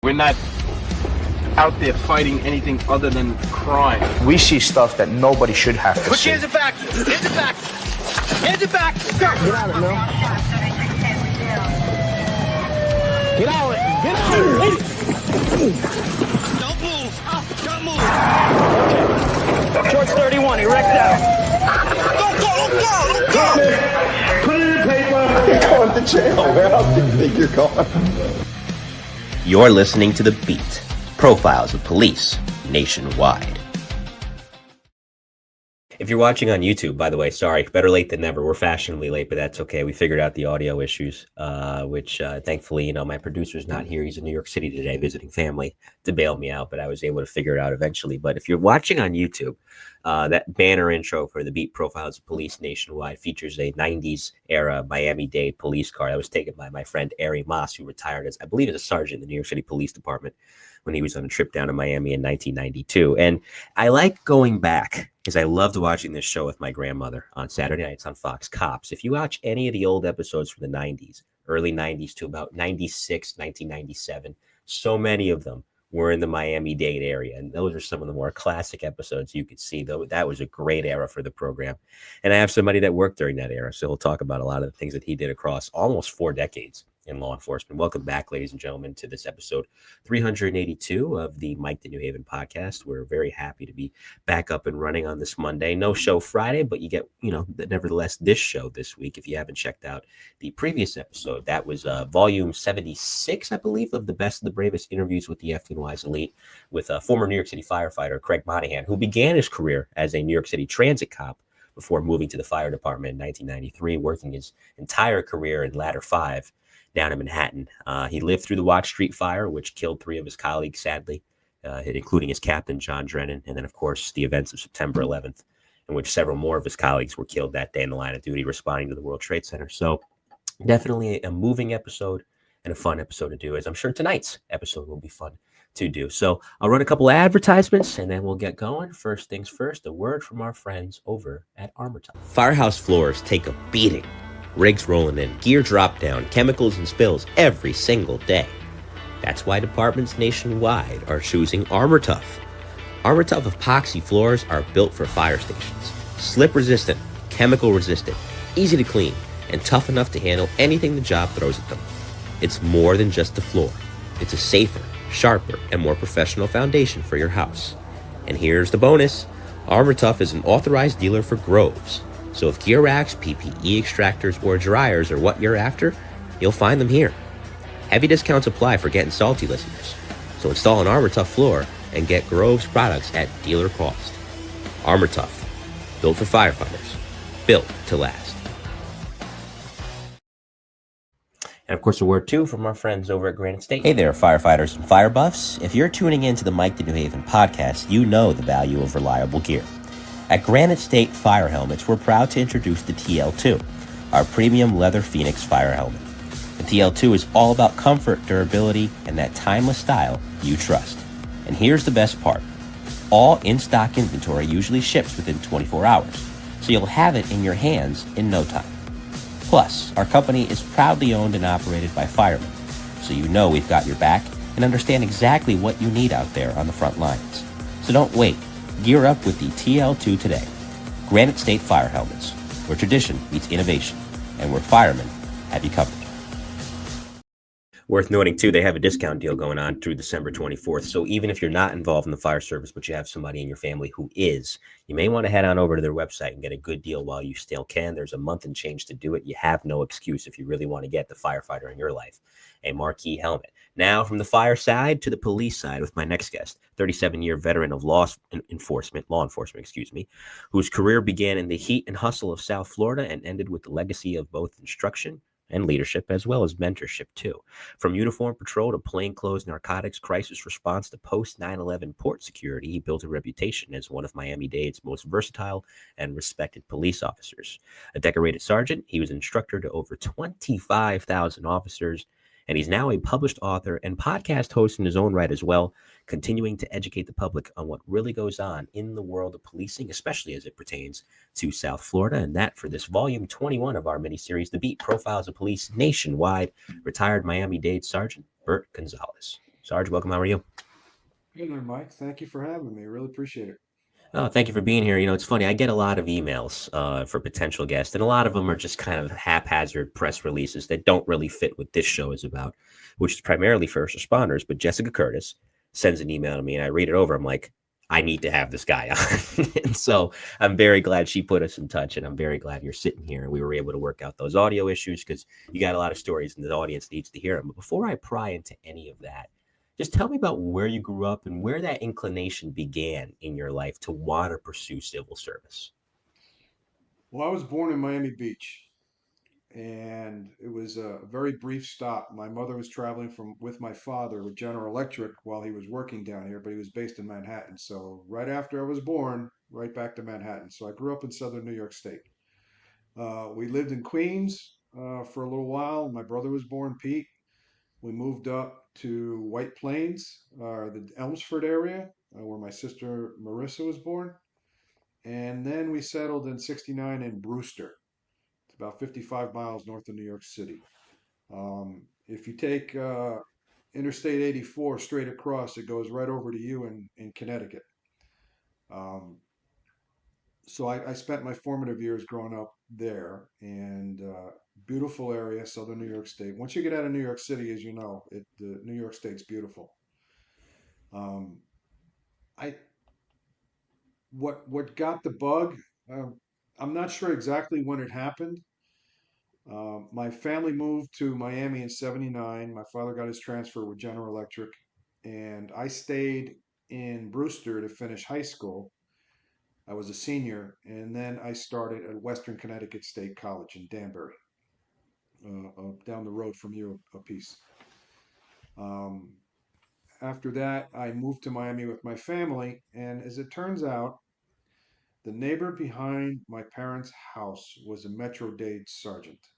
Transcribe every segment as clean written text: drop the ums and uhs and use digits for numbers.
We're not out there fighting anything other than crime. We see stuff that nobody should have to Put see. your hands back! Hands back! Hands back! Go! Get out of it, man. Get out of it! Get out of it! Don't move! Don't move! Okay. George 31, erect out. Don't go! Put it in paper. You're going to jail. Where else do you think you're going? You're listening to The Beat, Profiles of Police Nationwide. If you're watching on YouTube, by the way, sorry, better late than never. We're fashionably late, but that's okay. We figured out the audio issues, which thancfully, my producer's not here. He's in New York City today visiting family to bail me out, but I was able to figure it out eventually. But if you're watching on YouTube, that banner intro for The Beat Profiles of Police Nationwide features a 90s era Miami-Dade police car that was taken by my friend Ari Moss, who retired as, I believe, as a sergeant in the New York City Police Department when he was on a trip down to Miami in 1992. And I like going back because I loved watching this show with my grandmother on Saturday nights on Fox Cops. If you watch any of the old episodes from the 90s, early 90s to about 96, 1997, so many of them were in the Miami-Dade area. And those are some of the more classic episodes you could see, though. That was a great era for the program. And I have somebody that worked during that era, so he'll talk about a lot of the things that he did across almost 4 decades in law enforcement. Welcome back, ladies and gentlemen, to this episode 382 of the Mike the New Haven podcast. We're very happy to be back up and running on this Monday. No show Friday, but you get, nevertheless, this show this week. If you haven't checked out the previous episode, that was volume 76, I believe, of the Best of the Bravest interviews with the FDNY's elite with former New York City firefighter Craig Monahan, who began his career as a New York City transit cop before moving to the fire department in 1993, working his entire career in Ladder 5 down in Manhattan. He lived through the Watch Street fire, which killed 3 of his colleagues, sadly, including his captain, John Drennan. And then, of course, the events of September 11th, in which several more of his colleagues were killed that day in the line of duty responding to the World Trade Center. So definitely a moving episode and a fun episode to do, as I'm sure tonight's episode will be fun to do. So I'll run a couple of advertisements and then we'll get going. First things first, a word from our friends over at Armor Tuff. Firehouse floors take a beating. Rigs rolling in, gear drop down, chemicals and spills every single day. That's why departments nationwide are choosing Armor Tuff. Armor Tuff epoxy floors are built for fire stations. Slip resistant, chemical resistant, easy to clean, and tough enough to handle anything the job throws at them. It's more than just a floor. It's a safer, sharper, and more professional foundation for your house. And here's the bonus. Armor Tuff is an authorized dealer for Groves. So if gear racks, PPE extractors, or dryers are what you're after, you'll find them here. Heavy discounts apply for Getting Salty listeners. So install an Armor Tuff floor and get Groves products at dealer cost. Armor Tuff, built for firefighters, built to last. And of course, a word too from our friends over at Granite State. Hey there, firefighters and fire buffs. If you're tuning into the Mike the New Haven podcast, you know the value of reliable gear. At Granite State Fire Helmets, we're proud to introduce the TL2, our premium leather Phoenix fire helmet. The TL2 is all about comfort, durability, and that timeless style you trust. And here's the best part. All in-stock inventory usually ships within 24 hours, so you'll have it in your hands in no time. Plus, our company is proudly owned and operated by firemen, so you know we've got your back and understand exactly what you need out there on the front lines. So don't wait. Gear up with the TL2 today. Granite State Fire Helmets, where tradition meets innovation, and where firemen have you covered. Worth noting, too, they have a discount deal going on through December 24th. So even if you're not involved in the fire service, but you have somebody in your family who is, you may want to head on over to their website and get a good deal while you still can. There's a month and change to do it. You have no excuse if you really want to get the firefighter in your life a marquee helmet. Now, from the fire side to the police side with my next guest, 37-year veteran of law enforcement, whose career began in the heat and hustle of South Florida and ended with the legacy of both instruction and leadership, as well as mentorship, too. From uniform patrol to plainclothes narcotics crisis response to post 9/11 port security, he built a reputation as one of Miami-Dade's most versatile and respected police officers. A decorated sergeant, he was instructor to over 25,000 officers, and he's now a published author and podcast host in his own right as well, continuing to educate the public on what really goes on in the world of policing, especially as it pertains to South Florida. And that for this volume 21 of our miniseries, The Beat Profiles of Police Nationwide, retired Miami-Dade Sergeant Bert Gonzalez. Sarge, welcome. How are you? Hey there, Mike. Thank you for having me. Really appreciate it. Oh, thank you for being here. It's funny. I get a lot of emails for potential guests, and a lot of them are just kind of haphazard press releases that don't really fit what this show is about, which is primarily first responders. But Jessica Curtis sends an email to me, and I read it over. I'm like, I need to have this guy on. And so I'm very glad she put us in touch, and I'm very glad you're sitting here and we were able to work out those audio issues because you got a lot of stories and the audience needs to hear them. But before I pry into any of that, just tell me about where you grew up and where that inclination began in your life to want to pursue civil service. Well, I was born in Miami Beach, and it was a very brief stop. My mother was traveling from with my father with General Electric while he was working down here, but he was based in Manhattan. So right after I was born, right back to Manhattan. So I grew up in southern New York State. We lived in Queens for a little while. My brother was born, Pete. We moved up to White Plains, the Elmsford area, where my sister Marissa was born. And then we settled in 69 in Brewster. It's about 55 miles north of New York City. If you take Interstate 84 straight across, it goes right over to you in Connecticut. Um, so I spent my formative years growing up there, and beautiful area, southern New York State. Once you get out of New York City, as you know, the New York State's beautiful. Um, I what got the bug? Um, I'm not sure exactly when it happened. My family moved to Miami in '79. My father got his transfer with General Electric, and I stayed in Brewster to finish high school. I was a senior, and then I started at Western Connecticut State College in Danbury, down the road from you a piece. Um, After that, I moved to Miami with my family, and as it turns out, the neighbor behind my parents' house was a Metro-Dade sergeant,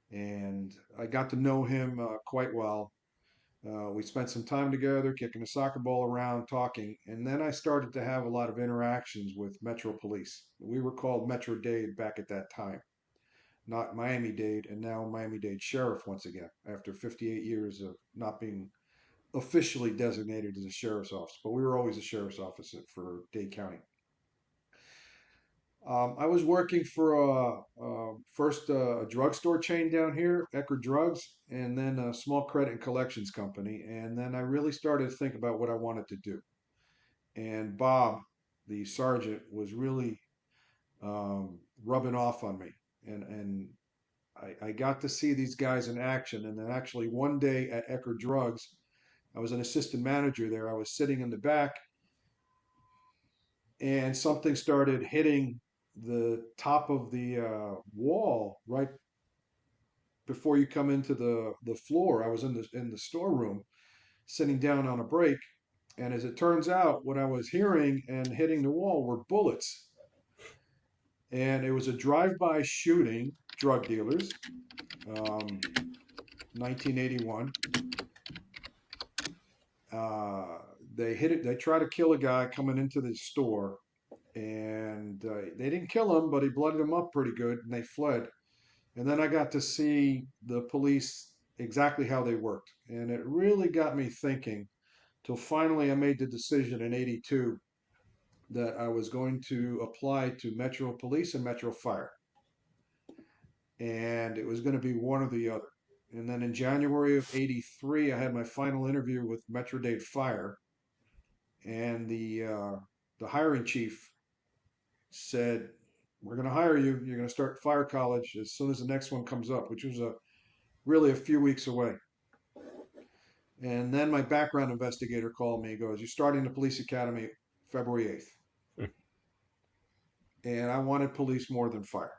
and I got to know him quite well. We spent some time together, kicking a soccer ball around, talking, and then I started to have a lot of interactions with Metro Police. We were called Metro Dade back at that time, not Miami-Dade, and now Miami-Dade Sheriff once again, after 58 years of not being officially designated as a sheriff's office, but we were always a sheriff's office for Dade County. I was working for first a drugstore chain down here, Eckerd Drugs, and then a small credit and collections company. And then I really started to think about what I wanted to do. And Bob, the sergeant, was really rubbing off on me. And I got to see these guys in action. And then actually one day at Eckerd Drugs, I was an assistant manager there. I was sitting in the back, and something started hitting the top of the wall right before you come into the floor. I was in the storeroom, sitting down on a break, and as it turns out, what I was hearing and hitting the wall were bullets, and it was a drive-by shooting, drug dealers, 1981. Uh, they hit it. They tried to kill a guy coming into the store, and they didn't kill him, but he blooded him up pretty good, and they fled. And then I got to see the police exactly how they worked. And it really got me thinking till finally I made the decision in '82 that I was going to apply to Metro Police and Metro Fire. And it was going to be one or the other. And then in January of '83, I had my final interview with Metro Dade Fire. And the hiring chief said, "We're going to hire you. You're going to start fire college as soon as the next one comes up," which was really a few weeks away. And then my background investigator called me. He goes, "You're starting the police academy February 8th." And I wanted police more than fire.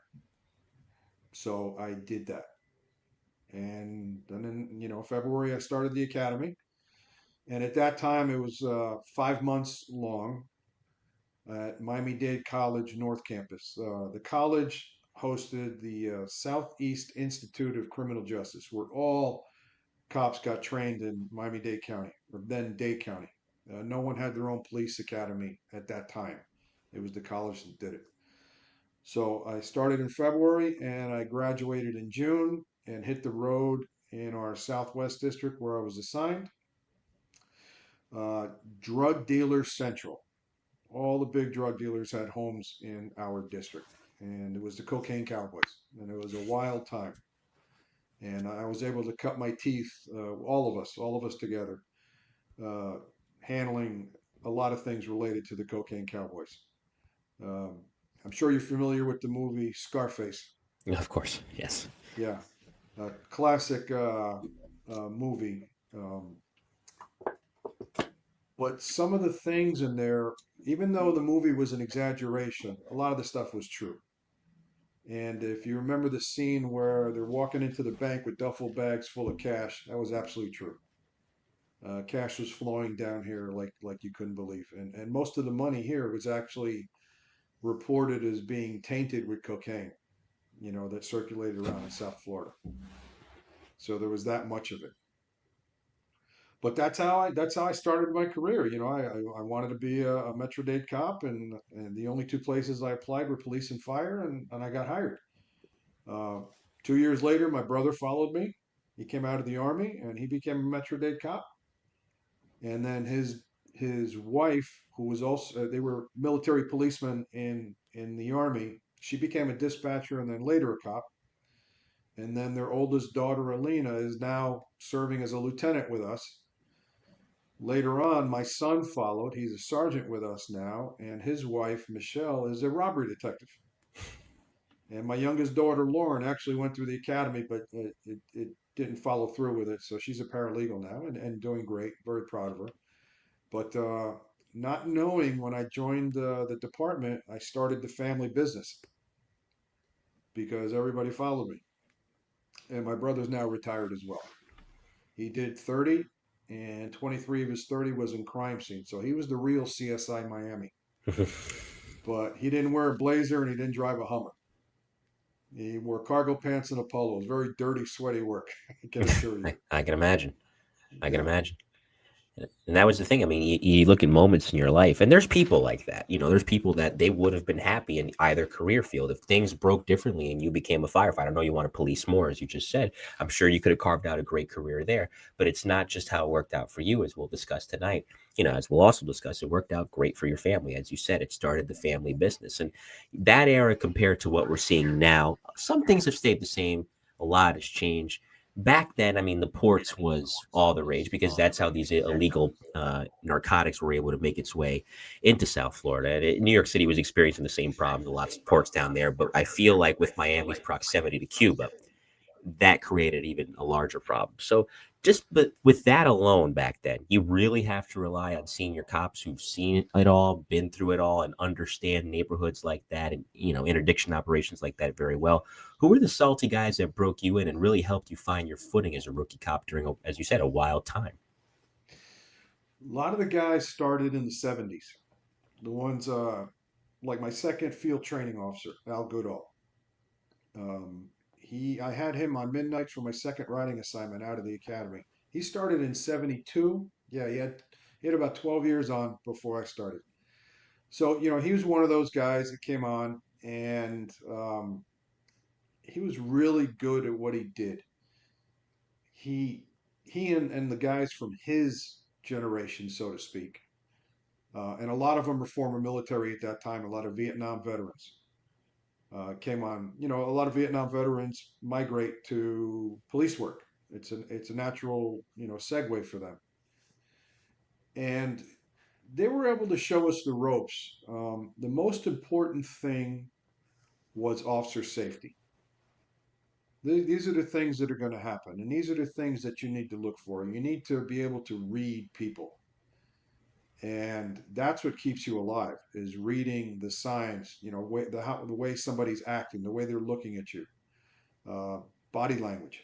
So I did that. And then in February, I started the academy. And at that time, it was 5 months long at Miami-Dade College North Campus. The college hosted the Southeast Institute of Criminal Justice, where all cops got trained in Miami-Dade County, or then Dade County. No one had their own police academy at that time. It was the college that did it. So I started in February and I graduated in June and hit the road in our Southwest district where I was assigned. Uh, Drug Dealer Central. All the big drug dealers had homes in our district, and it was the Cocaine Cowboys, and it was a wild time. And I was able to cut my teeth, all of us together, uh, handling a lot of things related to the Cocaine Cowboys. Um, I'm sure you're familiar with the movie Scarface. Of course, yes. Yeah, a classic movie. But some of the things in there, even though the movie was an exaggeration, a lot of the stuff was true. And if you remember the scene where they're walking into the bank with duffel bags full of cash, that was absolutely true. Cash was flowing down here like you couldn't believe, and most of the money here was actually reported as being tainted with cocaine, that circulated around in South Florida. So there was that much of it. But that's how I started my career. I wanted to be a Metro-Dade cop, and the only two places I applied were police and fire, and I got hired. Uh, 2 years later, my brother followed me. He came out of the army and he became a Metro-Dade cop. And then his wife, who was also they were military policemen in the army. She became a dispatcher and then later a cop. And then their oldest daughter, Alina, is now serving as a lieutenant with us. Later on, my son followed. He's a sergeant with us now, and his wife, Michelle, is a robbery detective. And my youngest daughter, Lauren, actually went through the academy, but it didn't follow through with it. So she's a paralegal now and doing great. Very proud of her. But not knowing when I joined the department, I started the family business because everybody followed me. And my brother's now retired as well. He did 30, and 23 of his 30 was in crime scene. So he was the real CSI Miami. But he didn't wear a blazer and he didn't drive a Hummer. He wore cargo pants and a polo. It was very dirty, sweaty work, I can assure you. I can imagine. I can Yeah. imagine. And that was the thing. I mean, you look at moments in your life, and there's people like that. There's people that they would have been happy in either career field if things broke differently and you became a firefighter. I know you want to police more, as you just said. I'm sure you could have carved out a great career there, but it's not just how it worked out for you, as we'll discuss tonight. As we'll also discuss, it worked out great for your family. As you said, it started the family business. And that era compared to what we're seeing now, some things have stayed the same. A lot has changed. Back then, I mean, the ports was all the rage because that's how these illegal narcotics were able to make its way into South Florida. And New York City was experiencing the same problems, lots of ports down there. But I feel like with Miami's proximity to Cuba, that created even a larger problem. So but with that alone back then, you really have to rely on senior cops who've seen it all, been through it all, and understand neighborhoods like that and, interdiction operations like that very well. Who were the salty guys that broke you in and really helped you find your footing as a rookie cop during, as you said, a wild time? A lot of the guys started in the 70s. The ones like my second field training officer, Al Goodall. Um, I had him on midnights for my second riding assignment out of the academy. He started in 72. Yeah, he had about 12 years on before I started. So, he was one of those guys that came on and he was really good at what he did. He and the guys from his generation, so to speak, and a lot of them were former military at that time, a lot of Vietnam veterans came on. A lot of Vietnam veterans migrate to police work. It's a natural segue for them, and they were able to show us the ropes. The most important thing was officer safety. These are the things that are going to happen, and these are the things that you need to look for. You need to be able to read people, and that's what keeps you alive, is reading the signs, the way somebody's acting, the way they're looking at you, uh, body language.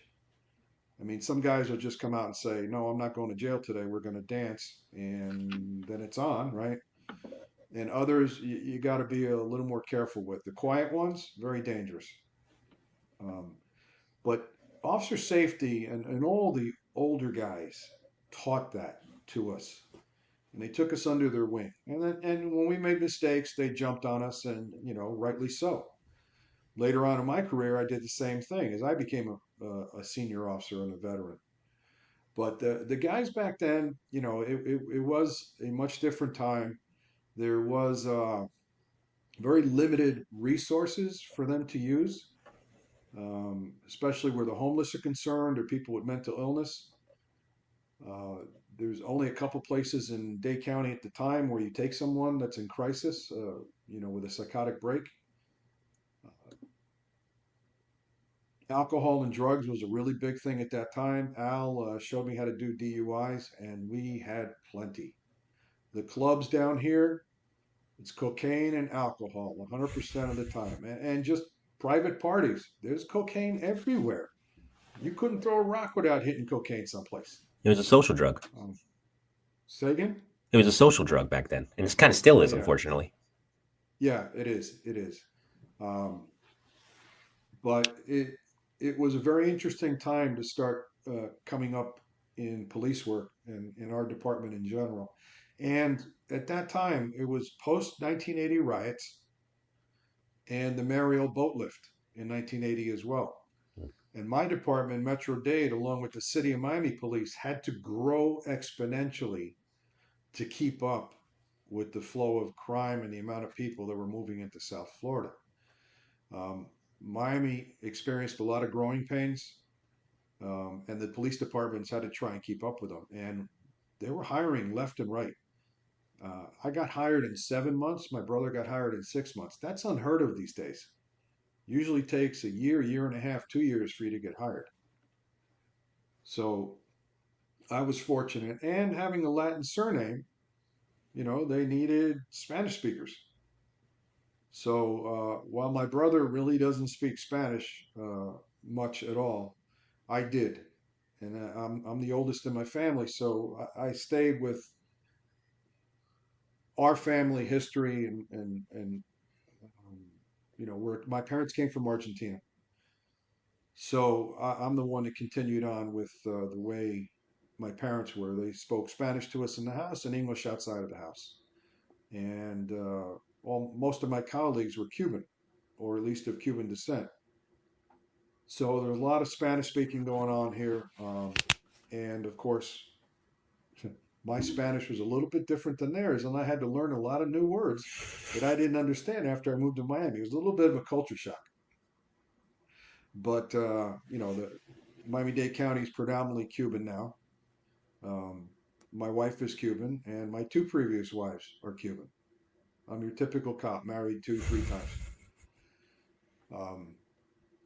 I mean, some guys will just come out and say, no, I'm not going to jail today, we're going to dance, and then it's on, right? And others you got to be a little more careful with. The quiet ones, very dangerous. um, but officer safety and all the older guys taught that to us, and they took us under their wing. And when we made mistakes, they jumped on us, and rightly so. Later on in my career, I did the same thing as I became a senior officer and a veteran. But the guys back then, it was a much different time. There was very limited resources for them to use, especially where the homeless are concerned or people with mental illness. Uh, there's only a couple places in Dade County at the time where you take someone that's in crisis, with a psychotic break. Alcohol and drugs was a really big thing at that time. Al showed me how to do DUIs, and we had plenty. The clubs down here, it's cocaine and alcohol 100% of the time, and just private parties. There's cocaine everywhere. You couldn't throw a rock without hitting cocaine someplace. It was a social drug. Say again? It was a social drug back then, and it kind of still is, Yeah. unfortunately. Yeah, it is. It is. Um, but it was a very interesting time to start coming up in police work and in our department in general. And at that time, it was post 1980 riots and the Mariel boat lift in 1980 as well. And my department, Metro Dade, along with the city of Miami Police, had to grow exponentially to keep up with the flow of crime and the amount of people that were moving into South Florida. Miami experienced a lot of growing pains, and the police departments had to try and keep up with them. And they were hiring left and right. I got hired in 7 months. My brother got hired in 6 months. That's unheard of these days. Usually takes a year and a half, 2 years for you to get hired. So I was fortunate. And having a Latin surname, they needed Spanish speakers. So while my brother really doesn't speak Spanish much at all, I did. And I'm the oldest in my family, so I stayed with our family history and where my parents came from Argentina. So I'm the one that continued on with the way my parents were. They spoke Spanish to us in the house and English outside of the house. And most of my colleagues were Cuban, or at least of Cuban descent. So there's a lot of Spanish speaking going on here. And of course, my Spanish was a little bit different than theirs, and I had to learn a lot of new words that I didn't understand after I moved to Miami. It was a little bit of a culture shock. But, the Miami-Dade County is predominantly Cuban now. My wife is Cuban, and my two previous wives are Cuban. I'm your typical cop, married 2-3 times.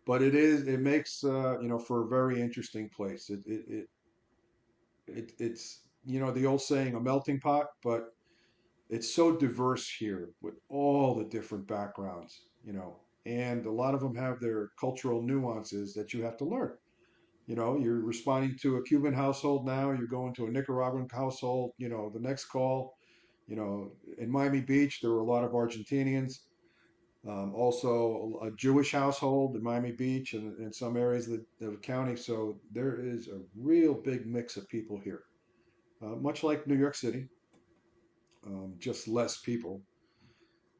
But it makes, for a very interesting place. It's, the old saying, a melting pot, but it's so diverse here with all the different backgrounds, and a lot of them have their cultural nuances that you have to learn. You're responding to a Cuban household now, you're going to a Nicaraguan household, the next call, in Miami Beach, there were a lot of Argentinians, also a Jewish household in Miami Beach and in some areas of the county. So there is a real big mix of people here, much like New York City, just less people.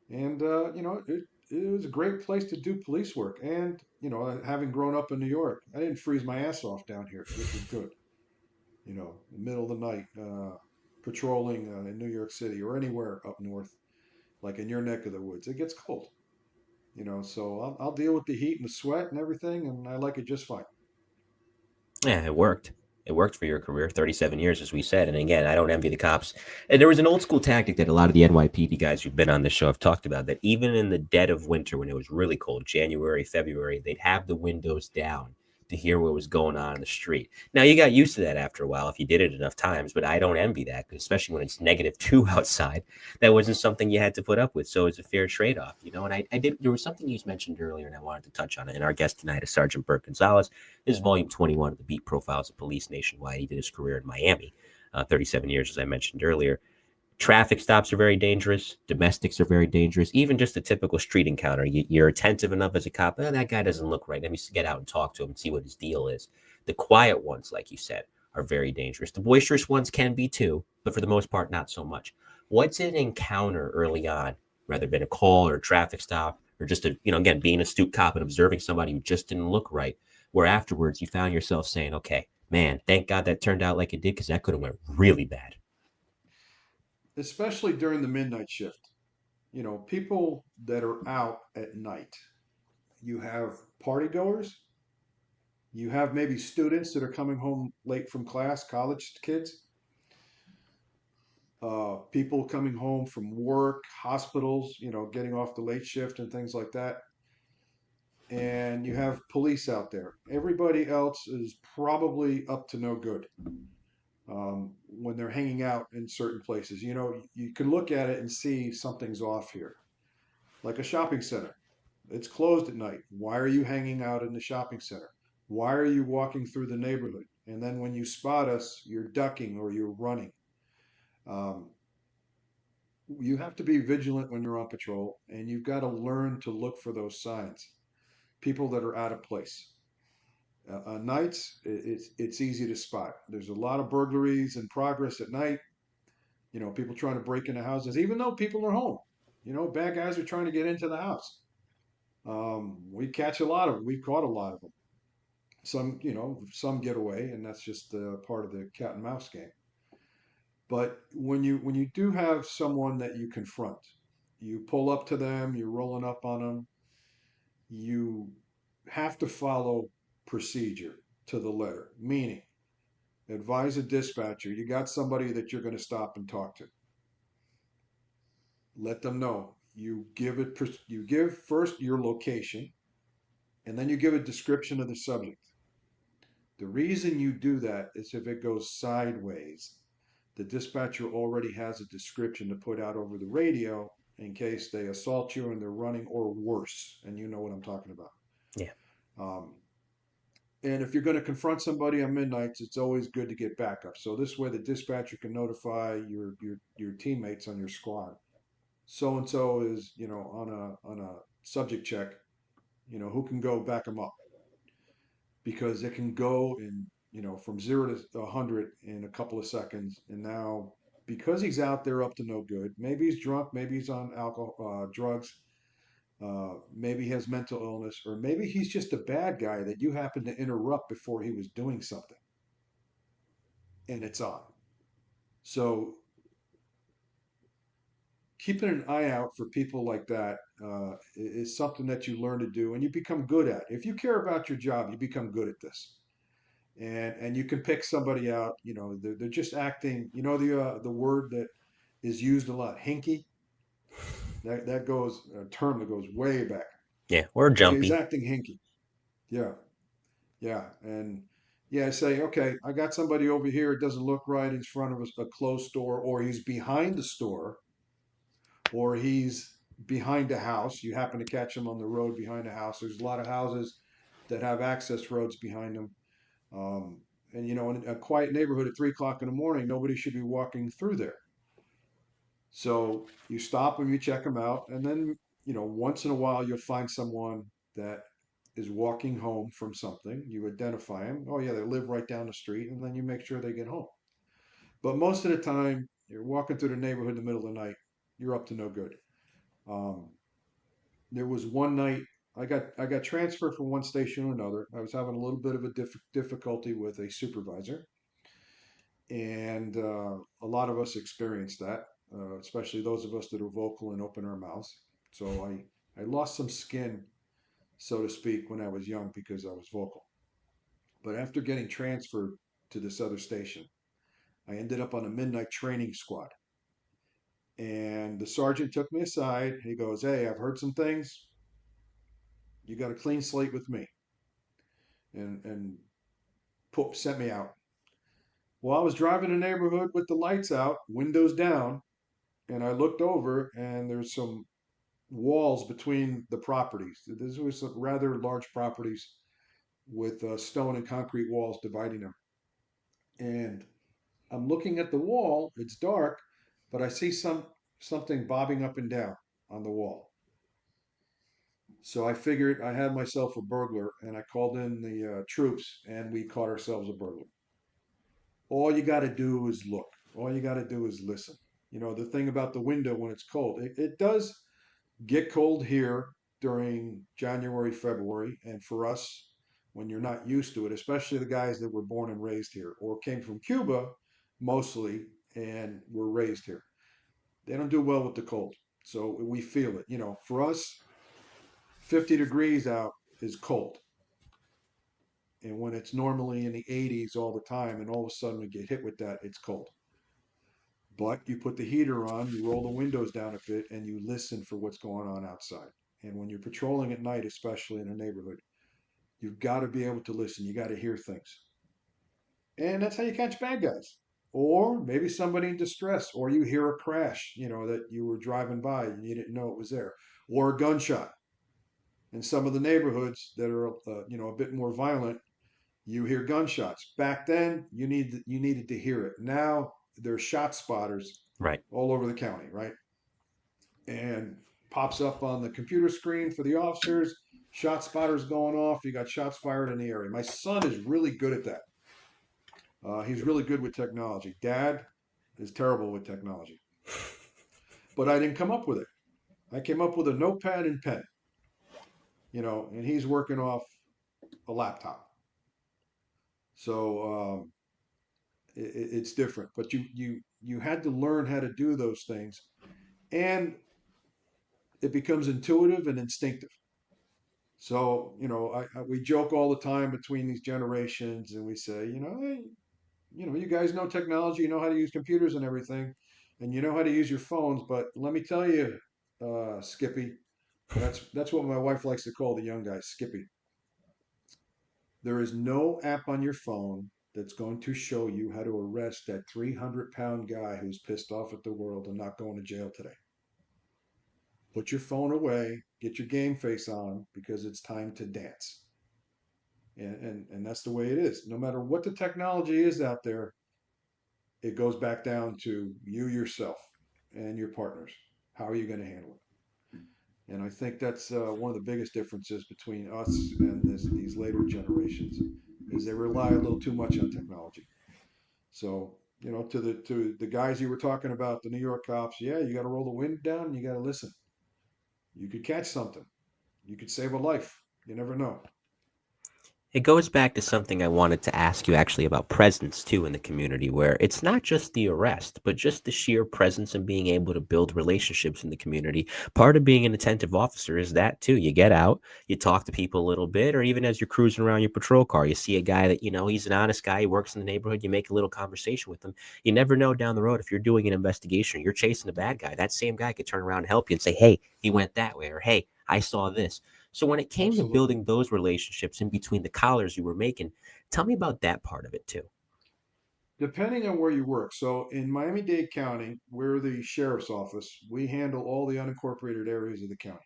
And, it was a great place to do police work. And, having grown up in New York, I didn't freeze my ass off down here, which was good. In the middle of the night, patrolling in New York City or anywhere up north, like in your neck of the woods, it gets cold. So I'll deal with the heat and the sweat and everything, and I like it just fine. Yeah, it worked. It worked for your career, 37 years, as we said. And again, I don't envy the cops. And there was an old school tactic that a lot of the NYPD guys who've been on this show have talked about, that even in the dead of winter, when it was really cold, January, February, they'd have the windows down to hear what was going on in the street. Now, you got used to that after a while if you did it enough times, but I don't envy that, especially when it's -2 outside. That wasn't something you had to put up with. So it's a fair trade-off, And I did. There was something you mentioned earlier, and I wanted to touch on it. And our guest tonight is Sergeant Bert Gonzalez. This is volume 21 of the Beat Profiles of Police Nationwide. He did his career in Miami, 37 years, as I mentioned earlier. Traffic stops are very dangerous. Domestics are very dangerous. Even just a typical street encounter. You're attentive enough as a cop. That guy doesn't look right. Let me get out and talk to him and see what his deal is. The quiet ones, like you said, are very dangerous. The boisterous ones can be too, but for the most part, not so much. What's an encounter early on, whether it been a call or a traffic stop, or just being an astute cop and observing somebody who just didn't look right, where afterwards you found yourself saying, okay, man, thank God that turned out like it did, because that could have went really bad. Especially during the midnight shift. You know, people that are out at night. You have party goers. You have maybe students that are coming home late from class, college kids, people coming home from work, hospitals, you know, getting off the late shift and things like that. And you have police out there. Everybody else is probably up to no good when they're hanging out in certain places. You know, you can look at it and see something's off here. Like a shopping center, it's closed at night. Why are you hanging out in the shopping center? Why are you walking through the neighborhood? And then when you spot us, you're ducking or you're running. Um, you have to be vigilant when you're on patrol, and you've got to learn to look for those signs. People that are out of place. Nights, it's easy to spot. There's a lot of burglaries in progress at night. You know, people trying to break into houses, even though people are home. You know, bad guys are trying to get into the house. We catch a lot of them. We've caught a lot of them. Some, you know, some get away, and that's just part of the cat and mouse game. But when you do have someone that you confront, you pull up to them, you're rolling up on them, you have to follow procedure to the letter. Meaning, advise a dispatcher you got somebody that you're going to stop and talk to. Let them know. You give first your location, and then you give a description of the subject. The reason you do that is if it goes sideways, the dispatcher already has a description to put out over the radio in case they assault you and they're running, or worse. And you know what I'm talking about. Yeah. Um, and if you're going to confront somebody on midnights, it's always good to get backup. So this way, the dispatcher can notify your teammates on your squad. So and so is, you know, on a subject check. You know, who can go back them up, because it can go in, you know, from 0 to 100 in a couple of seconds. And now, because he's out there up to no good, maybe he's drunk, maybe he's on alcohol, drugs, maybe he has mental illness, or maybe he's just a bad guy that you happen to interrupt before he was doing something, and it's on. So keeping an eye out for people like that is something that you learn to do, and you become good at. If you care about your job, you become good at this. And you can pick somebody out. You know, they're just acting. You know, the word that is used a lot, hinky. That goes a term that goes way back. Yeah, or He's jumpy. acting hinky. Yeah, yeah, and yeah. I say, okay, I got somebody over here. It doesn't look right. He's in front of a closed store, or he's behind the store, or he's behind a house. You happen to catch him on the road behind a house. There's a lot of houses that have access roads behind them. Um, and you know, in a quiet neighborhood at 3 o'clock in the morning, nobody should be walking through there. So you stop them, you check them out, and then, you know, once in a while you'll find someone that is walking home from something. You identify them. Oh yeah, they live right down the street, and then you make sure they get home. But most of the time, you're walking through the neighborhood in the middle of the night. You're up to no good. Um, there was one night I got transferred from one station to another. I was having a little bit of a difficulty with a supervisor, and a lot of us experienced that, especially those of us that are vocal and open our mouths. So I lost some skin, so to speak, when I was young because I was vocal. But after getting transferred to this other station, I ended up on a midnight training squad. And the sergeant took me aside. He goes, "Hey, I've heard some things. You got a clean slate with me." And sent me out. Well, I was driving a neighborhood with the lights out, windows down, and I looked over, and there's some walls between the properties. This was some rather large properties with stone and concrete walls dividing them. And I'm looking at the wall. It's dark, but I see something bobbing up and down on the wall. So I figured I had myself a burglar, and I called in the troops, and we caught ourselves a burglar. All you got to do is look. All you got to do is listen. You know, the thing about the window when it's cold, it does get cold here during January, February, and for us, when you're not used to it, especially the guys that were born and raised here or came from Cuba mostly and were raised here. They don't do well with the cold. So we feel it. For us, 50 degrees out is cold. And when it's normally in the 80s all the time, and all of a sudden we get hit with that, it's cold. But you put the heater on, you roll the windows down a bit, and you listen for what's going on outside. And when you're patrolling at night, especially in a neighborhood, you've got to be able to listen. You got to hear things. And that's how you catch bad guys. Or maybe somebody in distress, or you hear a crash, that you were driving by and you didn't know it was there, or a gunshot. In some of the neighborhoods that are, a bit more violent, you hear gunshots. Back then, you needed to hear it. Now there's shot spotters Right. all over the county, right? And pops up on the computer screen for the officers. Shot spotters going off. You got shots fired in the area. My son is really good at that. He's really good with technology. Dad is terrible with technology. But I didn't come up with it. I came up with a notepad and pen, and he's working off a laptop. So it's different. But you had to learn how to do those things, and it becomes intuitive and instinctive. So we joke all the time between these generations, and we say, hey, you guys know technology, you know how to use computers and everything, and you know how to use your phones. But let me tell you, Skippy, that's what my wife likes to call the young guys, Skippy. There is no app on your phone that's going to show you how to arrest that 300-pound guy who's pissed off at the world and not going to jail today. Put your phone away, get your game face on, because it's time to dance. And that's the way it is. No matter what the technology is out there, it goes back down to you yourself and your partners. How are you going to handle it? And I think that's one of the biggest differences between us and these later generations is they rely a little too much on technology. So, to the guys you were talking about, the New York cops, yeah, you got to roll the wind down and you got to listen. You could catch something. You could save a life. You never know. It goes back to something I wanted to ask you actually about presence too in the community, where it's not just the arrest, but just the sheer presence and being able to build relationships in the community. Part of being an attentive officer is that too. You get out, you talk to people a little bit, or even as you're cruising around your patrol car, you see a guy that, he's an honest guy, he works in the neighborhood, you make a little conversation with him. You never know down the road if you're doing an investigation, you're chasing a bad guy. That same guy could turn around and help you and say, hey, he went that way, or hey, I saw this. So when it came to Absolutely. building those relationships in between the collars you were making, tell me about that part of it too. Depending on where you work. So in Miami-Dade County, we're the sheriff's office. We handle all the unincorporated areas of the county.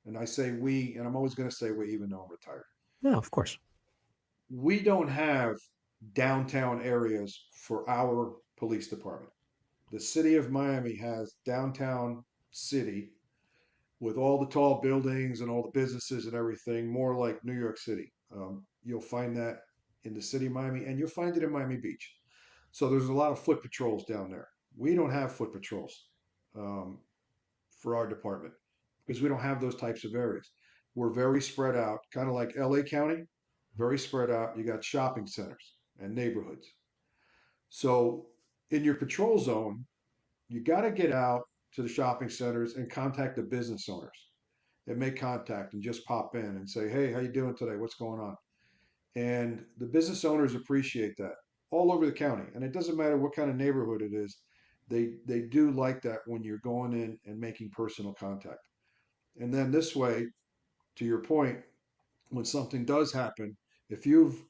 And I say we, and I'm always going to say we, even though I'm retired. No, of course. We don't have downtown areas for our police department. The city of Miami has downtown city with all the tall buildings and all the businesses and everything, more like New York City. You'll find that in the city of Miami, and you'll find it in Miami Beach. So there's a lot of foot patrols down there. We don't have foot patrols um, for our department because we don't have those types of areas. We're very spread out, kind of like LA County, very spread out. You got shopping centers and neighborhoods. So in your patrol zone, you got to get out to the shopping centers and contact the business owners and make contact and just pop in and say, hey, how you doing today? What's going on? And the business owners appreciate that all over the county. And it doesn't matter what kind of neighborhood it is. They do like that when you're going in and making personal contact. And then this way, to your point, when something does happen, if you've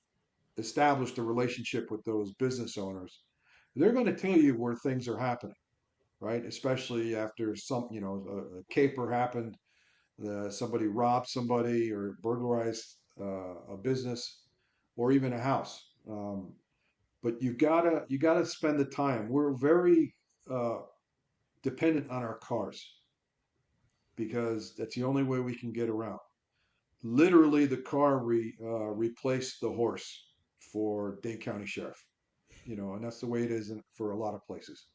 established a relationship with those business owners, they're going to tell you where things are happening, right? Especially after a caper happened, somebody robbed somebody or burglarized a business or even a house. But you gotta spend the time. We're very uh, dependent on our cars because that's the only way we can get around. Literally, the car replaced the horse for Dade County Sheriff. And that's the way it is for a lot of places.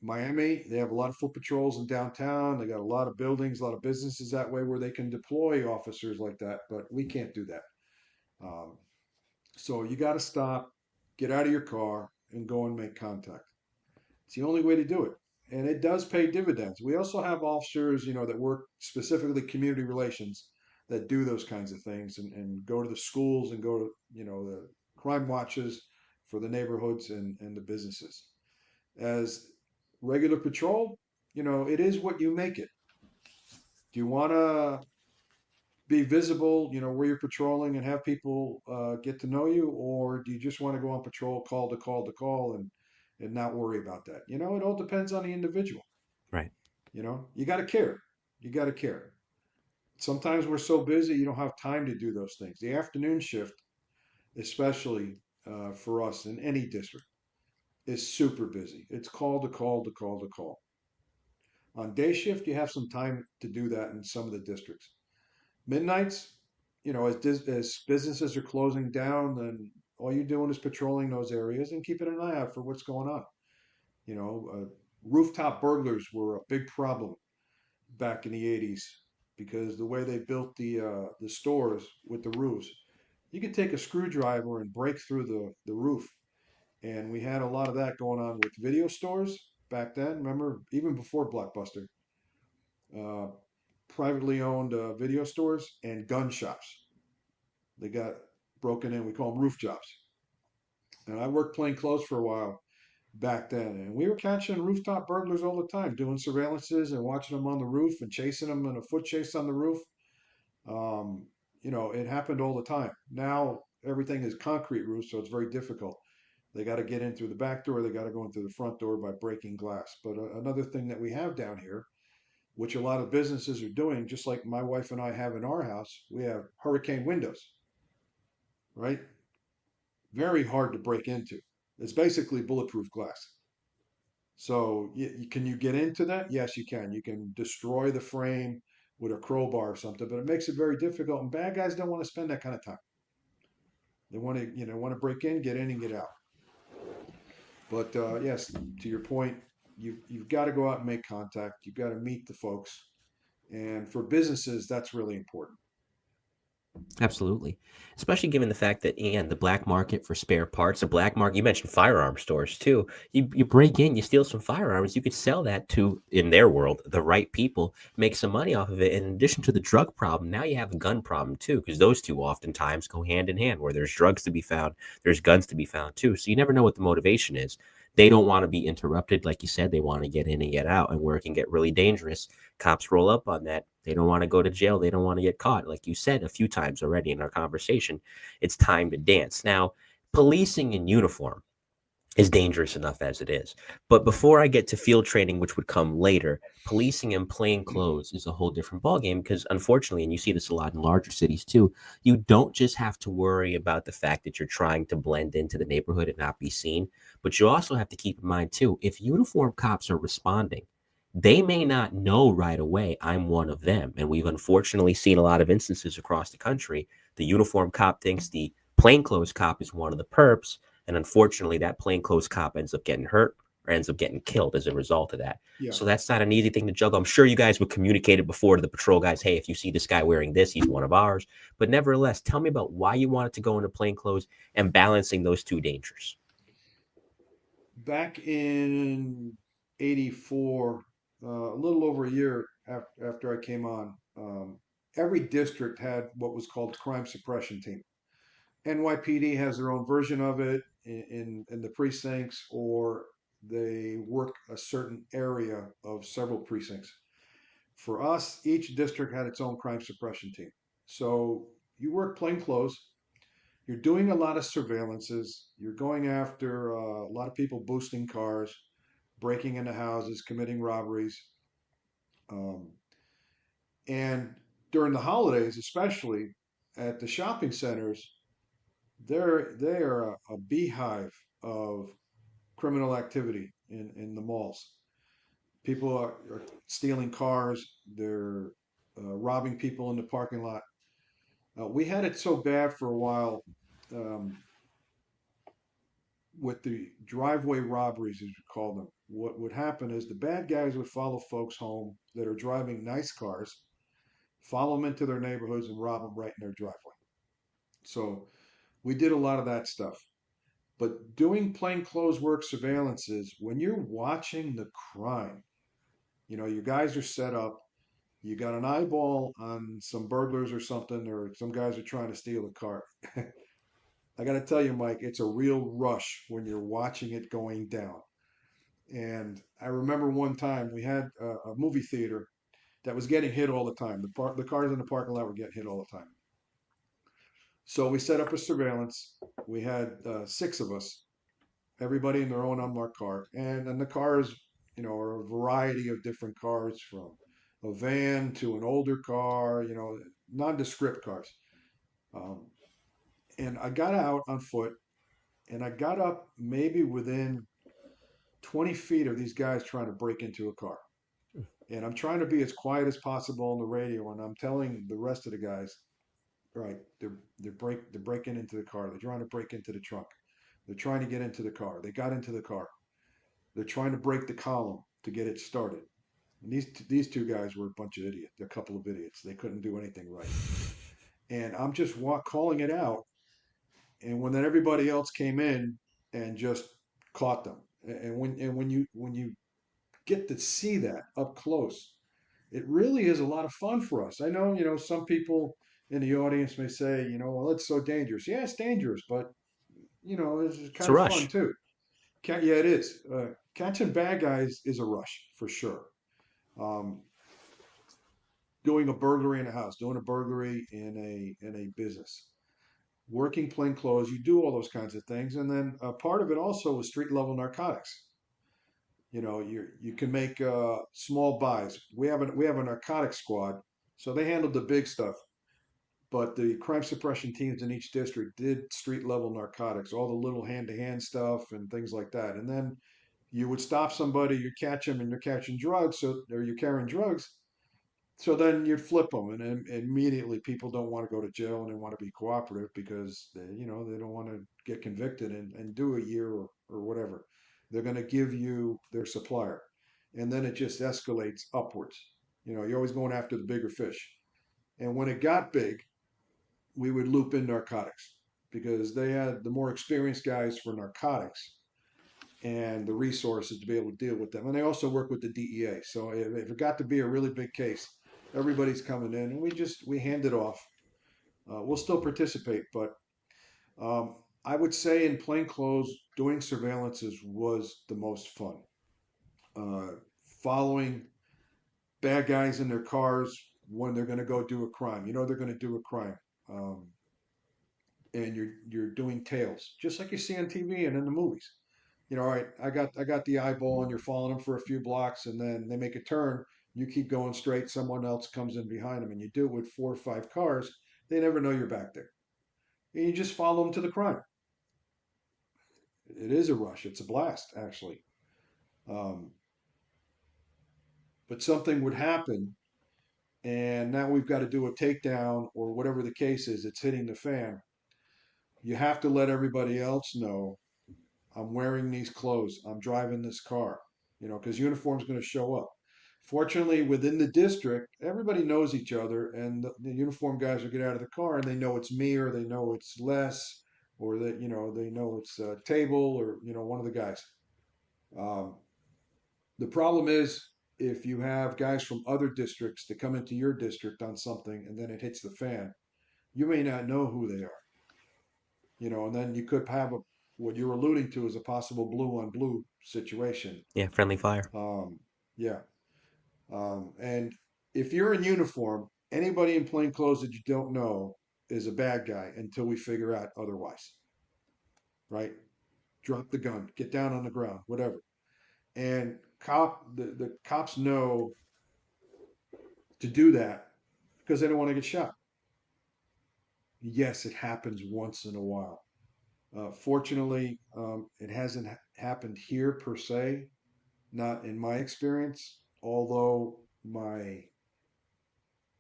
Miami, they have a lot of foot patrols in downtown. They got a lot of buildings, a lot of businesses that way where they can deploy officers like that, but we can't do that. Um, so you got to stop, get out of your car, and go and make contact. It's the only way to do it. And it does pay dividends. We also have officers, that work specifically community relations that do those kinds of things and go to the schools and go to, the crime watches for the neighborhoods and the businesses. As regular patrol, it is what you make it. Do you want to be visible, where you're patrolling and have people get to know you, or do you just want to go on patrol, call to call to call, and not worry about that? It all depends on the individual. Right. You got to care. You got to care. Sometimes we're so busy you don't have time to do those things. The afternoon shift, especially for us in any district, is super busy. It's call to call to call to call. On day shift, you have some time to do that in some of the districts. Midnights, as businesses are closing down, then all you're doing is patrolling those areas and keeping an eye out for what's going on. Rooftop burglars were a big problem back in the '80s because the way they built the stores with the roofs, you could take a screwdriver and break through the roof, and we had a lot of that going on with video stores back then. Remember, even before Blockbuster, uh, privately owned video stores and gun shops. They got broken in. We call them roof jobs. And I worked plain clothes for a while back then, and we were catching rooftop burglars all the time, doing surveillances and watching them on the roof and chasing them in a foot chase on the roof. Um, it happened all the time. Now everything is concrete roofs, so it's very difficult. They got to get in through the back door. They got to go in through the front door by breaking glass. But another thing that we have down here, which a lot of businesses are doing, just like my wife and I have in our house, we have hurricane windows, right? Very hard to break into. It's basically bulletproof glass. So can you get into that? Yes, you can. You can destroy the frame with a crowbar or something, but it makes it very difficult. And bad guys don't want to spend that kind of time. They want to, break in, get in, and get out. But yes, to your point, you've got to go out and make contact. You've got to meet the folks, and for businesses, that's really important. Absolutely. Especially given the fact that, and the black market for spare parts, the black market, you mentioned firearm stores too. You break in, you steal some firearms, you could sell that to, in their world, the right people, make some money off of it. And in addition to the drug problem, now you have a gun problem too, because those two oftentimes go hand in hand. Where there's drugs to be found, there's guns to be found too. So you never know what the motivation is. They don't want to be interrupted. Like you said, they want to get in and get out. And where it can get really dangerous, cops roll up on that. They don't want to go to jail. They don't want to get caught. Like you said a few times already in our conversation, it's time to dance. Now, policing in uniform is dangerous enough as it is. But before I get to field training, which would come later, policing in plain clothes is a whole different ballgame because unfortunately, and you see this a lot in larger cities too, you don't just have to worry about the fact that you're trying to blend into the neighborhood and not be seen, but you also have to keep in mind too, if uniformed cops are responding, they may not know right away I'm one of them. And we've unfortunately seen a lot of instances across the country. The uniformed cop thinks the plainclothes cop is one of the perps. And unfortunately, that plainclothes cop ends up getting hurt or ends up getting killed as a result of that. Yeah. So that's not an easy thing to juggle. I'm sure you guys would communicate it before to the patrol guys. Hey, if you see this guy wearing this, he's one of ours. But nevertheless, tell me about why you wanted to go into plainclothes and balancing those two dangers. Back in '84, a little over a year after I came on, every district had what was called a crime suppression team. NYPD has their own version of it in the precincts, or they work a certain area of several precincts. For us, each district had its own crime suppression team. So you work plain clothes. You're doing a lot of surveillances. You're going after a lot of people boosting cars, breaking into houses, committing robberies. Um, and during the holidays, especially at the shopping centers, they are a beehive of criminal activity in the malls. People are stealing cars. They're robbing people in the parking lot. We had it so bad for a while um, with the driveway robberies, as we call them. What would happen is the bad guys would follow folks home that are driving nice cars, follow them into their neighborhoods, and rob them right in their driveway. So we did a lot of that stuff. But doing plainclothes work surveillances, when you're watching the crime, you guys are set up, you got an eyeball on some burglars or something, or some guys are trying to steal a car. I got to tell you, Mike, it's a real rush when you're watching it going down. And I remember one time we had a movie theater that was getting hit all the time. The cars in the parking lot were getting hit all the time. So we set up a surveillance. We had six of us, everybody in their own unmarked car, and the cars, are a variety of different cars, from a van to an older car, nondescript cars. Um, and I got out on foot, and I got up maybe within 20 feet of these guys trying to break into a car. And I'm trying to be as quiet as possible on the radio, and I'm telling the rest of the guys, right, they're breaking into the car. They're trying to break into the trunk. They're trying to get into the car. They got into the car. They're trying to break the column to get it started. And these two guys were a bunch of idiots, a couple of idiots. They couldn't do anything right. And I'm just calling it out. And when then everybody else came in and just caught them. And when you get to see that up close, it really is a lot of fun for us. I know, some people in the audience may say, well, it's so dangerous. Yeah, it's dangerous, but it's It's kind a of fun rush. too. Yeah, it is. Catching bad guys is a rush for sure. Um, Doing a burglary in a house, doing a burglary in a business, working plain clothes, you do all those kinds of things, and then part of it also is street level narcotics. You can make small buys. We have a narcotics squad, so they handled the big stuff. But the crime suppression teams in each district did street level narcotics, all the little hand to hand stuff and things like that. And then you would stop somebody, you catch them, and you're catching drugs, or you're carrying drugs. So then you'd flip them, and then immediately people don't want to go to jail and they want to be cooperative because they don't want to get convicted and do a year or whatever. They're going to give you their supplier, and then it just escalates upwards. You're always going after the bigger fish. And when it got big, we would loop in narcotics because they had the more experienced guys for narcotics and the resources to be able to deal with them. And they also work with the DEA. So if it got to be a really big case, everybody's coming in, and we hand it off. We'll still participate, but I would say in plain clothes, doing surveillances was the most fun. Uh, Following bad guys in their cars when they're going to go do a crime. They're going to do a crime. Um, and you're doing tails, just like you see on TV and in the movies. All right, I got the eyeball, and you're following them for a few blocks, and then they make a turn. You keep going straight. Someone else comes in behind them, and you do it with 4 or 5 cars. They never know you're back there, and you just follow them to the crime. It is a rush. It's a blast, actually. Um, but something would happen, and now we've got to do a takedown or whatever the case is. It's hitting the fan. You have to let everybody else know I'm wearing these clothes. I'm driving this car, because uniform's going to show up. Fortunately, within the district, everybody knows each other, and the uniform guys will get out of the car and they know it's me, or they know it's Les, or that they know it's Table, or one of the guys. Um, the problem is if you have guys from other districts that come into your district on something and then it hits the fan, you may not know who they are, and then you could have what you're alluding to is a possible blue on blue situation. Yeah, friendly fire. Yeah. And if you're in uniform, anybody in plain clothes that you don't know is a bad guy until we figure out otherwise, right? Drop the gun, get down on the ground, whatever. And the cops know to do that because they don't want to get shot. Yes, it happens once in a while. Fortunately, it hasn't happened here per se, not in my experience, although my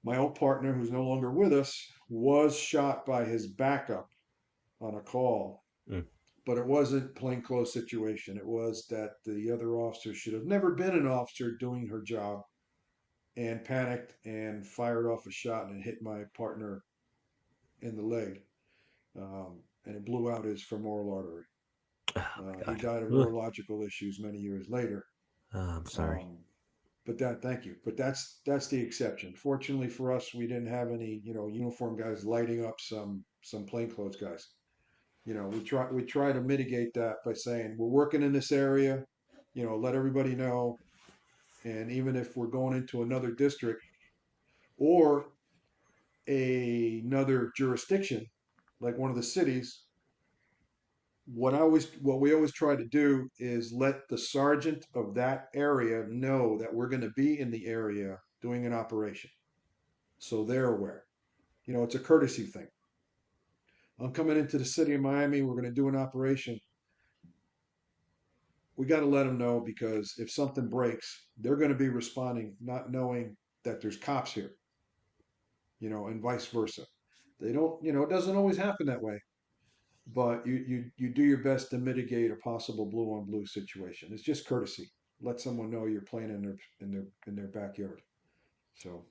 old partner, who's no longer with us, was shot by his backup on a call, Mm. but it wasn't plainclothes situation. It was that the other officer should have never been an officer doing her job and panicked and fired off a shot and hit my partner in the leg. and it blew out his femoral artery. Oh my He God. died of Ugh. neurological issues many years later. Oh, I'm sorry. Um, thank you. But that's the exception. Fortunately for us, we didn't have any, uniform guys lighting up some plainclothes guys. We try to mitigate that by saying we're working in this area, let everybody know. And even if we're going into another district or another jurisdiction, like one of the cities, what we always try to do is let the sergeant of that area know that we're going to be in the area doing an operation, so they're aware. It's a courtesy thing. I'm coming into the city of Miami. We're going to do an operation. We got to let them know, because if something breaks, they're going to be responding not knowing that there's cops here, and vice versa. They don't, it doesn't always happen that way, but you do your best to mitigate a possible blue on blue situation. It's just courtesy. Let someone know you're playing in their backyard. So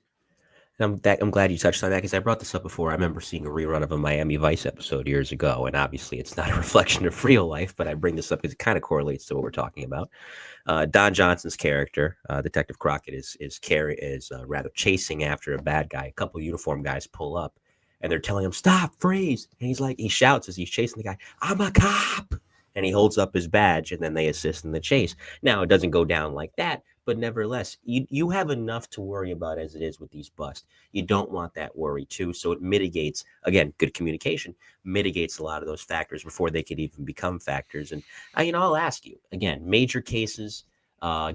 I'm glad you touched on that because I brought this up before. I remember seeing a rerun of a Miami Vice episode years ago, and obviously it's not a reflection of real life, but I bring this up because it kind of correlates to what we're talking about. Don Johnson's character, Detective Crockett, is rather chasing after a bad guy. A couple of uniform guys pull up, and they're telling him, "Stop, freeze!" And he shouts as he's chasing the guy, "I'm a cop!" And he holds up his badge, and then they assist in the chase. Now it doesn't go down like that, but nevertheless, you have enough to worry about as it is with these busts. You don't want that worry too, so it mitigates, again, good communication mitigates a lot of those factors before they could even become factors. And I'll ask you again, major cases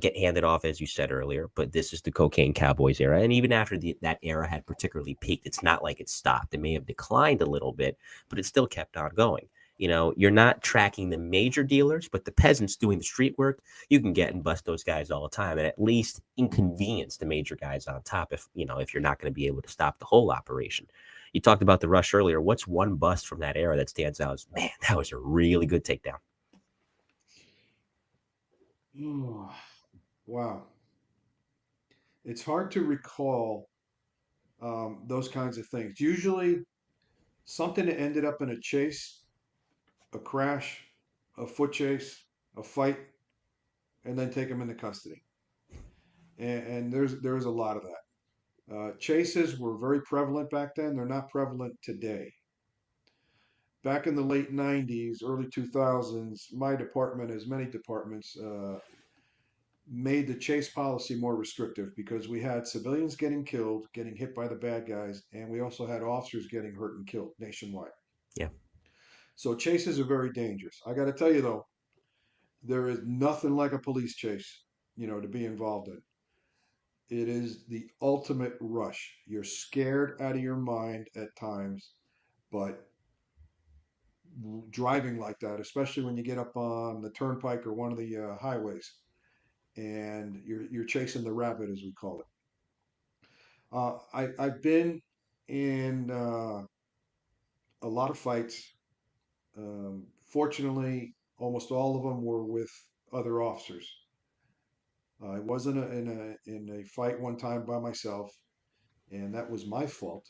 get handed off, as you said earlier, but this is the cocaine cowboys era. And even after that era had particularly peaked, it's not like it stopped. It may have declined a little bit, but it still kept on going. You're not tracking the major dealers, but the peasants doing the street work, you can get and bust those guys all the time, and at least inconvenience the major guys on top if you're not going to be able to stop the whole operation. You talked about the rush earlier. What's one bust from that era that stands out as, man, that was a really good takedown? wow, it's hard to recall those kinds of things. Usually, something that ended up in a chase, a crash, a foot chase, a fight, and then take them into custody. And there's a lot of that. Chases were very prevalent back then. They're not prevalent today. Back in the late 90s, early 2000s, my department, as many departments, made the chase policy more restrictive because we had civilians getting killed, getting hit by the bad guys, and we also had officers getting hurt and killed nationwide. Yeah. So chases are very dangerous. I got to tell you though, there is nothing like a police chase, to be involved in. It is the ultimate rush. You're scared out of your mind at times, but driving like that, especially when you get up on the turnpike or one of the highways, and you're chasing the rabbit, as we call it. I've been in a lot of fights. Fortunately, almost all of them were with other officers. I was in a fight one time by myself, and that was my fault,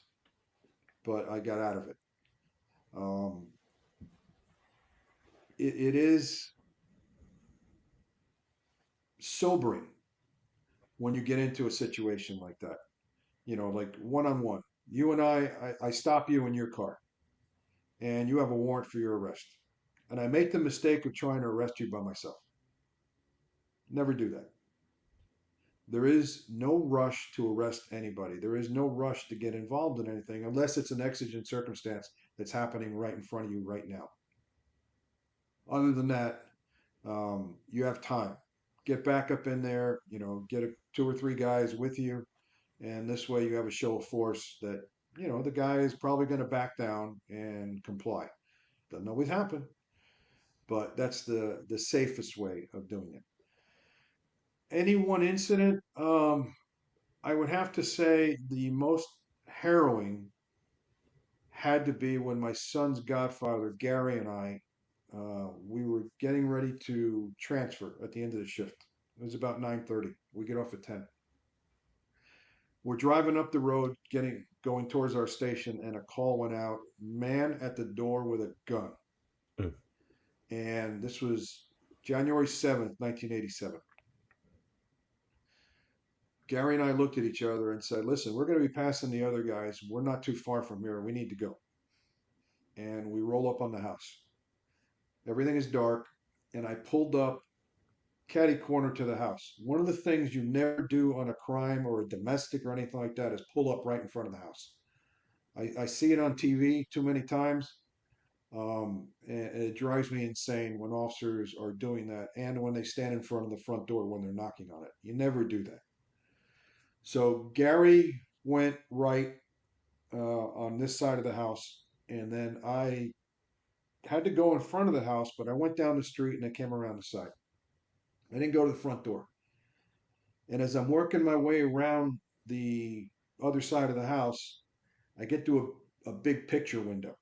but I got out of it. Um, it is sobering when you get into a situation like that. Like one on one. You and I stop you in your car, and you have a warrant for your arrest, and I make the mistake of trying to arrest you by myself. Never do that. There is no rush to arrest anybody. There is no rush to get involved in anything unless it's an exigent circumstance that's happening right in front of you right now. Other than that, you have time. Get back up in there, get two or three guys with you, and this way you have a show of force that, the guy is probably going to back down and comply. Doesn't always happen, but that's the safest way of doing it. Any one incident, I would have to say the most harrowing had to be when my son's godfather, Gary, and I, we were getting ready to transfer at the end of the shift. It was about 9:30. We get off at 10. We're driving up the road, getting going towards our station, and a call went out, man at the door with a gun. Mm. And this was January 7th, 1987. Gary and I looked at each other and said, listen, we're going to be passing the other guys. We're not too far from here. We need to go. And we roll up on the house. Everything is dark. And I pulled up catty corner to the house. One of the things you never do on a crime or a domestic or anything like that is pull up right in front of the house. I see it on TV too many times. And it drives me insane when officers are doing that and when they stand in front of the front door when they're knocking on it. You never do that. So Gary went right on this side of the house, and then I had to go in front of the house, but I went down the street and I came around the side. I didn't go to the front door. And as I'm working my way around the other side of the house, I get to a big picture window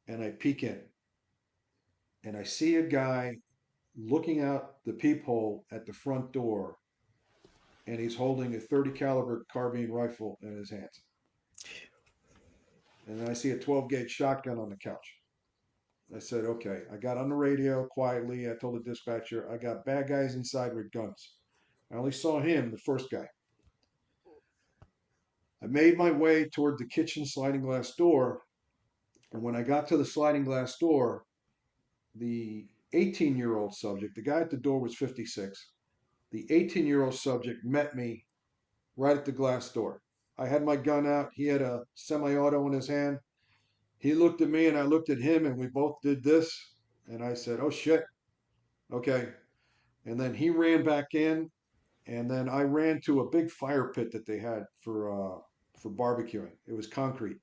and I peek in. And I see a guy looking out the peephole at the front door, and he's holding a 30 caliber carbine rifle in his hands. And then I see a 12 gauge shotgun on the couch. I said, okay. I got on the radio quietly. I told the dispatcher, I got bad guys inside with guns. I only saw him, the first guy. I made my way toward the kitchen sliding glass door. And when I got to the sliding glass door, the 18-year-old subject, the guy at the door was 56. The 18-year-old subject met me right at the glass door. I had my gun out. He had a semi-auto in his hand. He looked at me and I looked at him, and we both did this. And I said, oh shit. Okay. And then he ran back in, and then I ran to a big fire pit that they had for barbecuing. It was concrete.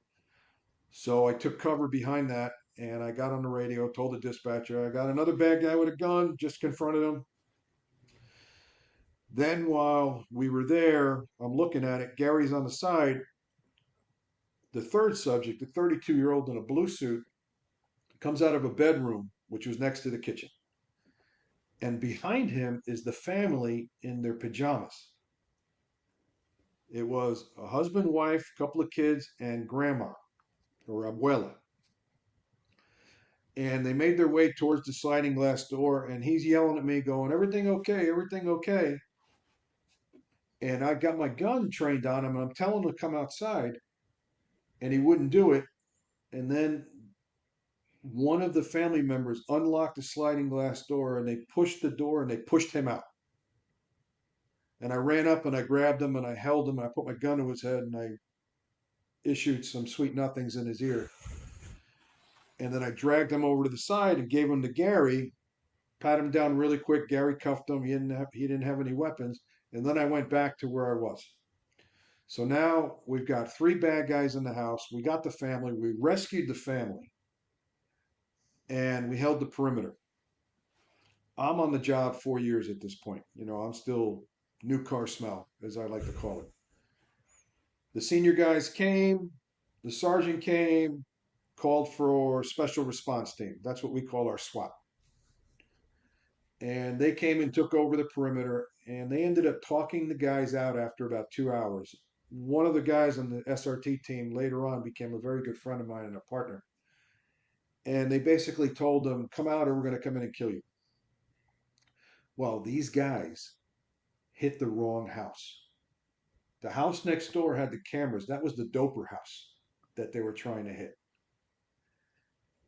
So I took cover behind that, and I got on the radio, told the dispatcher, I got another bad guy with a gun, just confronted him. Then while we were there, I'm looking at it, Gary's on the side. The third subject, the 32-year-old in a blue suit, comes out of a bedroom, which was next to the kitchen. And behind him is the family in their pajamas. It was a husband, wife, couple of kids, and grandma, or abuela. And they made their way towards the sliding glass door, and he's yelling at me, going, everything okay, everything okay. And I got my gun trained on him, and I'm telling him to come outside, and he wouldn't do it. And then one of the family members unlocked the sliding glass door, and they pushed the door, and they pushed him out. And I ran up and I grabbed him and I held him, and I put my gun to his head and I issued some sweet nothings in his ear. And then I dragged him over to the side and gave him to Gary, pat him down really quick. Gary cuffed him. He didn't have any weapons. And then I went back to where I was. So now we've got 3 bad guys in the house. We got the family. We rescued the family. And we held the perimeter. I'm on the job 4 years at this point. You know, I'm still new car smell, as I like to call it. The senior guys came, the sergeant came, called for special response team. That's what we call our SWAT. And they came and took over the perimeter, and they ended up talking the guys out after about 2 hours. One of the guys on the SRT team later on became a very good friend of mine and a partner. And they basically told them, come out or we're going to come in and kill you. Well, these guys hit the wrong house. The house next door had the cameras. That was the doper house that they were trying to hit.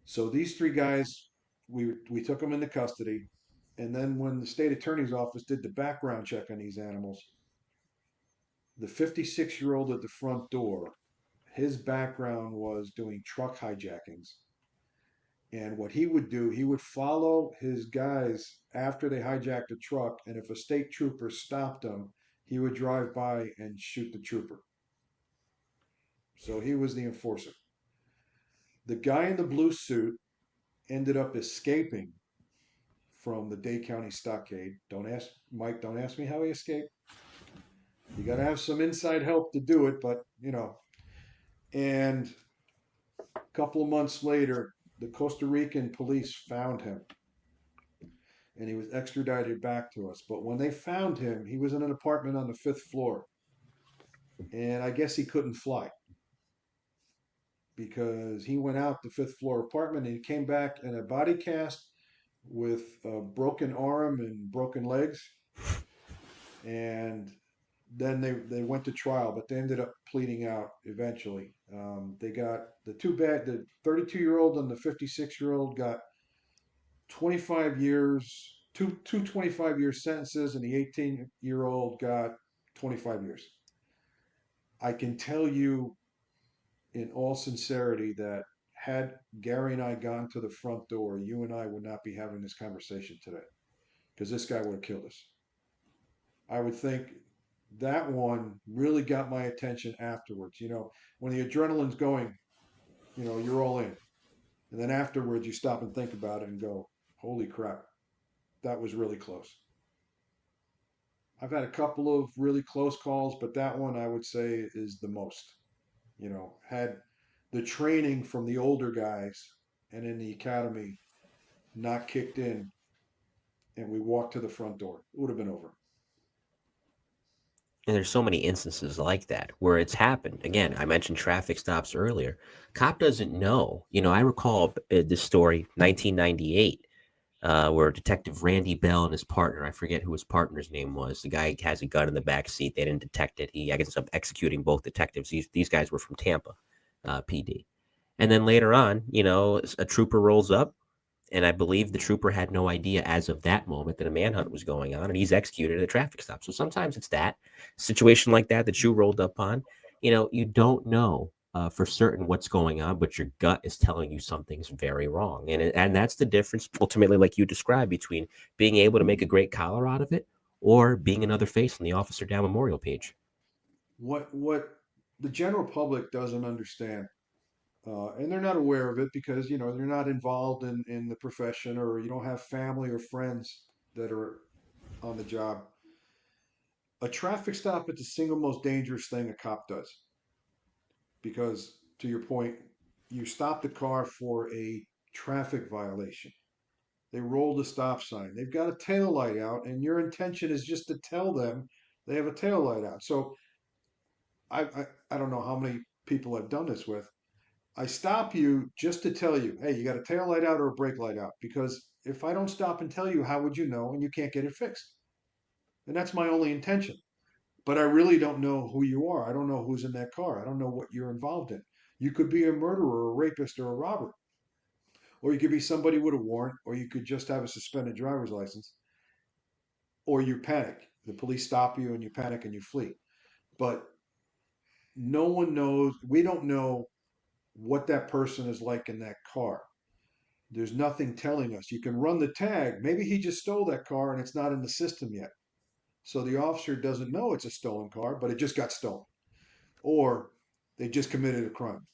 So these 3 guys, we took them into custody. And then when the state attorney's office did the background check on these animals, the 56-year-old at the front door, his background was doing truck hijackings. And what he would do, he would follow his guys after they hijacked a truck. And if a state trooper stopped him, he would drive by and shoot the trooper. So he was the enforcer. The guy in the blue suit ended up escaping from the Dade County stockade. Don't ask me how he escaped. You got to have some inside help to do it, but you know. And a couple of months later, the Costa Rican police found him, and he was extradited back to us. But when they found him, he was in an apartment on the 5th floor, and I guess he couldn't fly. because he went out the fifth floor apartment and he came back in a body cast with a broken arm and broken legs. And then they went to trial, but they ended up pleading out eventually. They got the 32-year-old and the 56-year-old got 25 years, two 25-year sentences, and the 18-year-old got 25 years. I can tell you in all sincerity that had Gary and I gone to the front door, you and I would not be having this conversation today because this guy would have killed us. I would think that one really got my attention afterwards. When the adrenaline's going, you're all in. And then afterwards, you stop and think about it and go, holy crap, that was really close. I've had a couple of really close calls, but that one I would say is the most. Had the training from the older guys and in the academy not kicked in and we walked to the front door, it would have been over. And there's so many instances like that where it's happened. Again, I mentioned traffic stops earlier. Cop doesn't know. I recall this story, 1998, where Detective Randy Bell and his partner, I forget who his partner's name was. The guy has a gun in the back seat. They didn't detect it. He ends up executing both detectives. These guys were from Tampa, PD. And then later on, a trooper rolls up, and I believe the trooper had no idea as of that moment that a manhunt was going on, and he's executed at a traffic stop. So sometimes it's that situation like that you rolled up on. You don't know for certain what's going on, but your gut is telling you something's very wrong. And that's the difference, ultimately, like you described, between being able to make a great collar out of it or being another face on the Officer Down memorial page. What the general public doesn't understand, and they're not aware of it because they're not involved in the profession, or you don't have family or friends that are on the job. A traffic stop is the single most dangerous thing a cop does because, to your point, you stop the car for a traffic violation. They roll the stop sign. They've got a tail light out, and your intention is just to tell them they have a tail light out. So I don't know how many people I've done this with. I stop you just to tell you, hey, you got a tail light out or a brake light out. Because if I don't stop and tell you, how would you know? And you can't get it fixed. And that's my only intention. But I really don't know who you are. I don't know who's in that car. I don't know what you're involved in. You could be a murderer, a rapist, or a robber. Or you could be somebody with a warrant, or you could just have a suspended driver's license. Or you panic. The police stop you and you panic and you flee. But no one knows, we don't know what that person is like in that car. There's nothing telling us. You can run the tag. Maybe he just stole that car and it's not in the system yet. So the officer doesn't know it's a stolen car, but it just got stolen. Or they just committed a crime.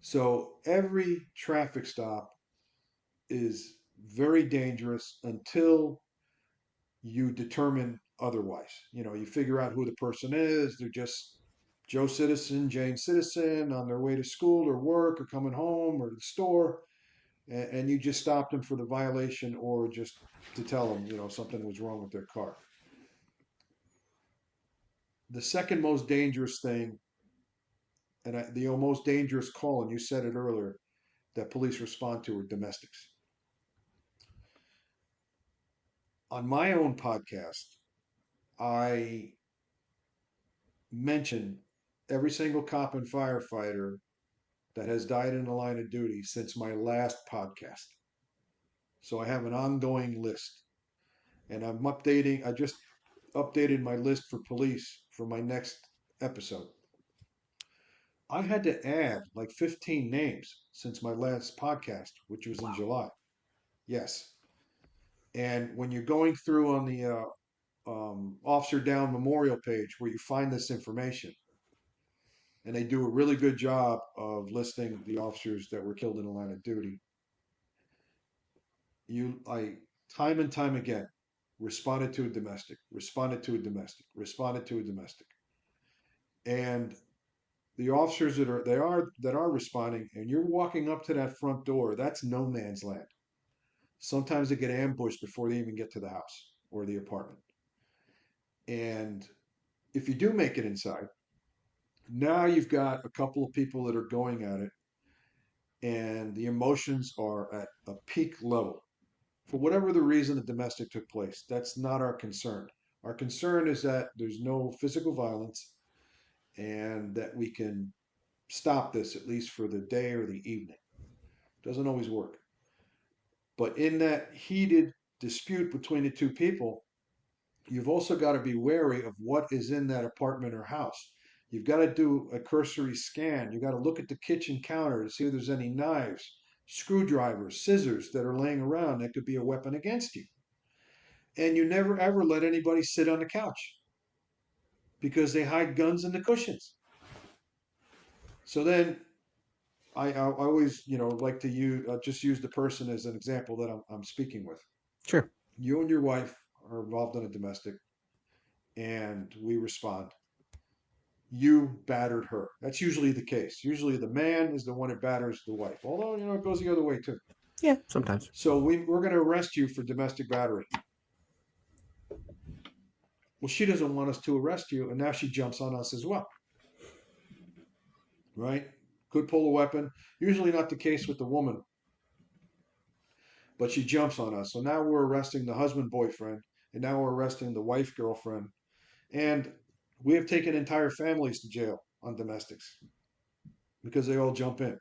So every traffic stop is very dangerous until you determine otherwise. You figure out who the person is. They're just Joe Citizen, Jane Citizen on their way to school or work or coming home or the store. And you just stopped them for the violation or just to tell them, something was wrong with their car. The second most dangerous thing, and the most dangerous call, and you said it earlier, that police respond to are domestics. On my own podcast, I mention every single cop and firefighter that has died in the line of duty since my last podcast. So I have an ongoing list. And I just updated my list for police for my next episode. I had to add like 15 names since my last podcast, which was in July. Yes. And when you're going through on the Officer Down Memorial page where you find this information, and they do a really good job of listing the officers that were killed in the line of duty. I time and time again responded to a domestic, responded to a domestic, responded to a domestic, and the officers that are responding, and you're walking up to that front door, that's no man's land. Sometimes they get ambushed before they even get to the house or the apartment, and if you do make it inside, now you've got a couple of people that are going at it and the emotions are at a peak level. For whatever the reason the domestic took place, that's not our concern. Our concern is that there's no physical violence and that we can stop this at least for the day or the evening. Doesn't always work. But in that heated dispute between the two people, you've also got to be wary of what is in that apartment or house. You've got to do a cursory scan. You've got to look at the kitchen counter to see if there's any knives, screwdrivers, scissors that are laying around that could be a weapon against you. And you never ever let anybody sit on the couch because they hide guns in the cushions. So then I always, like to just use the person as an example that I'm speaking with. Sure. You and your wife are involved in a domestic, and we respond. You battered her. That's usually the case. Usually the man is the one that batters the wife, although, it goes the other way too. Yeah, sometimes. So we're going to arrest you for domestic battery. Well, she doesn't want us to arrest you, and now she jumps on us as well. Right? Could pull a weapon. Usually not the case with the woman, but she jumps on us. So now we're arresting the husband boyfriend, and now we're arresting the wife girlfriend, and we have taken entire families to jail on domestics because they all jump in.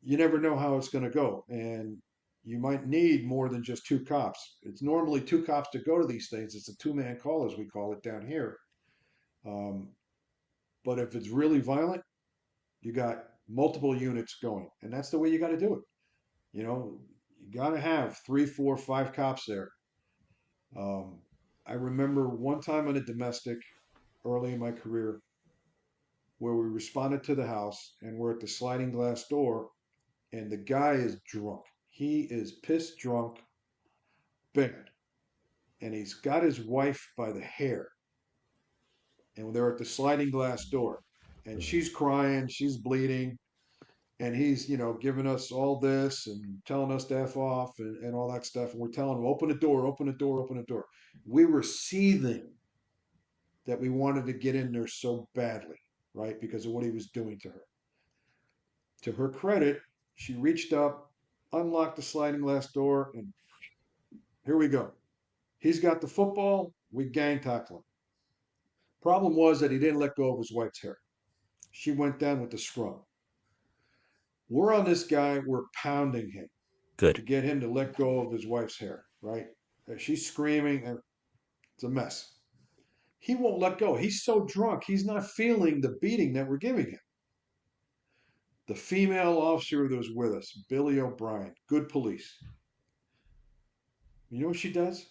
You never know how it's going to go, and you might need more than just two cops. It's normally two cops to go to these things. It's a two-man call, as we call it down here. But if it's really violent, you got multiple units going, and that's the way you got to do it. You got to have 3, 4, 5 cops there. I remember one time in a domestic early in my career where we responded to the house, and we're at the sliding glass door, and the guy is drunk. He is pissed drunk, bad, and he's got his wife by the hair, and they're at the sliding glass door, and she's crying, she's bleeding, and he's giving us all this and telling us to F off and all that stuff, and we're telling him, open the door, open the door, open the door. We were seething that we wanted to get in there so badly, right, because of what he was doing to her. To her credit, she reached up, unlocked the sliding glass door, and here we go. He's got the football, we gang tackle him. Problem was that he didn't let go of his wife's hair. She went down with the scrum. We're on this guy, we're pounding him. Good. To get him to let go of his wife's hair, right? She's screaming, and it's a mess. He won't let go. He's so drunk, he's not feeling the beating that we're giving him. The female officer that was with us, Billy O'Brien, good police. You know what she does?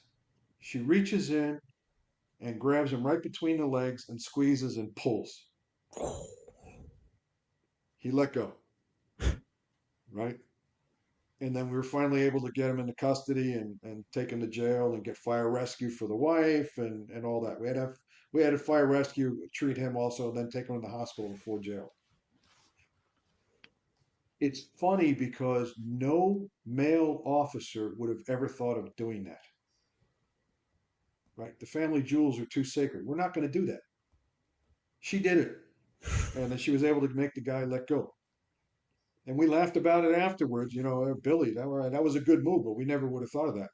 She reaches in and grabs him right between the legs and squeezes and pulls. He let go. Right? And then we were finally able to get him into custody and take him to jail and get fire rescue for the wife and all that. We had a fire rescue treat him also, and then take him to the hospital before jail. It's funny because no male officer would have ever thought of doing that. Right? The family jewels are too sacred. We're not going to do that. She did it. And then she was able to make the guy let go. And we laughed about it afterwards. Billy, that was a good move, but we never would have thought of that.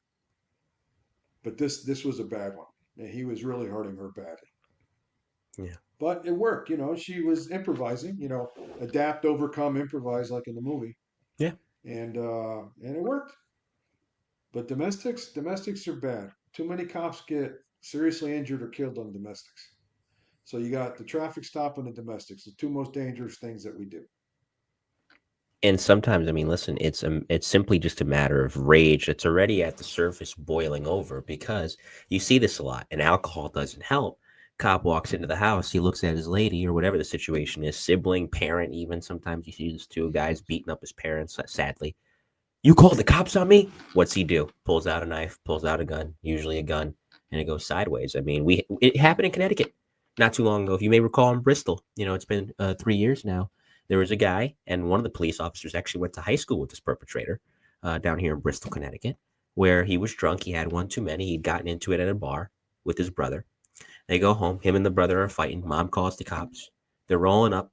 But this was a bad one. And he was really hurting her badly. Yeah. But it worked. She was improvising. Adapt, overcome, improvise, like in the movie. Yeah. And it worked. But domestics are bad. Too many cops get seriously injured or killed on domestics. So you got the traffic stop and the domestics, the two most dangerous things that we do. And sometimes, listen, it's simply just a matter of rage. It's already at the surface boiling over because you see this a lot, and alcohol doesn't help. Cop walks into the house, he looks at his lady or whatever the situation is, sibling, parent, even sometimes you see these two guys beating up his parents, sadly. You called the cops on me? What's he do? Pulls out a knife, pulls out a gun, usually a gun, and it goes sideways. It happened in Connecticut not too long ago. If you may recall, in Bristol, it's been 3 years now. There was a guy, and one of the police officers actually went to high school with this perpetrator down here in Bristol, Connecticut, where he was drunk. He had one too many. He'd gotten into it at a bar with his brother. They go home. Him and the brother are fighting. Mom calls the cops. They're rolling up.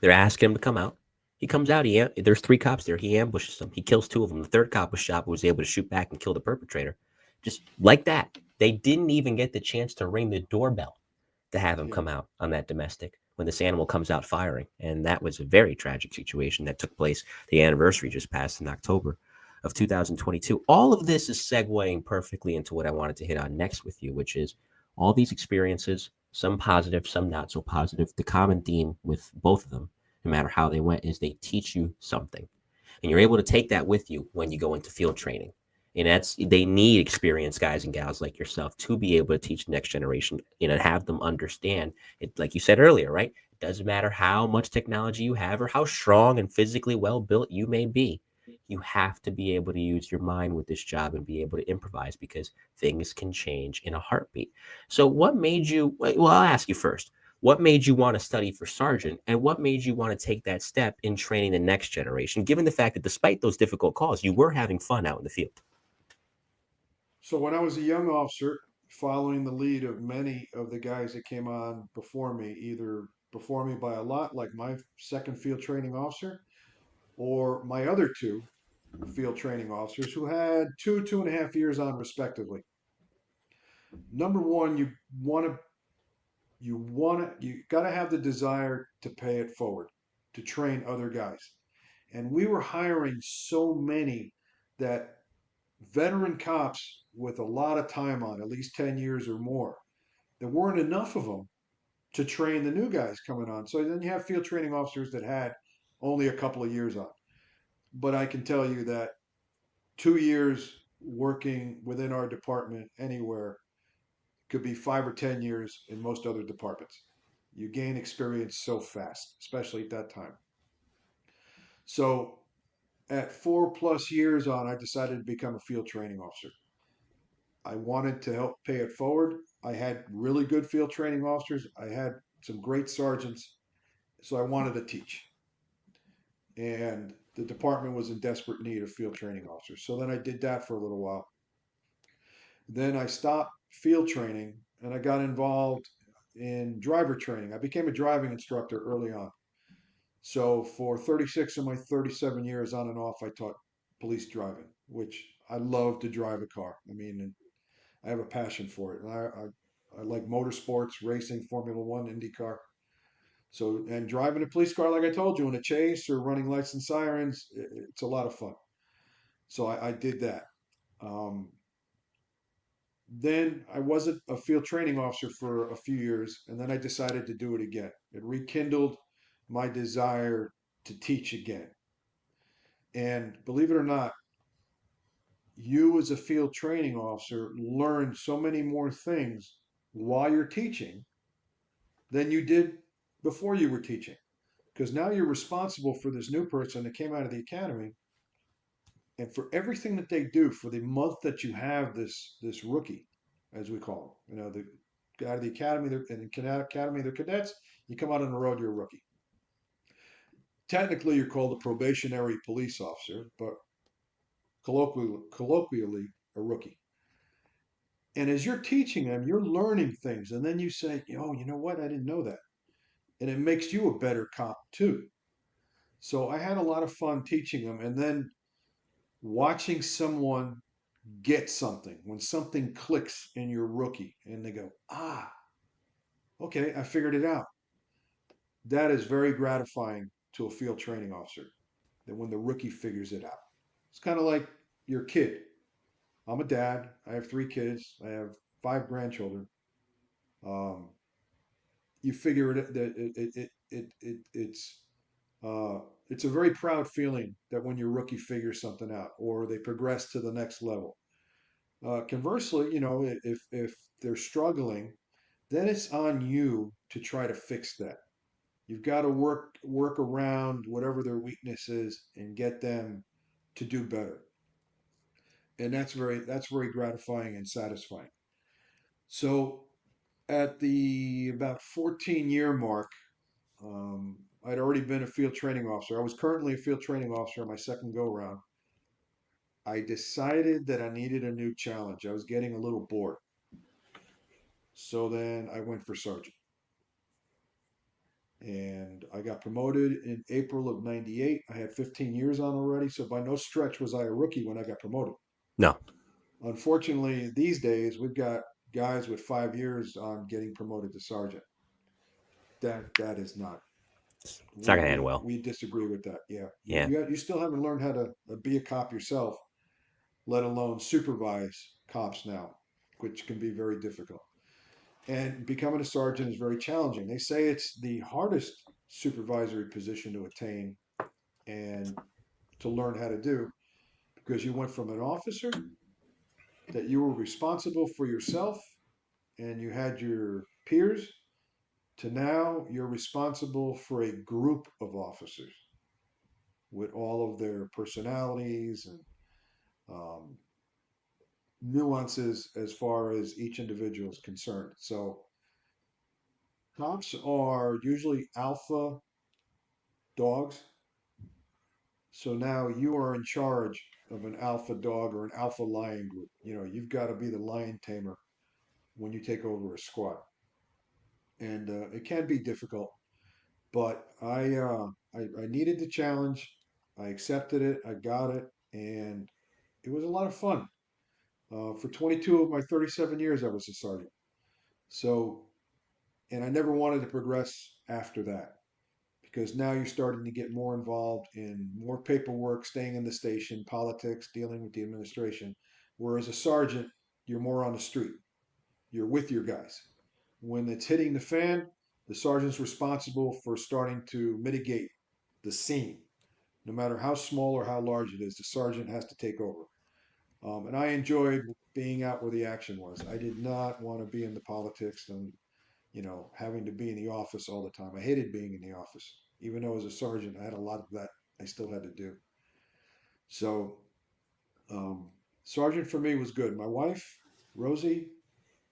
They're asking him to come out. He comes out. There's 3 cops there. He ambushes them. He kills 2 of them. The 3rd cop was shot, but was able to shoot back and kill the perpetrator. Just like that. They didn't even get the chance to ring the doorbell to have him come out on that domestic when this animal comes out firing. And that was a very tragic situation that took place. The anniversary just passed in October of 2022. All of this is segueing perfectly into what I wanted to hit on next with you, which is all these experiences, some positive, some not so positive. The common theme with both of them, no matter how they went, is they teach you something. And you're able to take that with you when you go into field training. And they need experienced guys and gals like yourself to be able to teach the next generation, have them understand it. Like you said earlier, right? It doesn't matter how much technology you have or how strong and physically well built you may be. You have to be able to use your mind with this job and be able to improvise, because things can change in a heartbeat. So what made you, well, I'll ask you first, what made you want to study for sergeant, and what made you want to take that step in training the next generation, given the fact that despite those difficult calls, you were having fun out in the field? So when I was a young officer, following the lead of many of the guys that came on before me, either before me by a lot, like my second field training officer, or my other 2 field training officers who had 2.5 years on respectively. Number one, you got to have the desire to pay it forward, to train other guys. And we were hiring so many that veteran cops with a lot of time on, at least 10 years or more, there weren't enough of them to train the new guys coming on. So then you have field training officers that had only a couple of years on. But I can tell you that 2 years working within our department anywhere could be 5 or 10 years in most other departments. You gain experience so fast, especially at that time. So at 4+ years on, I decided to become a field training officer. I wanted to help pay it forward. I had really good field training officers. I had some great sergeants. So I wanted to teach. And the department was in desperate need of field training officers. So then I did that for a little while. Then I stopped field training and I got involved in driver training. I became a driving instructor early on. So for 36 of my 37 years on and off, I taught police driving, which I love to drive a car. I mean, I have a passion for it. And I like motorsports, racing, Formula One, IndyCar. So, and driving a police car, like I told you, in a chase or running lights and sirens, it's a lot of fun. So I did that. Um, then I wasn't a field training officer for a few years, and then I decided to do it again. It rekindled my desire to teach again. And believe it or not, you as a field training officer learn so many more things while you're teaching than you did before you were teaching. Because now you're responsible for this new person that came out of the academy, and for everything that they do for the month that you have this rookie, as we call them. The out of the academy, in the academy, they're cadets. You come out on the road, you're a rookie. Technically, you're called a probationary police officer, but colloquially a rookie. And as you're teaching them, you're learning things, and then you say, "Oh, you know what? I didn't know that," and it makes you a better cop too. So I had a lot of fun teaching them, and then watching someone get something when something clicks in your rookie, and they go, okay, I figured it out. That is very gratifying to a field training officer, that when the rookie figures it out. It's kind of like your kid. I'm a dad. I have 3 kids. I have 5 grandchildren. Um, you figure uh, it's a very proud feeling that when your rookie figures something out or they progress to the next level. Conversely, if they're struggling, then it's on you to try to fix that. You've got to work around whatever their weakness is and get them to do better. And that's very gratifying and satisfying. So at the about 14-year mark, I'd already been a field training officer. I was currently a field training officer on my second go round. I decided that I needed a new challenge. I was getting a little bored. So then I went for sergeant. And I got promoted in April of 98. I had 15 years on already, so by no stretch was I a rookie when I got promoted. No, Unfortunately, these days we've got guys with 5 years on getting promoted to sergeant. That is not. it's not We gonna end we well. we disagree with that. Yeah, Yeah. you still haven't learned how to be a cop yourself, let alone supervise cops now, which can be very difficult. And becoming a sergeant is very challenging. They say it's the hardest supervisory position to attain and to learn how to do because you went from an officer that you were responsible for yourself and you had your peers to now you're responsible for a group of officers with all of their personalities and um, nuances as far as each individual is concerned. So cops are usually alpha dogs. So now you are in charge of an alpha dog or an alpha lion group. You know, you've got to be the lion tamer when you take over a squad. And it can be difficult, but I needed the challenge. I accepted it. I got it. And it was a lot of fun. For 22 of my 37 years, I was a sergeant. So, and I never wanted to progress after that because now you're starting to get more involved in more paperwork, staying in the station, politics, dealing with the administration. Whereas a sergeant, you're more on the street. You're with your guys. When it's hitting the fan, the sergeant's responsible for starting to mitigate the scene. No matter how small or how large it is, the sergeant has to take over. And I enjoyed being out where the action was. I did not want to be in the politics and having to be in the office all the time. I hated being in the office. Even though as a sergeant, I had a lot of that I still had to do. So, um, sergeant for me was good. My wife, Rosie,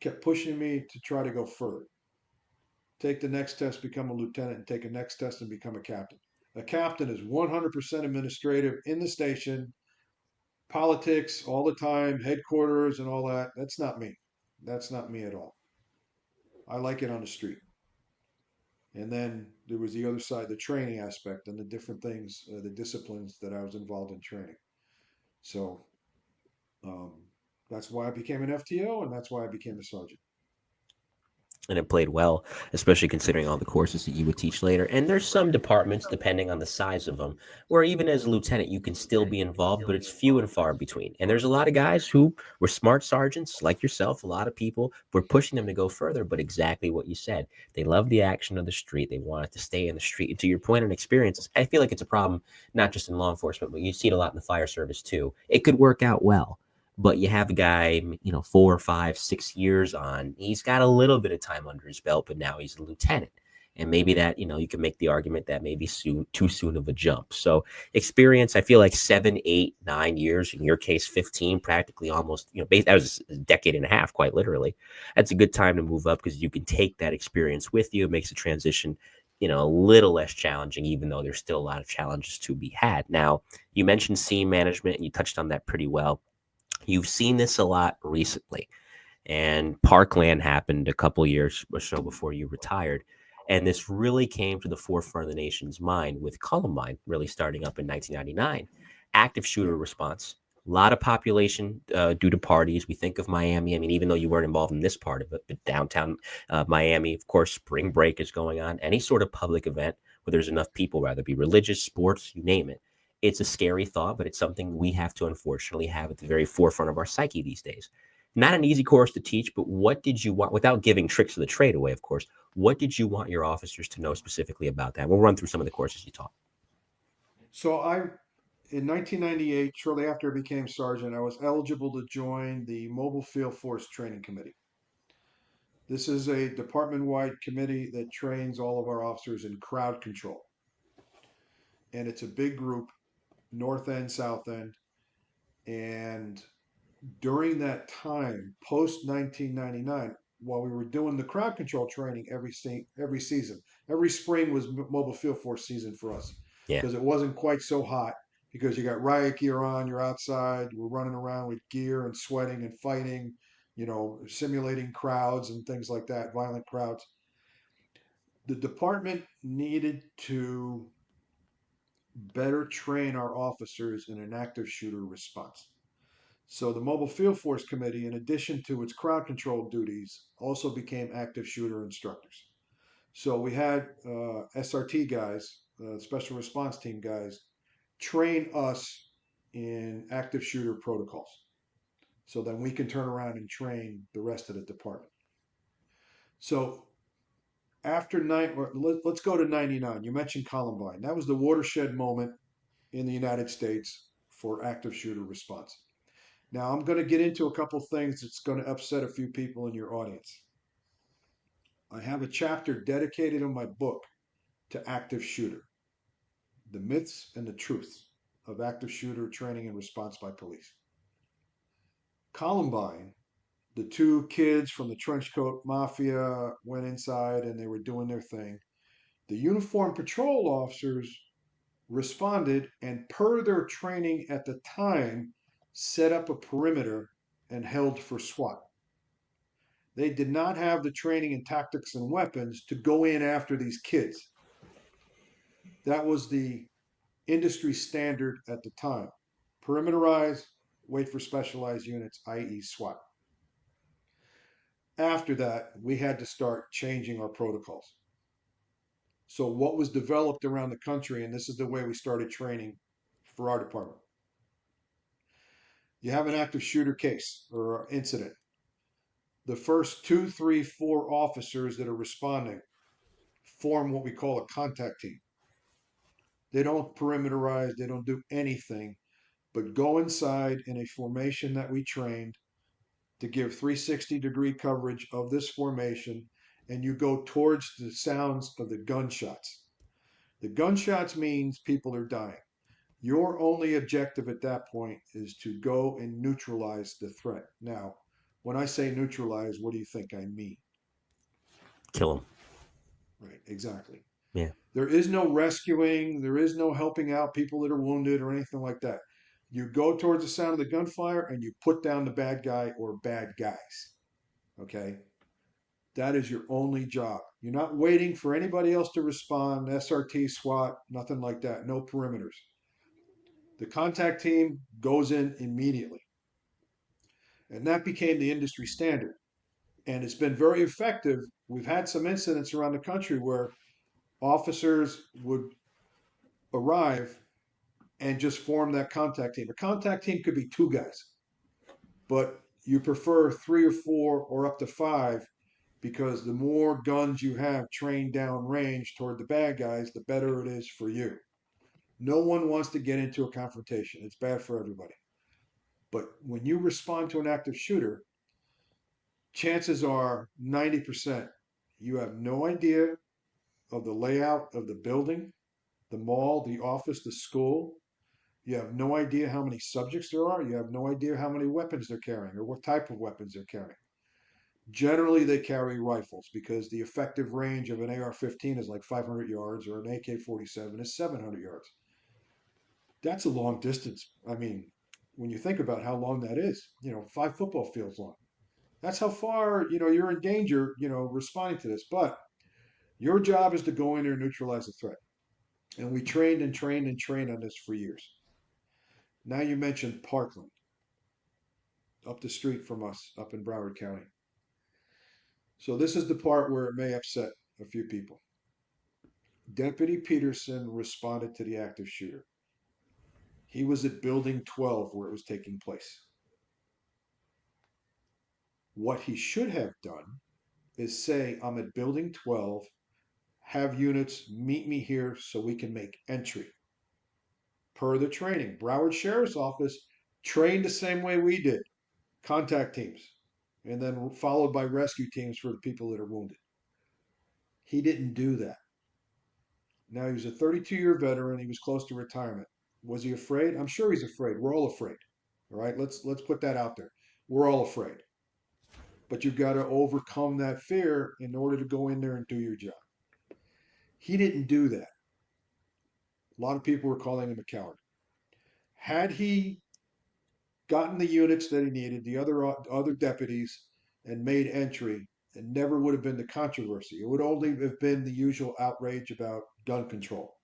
kept pushing me to try to go further. Take the next test, become a lieutenant, and take a next test and become a captain. A captain is 100% administrative in the station, politics all the time, headquarters and all that. That's not me. That's not me at all. I like it on the street. And then there was the other side, the training aspect and the different things, the disciplines that I was involved in training. So um, that's why I became an FTO and that's why I became a sergeant. And it played well, especially considering all the courses that you would teach later. And there's some departments, depending on the size of them, where even as a lieutenant, you can still be involved, but it's few and far between. And there's a lot of guys who were smart sergeants like yourself. A lot of people were pushing them to go further, but exactly what you said. They love the action of the street. They wanted to stay in the street. And to your point on experiences, I feel like it's a problem, not just in law enforcement, but you see it a lot in the fire service too. It could work out well, but you have a guy, 4 or 5, 6 years on. He's got a little bit of time under his belt, but now he's a lieutenant. And maybe that, you can make the argument that maybe too soon of a jump. So experience, I feel like 7, 8, 9 years, in your case, 15, practically almost, that was a decade and a half, quite literally. That's a good time to move up because you can take that experience with you. It makes the transition, a little less challenging, even though there's still a lot of challenges to be had. Now, you mentioned scene management and you touched on that pretty well. You've seen this a lot recently, and Parkland happened a couple years or so before you retired. And this really came to the forefront of the nation's mind with Columbine really starting up in 1999. Active shooter response, a lot of population due to parties. We think of Miami. I mean, even though you weren't involved in this part of it, but downtown Miami, of course, spring break is going on. Any sort of public event where there's enough people, whether it be religious, sports, you name it. It's a scary thought, but it's something we have to unfortunately have at the very forefront of our psyche these days. Not an easy course to teach, but what did you want, without giving tricks of the trade away, of course, what did you want your officers to know specifically about that? We'll run through some of the courses you taught. So in 1998, shortly after I became sergeant, I was eligible to join the Mobile Field Force Training Committee. This is a department-wide committee that trains all of our officers in crowd control. And it's a big group, north end, south end. And during that time, post 1999, while we were doing the crowd control training every season, every spring was mobile field force season for us Yeah. because it wasn't quite so hot because you got riot gear on, you're outside, we're running around with gear and sweating and fighting, simulating crowds and things like that, violent crowds. The department needed to better train our officers in an active shooter response. So the Mobile Field Force Committee, in addition to its crowd control duties, also became active shooter instructors. So we had SRT guys, special response team guys, train us in active shooter protocols. So then we can turn around and train the rest of the department. So after let's go to 99. You mentioned Columbine. That was the watershed moment in the United States for active shooter response. Now I'm going to get into a couple things that's going to upset a few people in your audience. I have a chapter dedicated in my book to active shooter, the myths and the truths of active shooter training and response by police. Columbine, the two kids from the trenchcoat mafia went inside and they were doing their thing. The uniformed patrol officers responded and, per their training at the time, set up a perimeter and held for SWAT. They did not have the training and tactics and weapons to go in after these kids. That was the industry standard at the time. Perimeterize, wait for specialized units, i.e. SWAT. After that, we had to start changing our protocols. So what was developed around the country, and this is the way we started training for our department. You have an active shooter case or incident. The first 2, 3, 4 officers that are responding form what we call a contact team. They don't perimeterize, they don't do anything, but go inside in a formation that we trained to give 360-degree coverage of this formation, and you go towards the sounds of the gunshots. The gunshots means people are dying. Your only objective at that point is to go and neutralize the threat. Now, when I say neutralize, what do you think I mean? Kill them. Right, exactly. Yeah. There is no rescuing, there is no helping out people that are wounded or anything like that. You go towards the sound of the gunfire and you put down the bad guy or bad guys. Okay? That is your only job. You're not waiting for anybody else to respond, SRT, SWAT, nothing like that, no perimeters. The contact team goes in immediately. And that became the industry standard. And it's been very effective. We've had some incidents around the country where officers would arrive and just form that contact team. A contact team could be 2 guys, but you prefer 3 or 4 or up to 5 because the more guns you have trained down range toward the bad guys, the better it is for you. No one wants to get into a confrontation. It's bad for everybody. But when you respond to an active shooter, chances are 90% you have no idea of the layout of the building, the mall, the office, the school. You have no idea how many subjects there are. You have no idea how many weapons they're carrying or what type of weapons they're carrying. Generally, they carry rifles because the effective range of an AR-15 is like 500 yards or an AK-47 is 700 yards. That's a long distance. I mean, when you think about how long that is, 5 football fields long. That's how far, you're in danger, responding to this. But your job is to go in there and neutralize the threat. And we trained and trained and trained on this for years. Now you mentioned Parkland, up the street from us, up in Broward County. So this is the part where it may upset a few people. Deputy Peterson responded to the active shooter. He was at Building 12 where it was taking place. What he should have done is say, I'm at Building 12, have units meet me here so we can make entry. Per the training, Broward Sheriff's Office trained the same way we did, contact teams, and then followed by rescue teams for the people that are wounded. He didn't do that. Now, he was a 32-year veteran. He was close to retirement. Was he afraid? I'm sure he's afraid. We're all afraid. All right, let's put that out there. We're all afraid. But you've got to overcome that fear in order to go in there and do your job. He didn't do that. A lot of people were calling him a coward. Had he gotten the units that he needed, the other deputies, and made entry, It never would have been the controversy. It would only have been the usual outrage about gun control.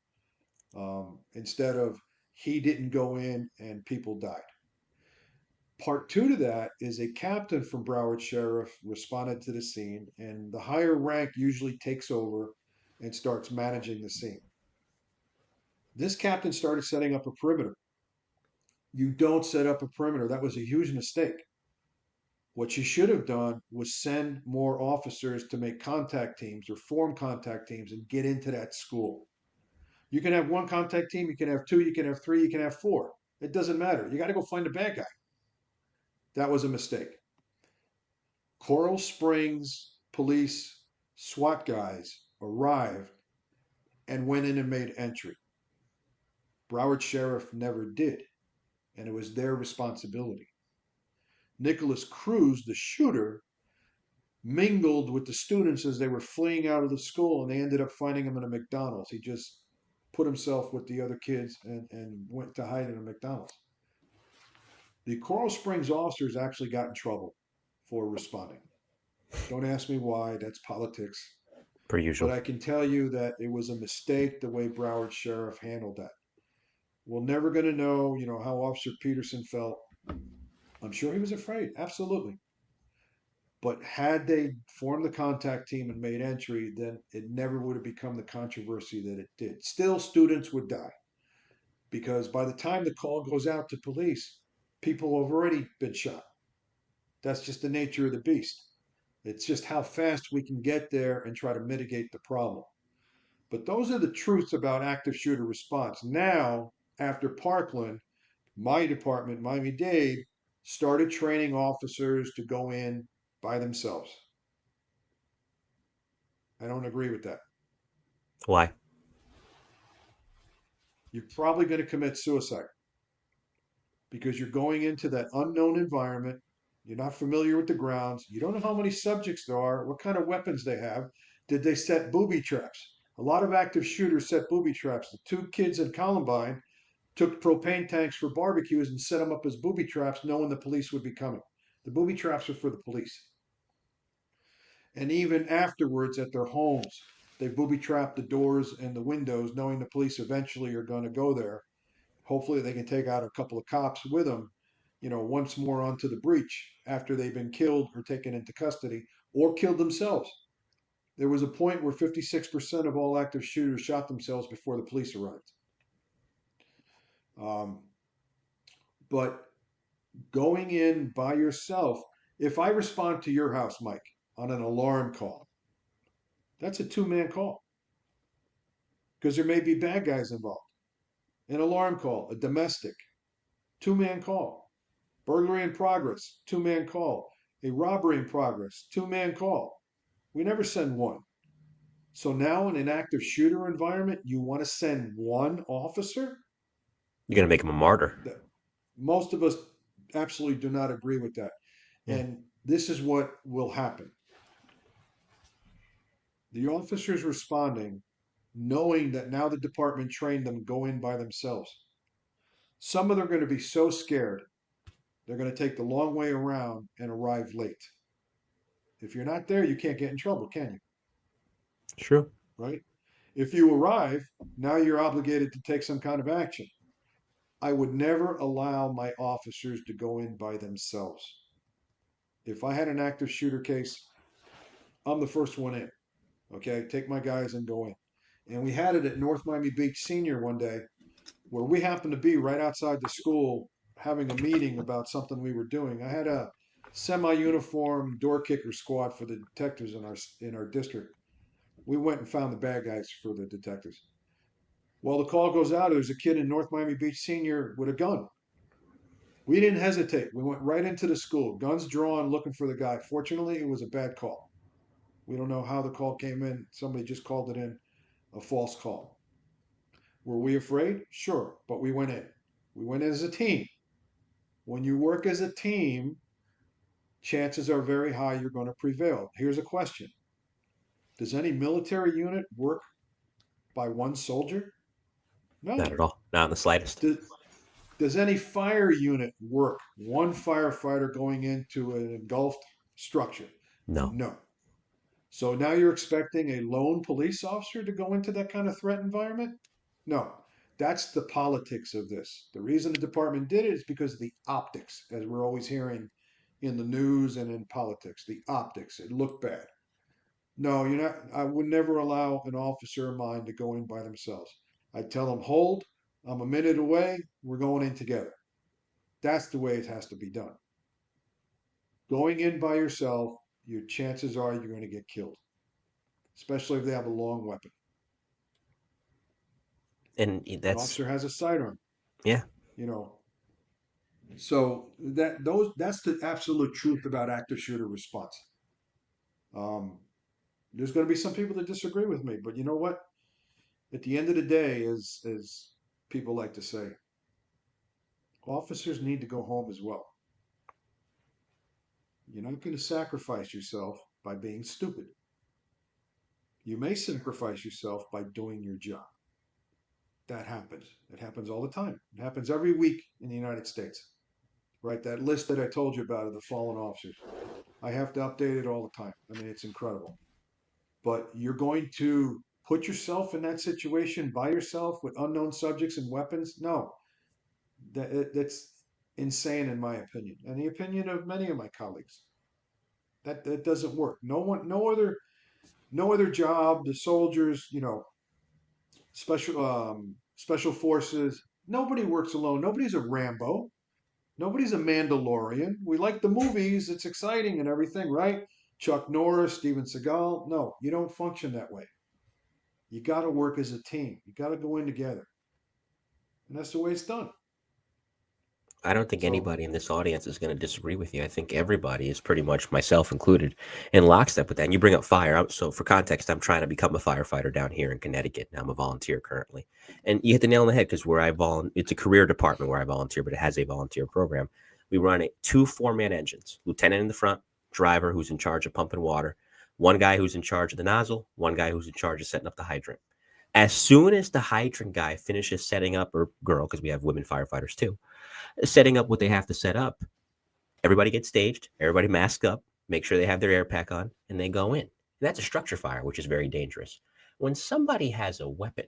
Instead of he didn't go in and people died. Part two to that is a captain from Broward Sheriff responded to the scene, and the higher rank usually takes over and starts managing the scene. This captain started setting up a perimeter. You don't set up a perimeter. That was a huge mistake. What you should have done was send more officers to make contact teams or form contact teams and get into that school. You can have one contact team, you can have two, you can have three, you can have four. It doesn't matter. You got to go find the bad guy. That was a mistake. Coral Springs police SWAT guys arrived and went in and made entry. Broward Sheriff never did, and it was their responsibility. Nicholas Cruz, the shooter, mingled with the students as they were fleeing out of the school, and they ended up finding him in a McDonald's. He just put himself with the other kids and went to hide in a McDonald's. The Coral Springs officers actually got in trouble for responding. Don't ask me why, that's politics. Per usual. But I can tell you that it was a mistake the way Broward Sheriff handled that. We're never going to know, how Officer Peterson felt. I'm sure he was afraid, absolutely. But had they formed the contact team and made entry, then it never would have become the controversy that it did. Still, students would die because by the time the call goes out to police, people have already been shot. That's just the nature of the beast. It's just how fast we can get there and try to mitigate the problem. But those are the truths about active shooter response. Now, after Parkland, my department, Miami-Dade, started training officers to go in by themselves. I don't agree with that. Why? You're probably going to commit suicide because you're going into that unknown environment. You're not familiar with the grounds. You don't know how many subjects there are, what kind of weapons they have. Did they set booby traps? A lot of active shooters set booby traps. The two kids in Columbine took propane tanks for barbecues and set them up as booby traps, knowing the police would be coming. The booby traps are for the police. And even afterwards at their homes, they booby trap the doors and the windows, knowing the police eventually are going to go there. Hopefully they can take out a couple of cops with them, once more onto the breach after they've been killed or taken into custody or killed themselves. There was a point where 56% of all active shooters shot themselves before the police arrived. But going in by yourself, if I respond to your house, Mike, on an alarm call, that's a two-man call because there may be bad guys involved. An alarm call, a domestic, two-man call. Burglary in progress, two-man call. A robbery in progress, two-man call. We never send one. So now in an active shooter environment, you want to send one officer? You're going to make him a martyr. Most of us absolutely do not agree with that. Yeah. And this is what will happen. The officers responding, knowing that now the department trained them, go in by themselves. Some of them are going to be so scared, they're going to take the long way around and arrive late. If you're not there, you can't get in trouble, can you? True. Right? If you arrive, now you're obligated to take some kind of action. I would never allow my officers to go in by themselves. If I had an active shooter case, I'm the first one in. Okay, take my guys and go in. And we had it at North Miami Beach Senior one day where we happened to be right outside the school having a meeting about something we were doing. I had a semi-uniform door kicker squad for the detectives in our district. We went and found the bad guys for the detectives. Well, the call goes out, there's a kid in North Miami Beach Senior with a gun. We didn't hesitate. We went right into the school, guns drawn, looking for the guy. Fortunately, it was a bad call. We don't know how the call came in. Somebody just called it in, a false call. Were we afraid? Sure, but we went in. We went in as a team. When you work as a team, chances are very high you're going to prevail. Here's a question. Does any military unit work by one soldier? No. Not at all. Not in the slightest. Does any fire unit work one firefighter going into an engulfed structure? No. No. So now you're expecting a lone police officer to go into that kind of threat environment? No, that's the politics of this. The reason the department did it is because of the optics, as we're always hearing in the news and in politics. The optics, it looked bad. No, you're not. I would never allow an officer of mine to go in by themselves. I tell them, hold, I'm a minute away, we're going in together. That's the way it has to be done. Going in by yourself, your chances are you're going to get killed, especially if they have a long weapon. And An that's, officer has a sidearm, yeah. you know. So that's the absolute truth about active shooter response. Um, there's going to be some people that disagree with me, but you know what? At the end of the day, as people like to say, officers need to go home as well. You're not going to sacrifice yourself by being stupid. You may sacrifice yourself by doing your job. That happens. It happens all the time. It happens every week in the United States. Right? That list that I told you about of the fallen officers. I have to update it all the time. I mean, it's incredible. But you're going to put yourself in that situation by yourself with unknown subjects and weapons? No. That's insane in my opinion, and the opinion of many of my colleagues. That doesn't work. No other job. The soldiers, special forces. Nobody works alone. Nobody's a Rambo. Nobody's a Mandalorian. We like the movies. It's exciting and everything, right? Chuck Norris, Steven Seagal. No, you don't function that way. You got to work as a team. You got to go in together, and that's the way it's done. I don't think So anybody in this audience is going to disagree with you. I think everybody is pretty much, myself included, in lockstep with that. And you bring up fire. So for context, I'm trying to become a firefighter down here in Connecticut. I'm a volunteer currently. And you hit the nail on the head because it's a career department where I volunteer, but it has a volunteer program. We run two four-man engines, lieutenant in the front, driver who's in charge of pumping water, one guy who's in charge of the nozzle, one guy who's in charge of setting up the hydrant. As soon as the hydrant guy finishes setting up, or girl, because we have women firefighters too, setting up what they have to set up, everybody gets staged, everybody masks up, make sure they have their air pack on, and they go in. And that's a structure fire, which is very dangerous. When somebody has a weapon,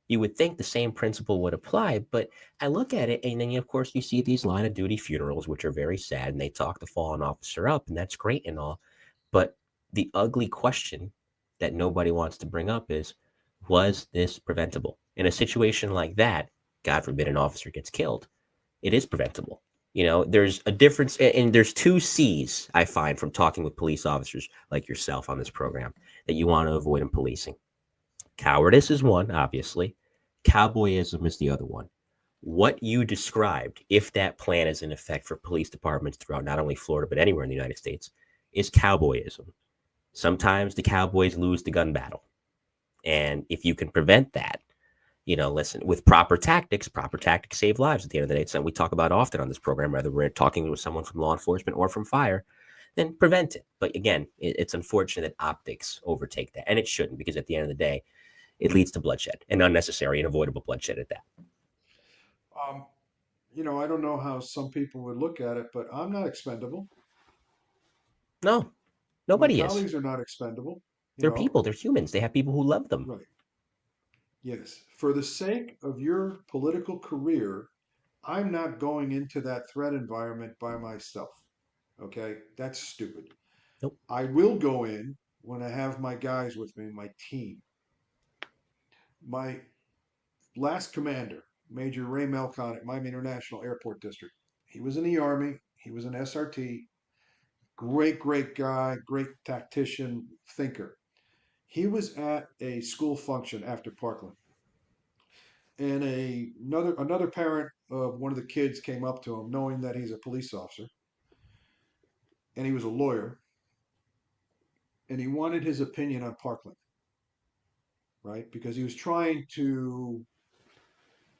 you would think the same principle would apply, but I look at it, and then of course you see these line of duty funerals, which are very sad, and they talk the fallen officer up, and that's great and all. But the ugly question that nobody wants to bring up is, was this preventable? In a situation like that, God forbid an officer gets killed, it is preventable. There's a difference, and there's two C's I find from talking with police officers like yourself on this program that you want to avoid in policing. Cowardice is one, obviously. Cowboyism is the other one. What you described, if that plan is in effect for police departments throughout not only Florida but anywhere in the United States, is cowboyism. Sometimes the cowboys lose the gun battle. And if you can prevent that, listen, with proper tactics save lives at the end of the day. It's something we talk about often on this program, whether we're talking with someone from law enforcement or from fire, then prevent it. But again, it's unfortunate that optics overtake that. And it shouldn't, because at the end of the day, it leads to bloodshed, and unnecessary and avoidable bloodshed at that. um, I don't know how some people would look at it, but I'm not expendable. No, My nobody is. colleagues are not expendable. You They're know, people. They're humans. They have people who love them. right? Yes. For the sake of your political career, I'm not going into that threat environment by myself. Okay, that's stupid. Nope. I will go in when I have my guys with me, my team. My last commander, Major Ray Melcon at Miami International Airport District. He was in the Army. He was an SRT. Great, great guy, great tactician, thinker. He was at a school function after Parkland, and another parent of one of the kids came up to him, knowing that he's a police officer and he was a lawyer, and he wanted his opinion on Parkland, right? Because he was trying to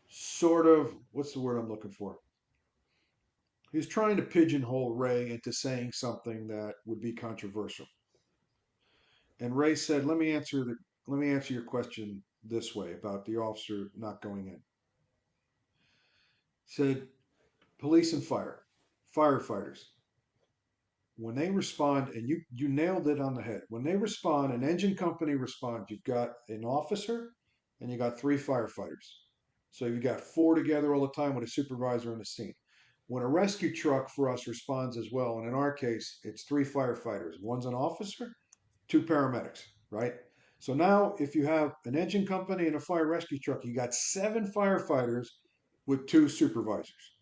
sort of, what's the word I'm looking for? He was trying to pigeonhole Ray into saying something that would be controversial. And Ray said, let me answer your question this way about the officer not going in. He said, police and fire, firefighters, when they respond, and you nailed it on the head. When they respond, an engine company responds, you've got an officer and you got 3 firefighters. So you've got 4 together all the time with a supervisor in the scene. When a rescue truck for us responds as well, and in our case, it's 3 firefighters. One's an officer, 2 paramedics, right? So now if you have an engine company and a fire rescue truck, you got 7 firefighters with 2 supervisors.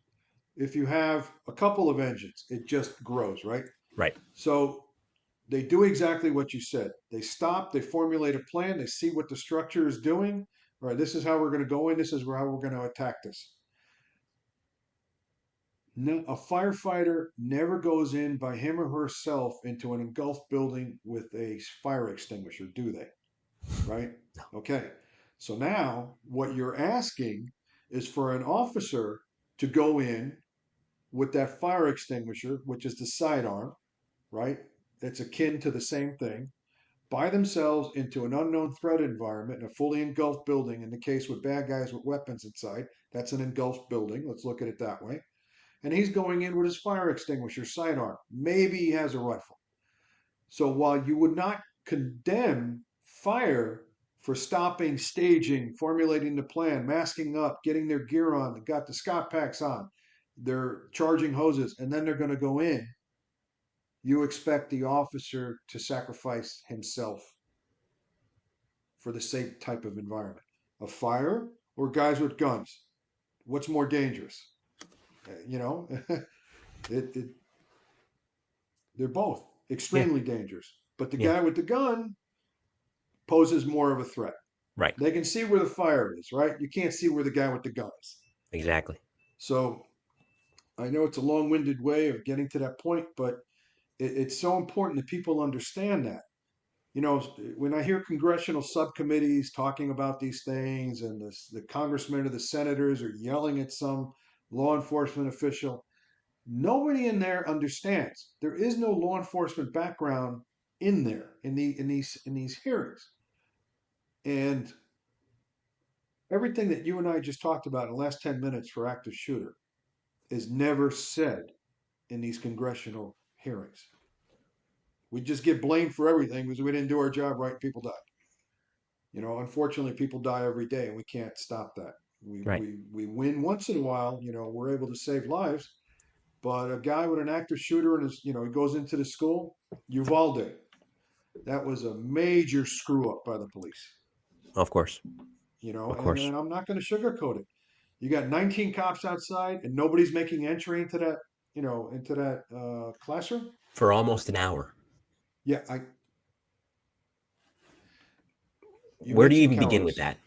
If you have a couple of engines, it just grows, right? Right. So they do exactly what you said. They stop, they formulate a plan, they see what the structure is doing. All right, this is how we're going to go in, this is how we're going to attack this. No, a firefighter never goes in by him or herself into an engulfed building with a fire extinguisher, do they? Right? Okay. So now what you're asking is for an officer to go in with that fire extinguisher, which is the sidearm, right? It's akin to the same thing, by themselves into an unknown threat environment in a fully engulfed building. In the case with bad guys with weapons inside, that's an engulfed building. Let's look at it that way. And he's going in with his fire extinguisher sidearm. Maybe he has a rifle. So while you would not condemn fire for stopping, staging, formulating the plan, masking up, getting their gear on, got the Scott packs on, they're charging hoses, and then they're going to go in, you expect the officer to sacrifice himself for the same type of environment. A fire or guys with guns? What's more dangerous? You know, it they're both extremely dangerous. But the guy with the gun poses more of a threat. Right. They can see where the fire is, right? You can't see where the guy with the gun is. Exactly. So I know it's a long-winded way of getting to that point, but it's so important that people understand that. You know, when I hear congressional subcommittees talking about these things and the congressmen or the senators are yelling at some law enforcement official, nobody in there understands. There is no law enforcement background in there in these hearings. And everything that you and I just talked about in the last 10 minutes for active shooter is never said in these congressional hearings. We just get blamed for everything because we didn't do our job right and people died. You know, unfortunately, people die every day and we can't stop that. We win once in a while, you know, we're able to save lives. But a guy with an active shooter and his, you know, he goes into the school, Uvalde. That was a major screw up by the police. Of course. You know, Of course. and I'm not going to sugarcoat it. You got 19 cops outside and nobody's making entry into that, you know, into that classroom For almost an hour. Yeah, Where do you even begin with that?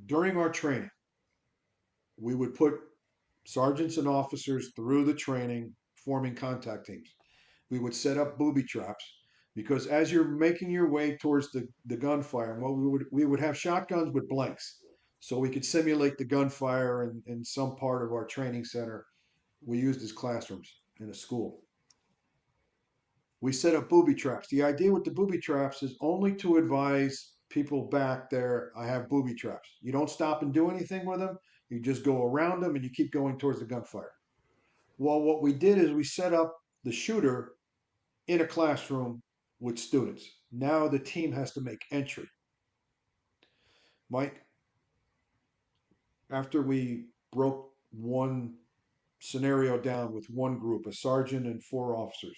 During our training, we would put sergeants and officers through the training, forming contact teams. We would set up booby traps because as you're making your way towards the gunfire, well, we would have shotguns with blanks, so we could simulate the gunfire in some part of our training center. We used as classrooms in a school. We set up booby traps. The idea with the booby traps is only to advise people back there, I have booby traps. You don't stop and do anything with them. You just go around them and you keep going towards the gunfire. Well, what we did is we set up the shooter in a classroom with students. Now the team has to make entry. Mike, after we broke one scenario down with one group, a sergeant and 4 officers,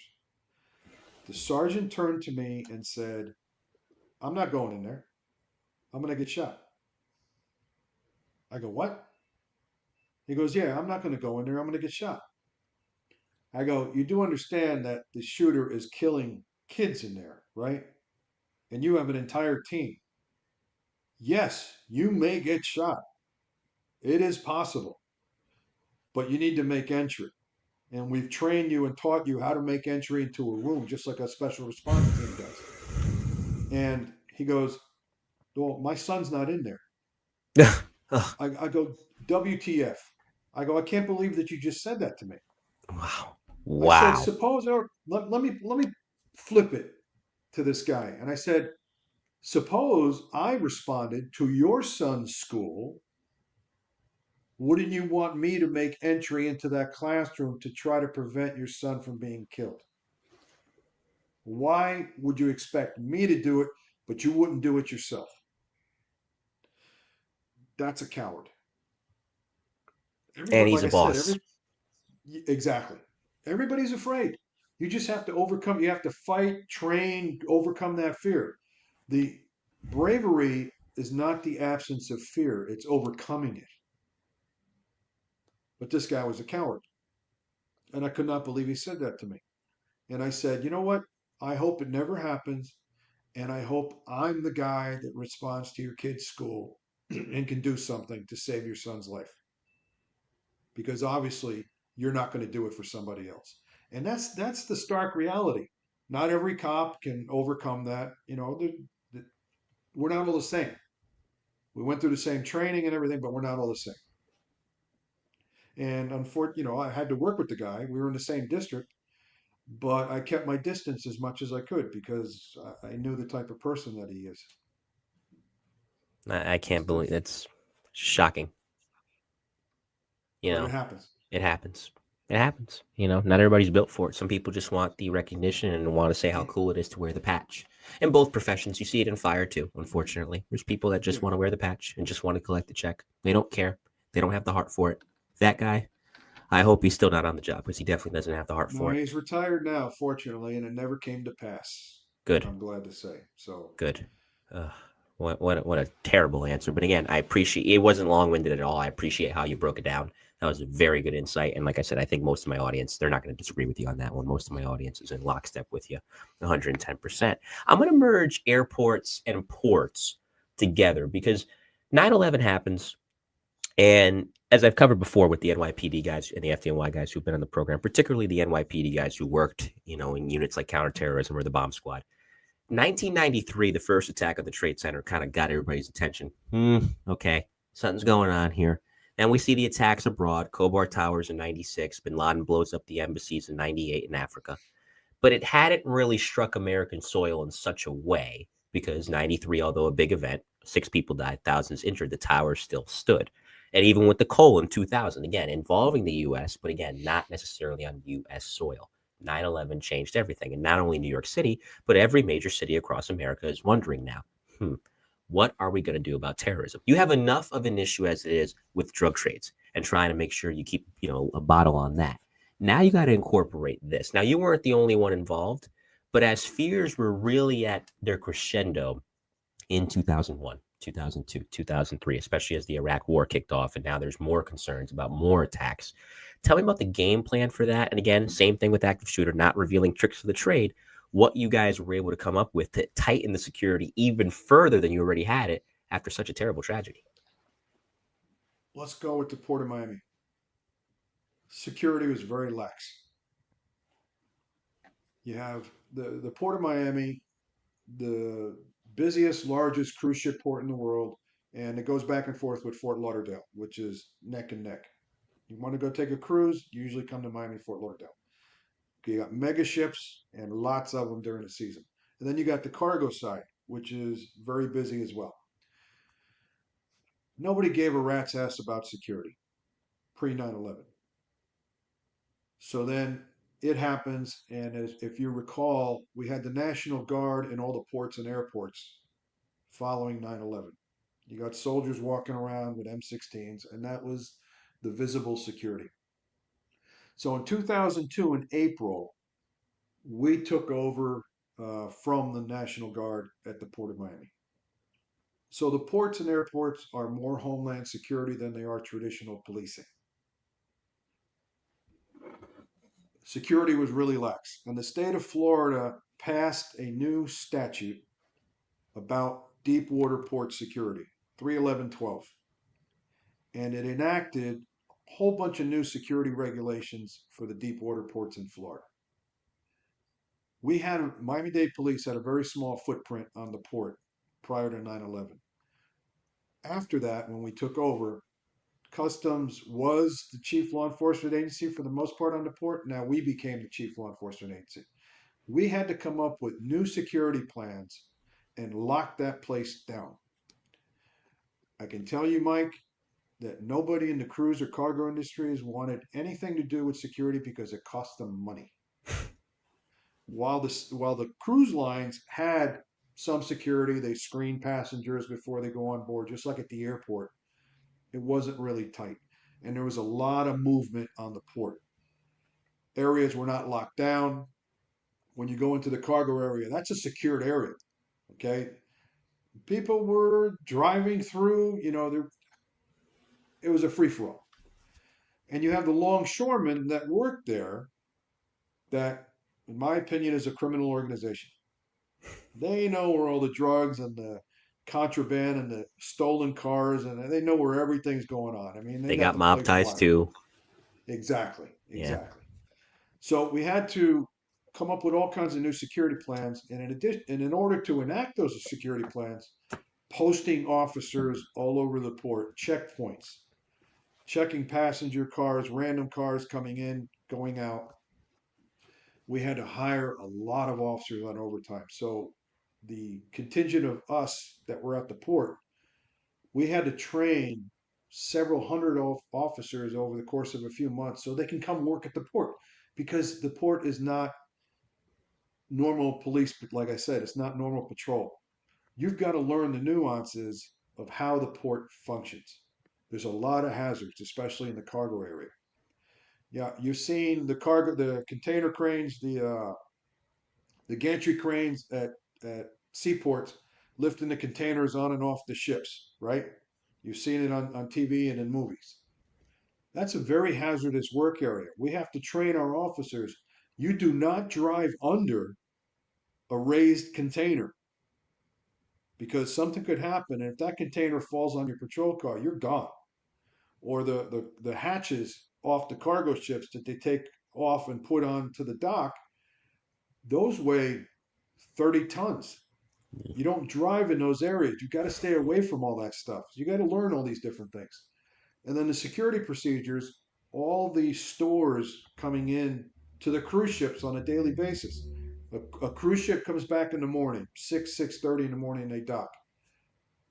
the sergeant turned to me and said, I'm not going in there. I'm going to get shot. I go, what? He goes, yeah, I'm not going to go in there. I'm going to get shot. I go, you do understand that the shooter is killing kids in there, right? And you have an entire team. Yes, you may get shot. It is possible. But you need to make entry. And we've trained you and taught you how to make entry into a room, just like a special response team does. And he goes, well, my son's not in there. I go, WTF. I go, I can't believe that you just said that to me. Wow. I said, suppose, or let me flip it to this guy. And I said, suppose I responded to your son's school Wouldn't you want me to make entry into that classroom to try to prevent your son from being killed? Why would you expect me to do it, but you wouldn't do it yourself? That's a coward. And Everybody, he's like a I said, boss. exactly. Everybody's afraid. You just have to overcome. You have to fight, train, overcome that fear. The bravery is not the absence of fear; it's overcoming it. But this guy was a coward, and I could not believe he said that to me. And I said, you know what? I hope it never happens, and I hope I'm the guy that responds to your kid's school and can do something to save your son's life. Because obviously you're not going to do it for somebody else. And that's the stark reality. Not every cop can overcome that. We're not all the same. We went through the same training and everything, but we're not all the same. And unfortunately, I had to work with the guy. We were in the same district, but I kept my distance as much as I could because I knew the type of person that he is. I can't believe it's shocking. You But it know, happens. it happens. It happens. Not everybody's built for it. Some people just want the recognition and want to say how cool it is to wear the patch. In both professions, you see it in fire too, unfortunately. There's people that just Yeah. want to wear the patch and just want to collect the check. They don't care. They don't have the heart for it. That guy, I hope he's still not on the job because he definitely doesn't have the heart No, for it. he's retired now, fortunately, and it never came to pass. Good. I'm glad to say. So Good. What a terrible answer. But again, I appreciate it. Wasn't long winded at all. I appreciate how you broke it down. That was a very good insight. And like I said, I think most of my audience, they're not going to disagree with you on that one. Most of my audience is in lockstep with you, 110%. I'm going to merge airports and ports together because 9/11 happens. And as I've covered before with the NYPD guys and the FDNY guys who've been on the program, particularly the NYPD guys who worked, in units like counterterrorism or the bomb squad, 1993, the first attack on the Trade Center kind of got everybody's attention. Okay, something's going on here. And we see the attacks abroad, Khobar Towers in 96, bin Laden blows up the embassies in 98 in Africa. But it hadn't really struck American soil in such a way because 93, although a big event, 6 people died, thousands injured, the towers still stood. And even with the Colón in 2000, again, involving the U.S., but again, not necessarily on U.S. soil. 9/11 changed everything. And not only New York City, but every major city across America is wondering now, what are we going to do about terrorism? You have enough of an issue as it is with drug trades and trying to make sure you keep, a bottle on that. Now you got to incorporate this. Now you weren't the only one involved, but as fears were really at their crescendo in 2001, 2002, 2003, especially as the Iraq war kicked off, and now there's more concerns about more attacks. Tell me about the game plan for that. And again, same thing with active shooter, not revealing tricks of the trade, what you guys were able to come up with to tighten the security even further than you already had it after such a terrible tragedy. let's go with the Port of Miami. Security was very lax. You have the Port of Miami, the busiest, largest cruise ship port in the world, and it goes back and forth with Fort Lauderdale, which is neck and neck. You want to go take a cruise, you usually come to Miami, Fort Lauderdale. You got mega ships and lots of them during the season. And then you got the cargo side, which is very busy as well. Nobody gave a rat's ass about security pre 9/11. So then it happens, and if you recall, we had the National Guard in all the ports and airports following 9/11. You got soldiers walking around with M16s, and that was the visible security. So in 2002, in April, we took over from the National Guard at the Port of Miami. So the ports and airports are more homeland security than they are traditional policing. Security was really lax. And the state of Florida passed a new statute about deep water port security, 31112. And it enacted a whole bunch of new security regulations for the deep water ports in Florida. Miami-Dade Police had a very small footprint on the port prior to 9/11. After that, when we took over, Customs was the chief law enforcement agency for the most part on the port. Now we became the chief law enforcement agency. We had to come up with new security plans and lock that place down. I can tell you, Mike, that nobody in the cruise or cargo industries wanted anything to do with security because it cost them money. While the cruise lines had some security, they screen passengers before they go on board, just like at the airport. It wasn't really tight, and there was a lot of movement on the port. Areas were not locked down. When you go into the cargo area, that's a secured area. Okay, people were driving through. It was a free for all, and you have the longshoremen that work there. That, in my opinion, is a criminal organization. They know where all the drugs and the contraband and the stolen cars, and they know where everything's going on. I mean, they They got got the mob place ties locked. too. Exactly, Yeah. exactly. So we had to come up with all kinds of new security plans, and in order to enact those security plans, posting officers all over the port, checkpoints, checking passenger cars, random cars coming in, going out. We had to hire a lot of officers on overtime. So the contingent of us that were at the port, we had to train several hundred officers over the course of a few months so they can come work at the port, because the port is not normal police. Like I said, it's not normal patrol. You've got to learn the nuances of how the port functions. There's a lot of hazards, especially in the cargo area. Yeah, you've seen the container cranes, the gantry cranes at seaports lifting the containers on and off the ships, right? You've seen it on TV and in movies. That's a very hazardous work area. We have to train our officers. You do not drive under a raised container, because something could happen. And if that container falls on your patrol car, you're gone. Or the hatches off the cargo ships that they take off and put onto the dock, those weigh 30 tons. You don't drive in those areas. You got to stay away from all that stuff. You got to learn all these different things. And then the security procedures, all the stores coming in to the cruise ships on a daily basis. A cruise ship comes back in the morning, 6:30 in the morning, they dock.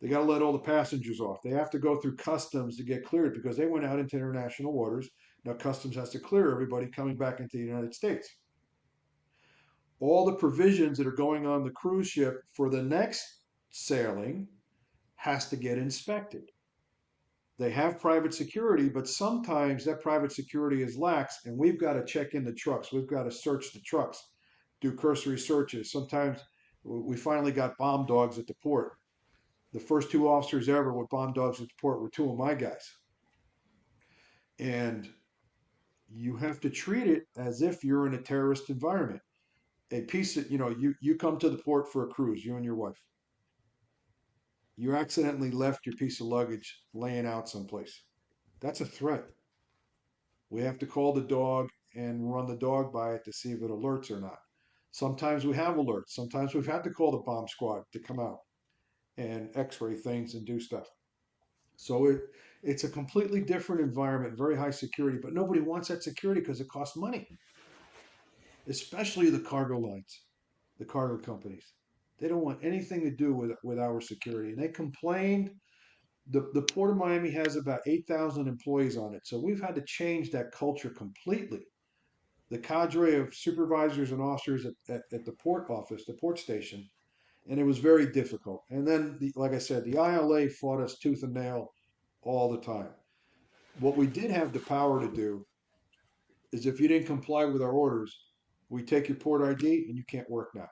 They got to let all the passengers off. They have to go through customs to get cleared because they went out into international waters. Now customs has to clear everybody coming back into the United States. All the provisions that are going on the cruise ship for the next sailing has to get inspected. They have private security, but sometimes that private security is lax, and we've got to check in the trucks. We've got to search the trucks, do cursory searches. Sometimes we finally got bomb dogs at the port. The first two officers ever with bomb dogs at the port were two of my guys. And you have to treat it as if you're in a terrorist environment. A piece of, you come to the port for a cruise, you and your wife. You accidentally left your piece of luggage laying out someplace. That's a threat. We have to call the dog and run the dog by it to see if it alerts or not. Sometimes we have alerts. Sometimes we've had to call the bomb squad to come out and x-ray things and do stuff. So it's a completely different environment, very high security, but nobody wants that security because it costs money, especially the cargo lines, the cargo companies. They don't want anything to do with our security. And they complained. The Port of Miami has about 8,000 employees on it. So we've had to change that culture completely. The cadre of supervisors and officers at the port office, the port station, and it was very difficult. And then, like I said, the ILA fought us tooth and nail all the time. What we did have the power to do is, if you didn't comply with our orders, we take your port ID and you can't work now.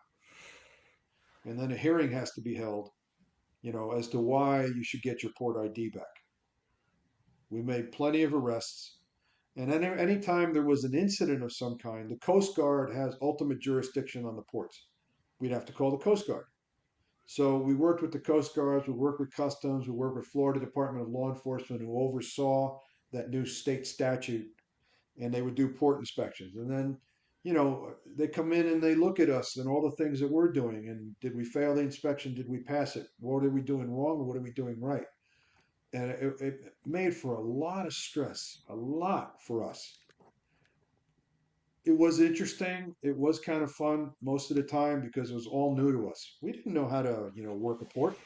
And then a hearing has to be held, as to why you should get your port ID back. We made plenty of arrests. And any time there was an incident of some kind, the Coast Guard has ultimate jurisdiction on the ports. We'd have to call the Coast Guard. So we worked with the Coast Guards, we worked with Customs, we worked with Florida Department of Law Enforcement, who oversaw that new state statute, and they would do port inspections. And then, they come in and they look at us and all the things that we're doing. And did we fail the inspection? Did we pass it? What are we doing wrong, or what are we doing right? And it made for a lot of stress, a lot for us. It was interesting. It was kind of fun most of the time because it was all new to us. We didn't know how to, work a port.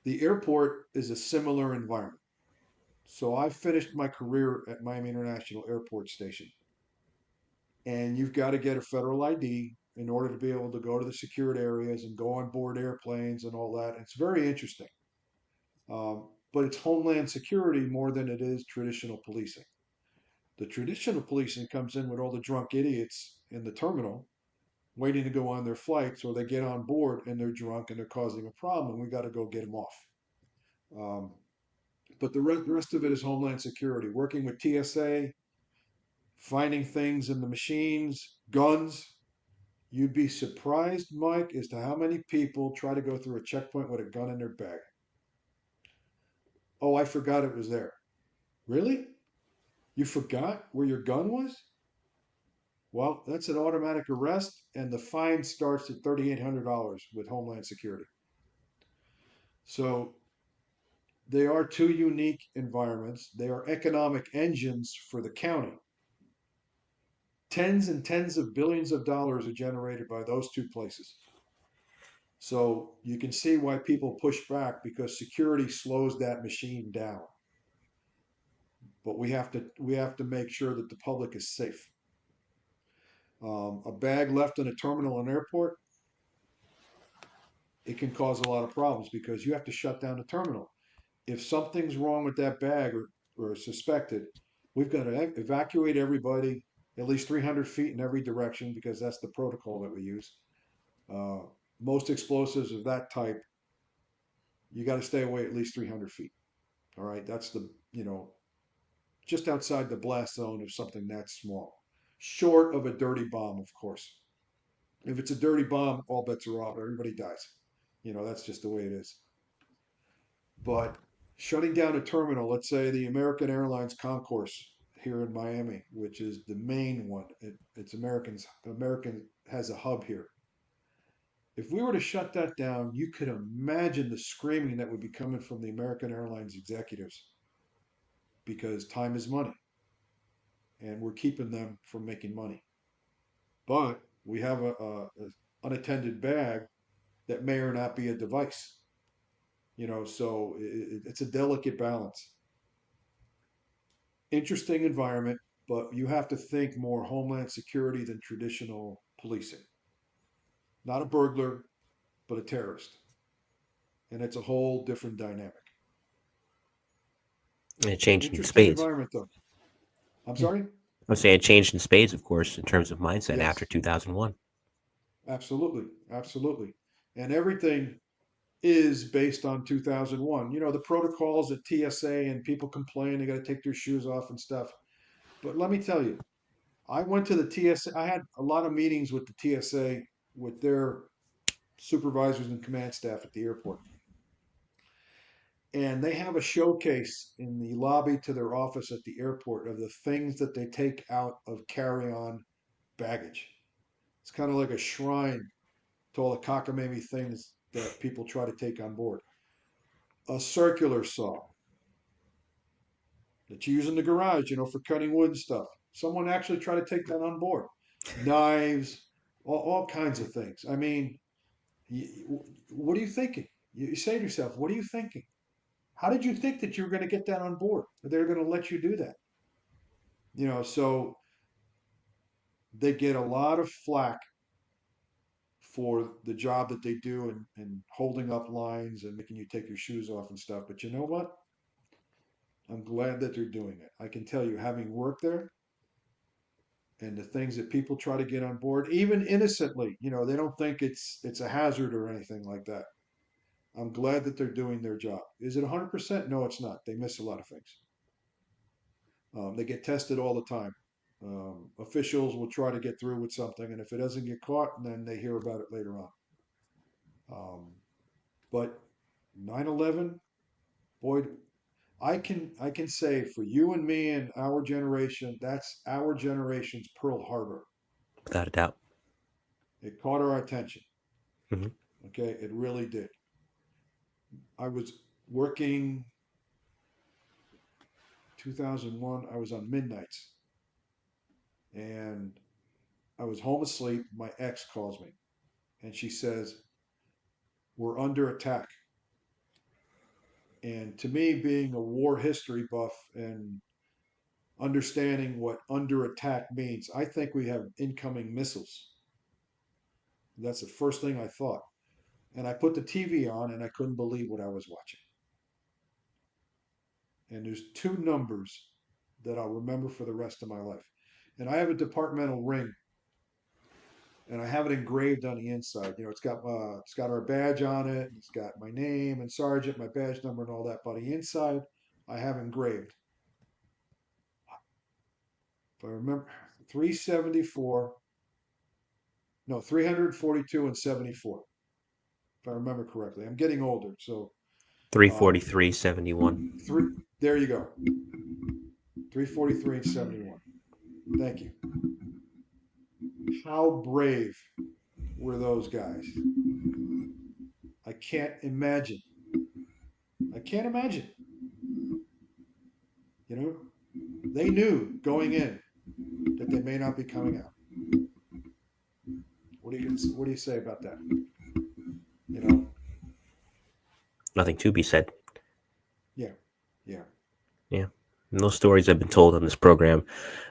The airport is a similar environment. So I finished my career at Miami International Airport Station. And you've got to get a federal ID in order to be able to go to the secured areas and go on board airplanes and all that. It's very interesting. But it's homeland security more than it is traditional policing. The traditional policing comes in with all the drunk idiots in the terminal waiting to go on their flights, or they get on board and they're drunk and they're causing a problem, and we got to go get them off. Um, but the rest of it is homeland security, working with TSA, finding things in the machines, guns. You'd be surprised, Mike, as to how many people try to go through a checkpoint with a gun in their bag. Oh, I forgot it was there. Really? You forgot where your gun was? Well, that's an automatic arrest, and the fine starts at $3,800 with Homeland Security. So they are two unique environments. They are economic engines for the county. Tens and tens of billions of dollars are generated by those two places. So you can see why people push back, because security slows that machine down. But we have to make sure that the public is safe. A bag left in a terminal in an airport, it can cause a lot of problems because you have to shut down the terminal. If something's wrong with that bag, or suspected, we've got to evacuate everybody at least 300 feet in every direction, because that's the protocol that we use. Uh, Most explosives of that type, you got to stay away at least 300 feet. All right, that's just outside the blast zone of something that small, short of a dirty bomb, of course. If it's a dirty bomb, all bets are off. Everybody dies. That's just the way it is. But shutting down a terminal, let's say the American Airlines concourse here in Miami, which is the main one, it's American has a hub here. If we were to shut that down, you could imagine the screaming that would be coming from the American Airlines executives, because time is money and we're keeping them from making money. But we have a unattended bag that may or not be a device, so it's a delicate balance. Interesting environment, but you have to think more homeland security than traditional policing. Not a burglar, but a terrorist. And it's a whole different dynamic. And it changed in Interesting spades. environment, though. I'm Yeah. sorry? I was saying it changed in spades, of course, in terms of mindset after Yes, 2001. absolutely. Absolutely. And everything is based on 2001. The protocols at TSA, and people complain they got to take their shoes off and stuff. But let me tell you, I went to the TSA. I had a lot of meetings with the TSA, with their supervisors and command staff at the airport. And they have a showcase in the lobby to their office at the airport of the things that they take out of carry-on baggage. It's kind of like a shrine to all the cockamamie things that people try to take on board. A circular saw that you use in the garage, for cutting wood and stuff. Someone actually tried to take that on board. Knives, all kinds of things. I mean, what are you thinking? You say to yourself, what are you thinking? How did you think that you were going to get that on board? They're going to let you do that. So they get a lot of flack for the job that they do, and holding up lines and making you take your shoes off and stuff. But you know what? I'm glad that they're doing it. I can tell you, having worked there, and the things that people try to get on board, even innocently, they don't think it's a hazard or anything like that. I'm glad that they're doing their job. Is it 100%? No, it's not. They miss a lot of things. They get tested all the time. Officials will try to get through with something, and if it doesn't get caught, then they hear about it later on. Um, but 9/11, boy, I can say for you and me and our generation, that's our generation's Pearl Harbor. Without a doubt. It caught our attention. Hmm. Okay, it really did. I was working 2001. I was on midnights, and I was home asleep. My ex calls me, and she says, "We're under attack." And to me, being a war history buff and understanding what under attack means, I think we have incoming missiles. That's the first thing I thought. And I put the TV on and I couldn't believe what I was watching. And there's two numbers that I'll remember for the rest of my life. And I have a departmental ring, and I have it engraved on the inside. It's got our badge on it, and it's got my name and sergeant, my badge number, and all that. But the inside, I have engraved. If I remember, 374, no, 342 and 74. If I remember correctly, I'm getting older, so 343.71. three. There you go. 343 and 71. Thank you. How brave were those guys? I can't imagine. I can't imagine. You know, they knew going in that they may not be coming out. What do you say about that? You know? Nothing to be said. Yeah. Yeah. Yeah. And those stories have been told on this program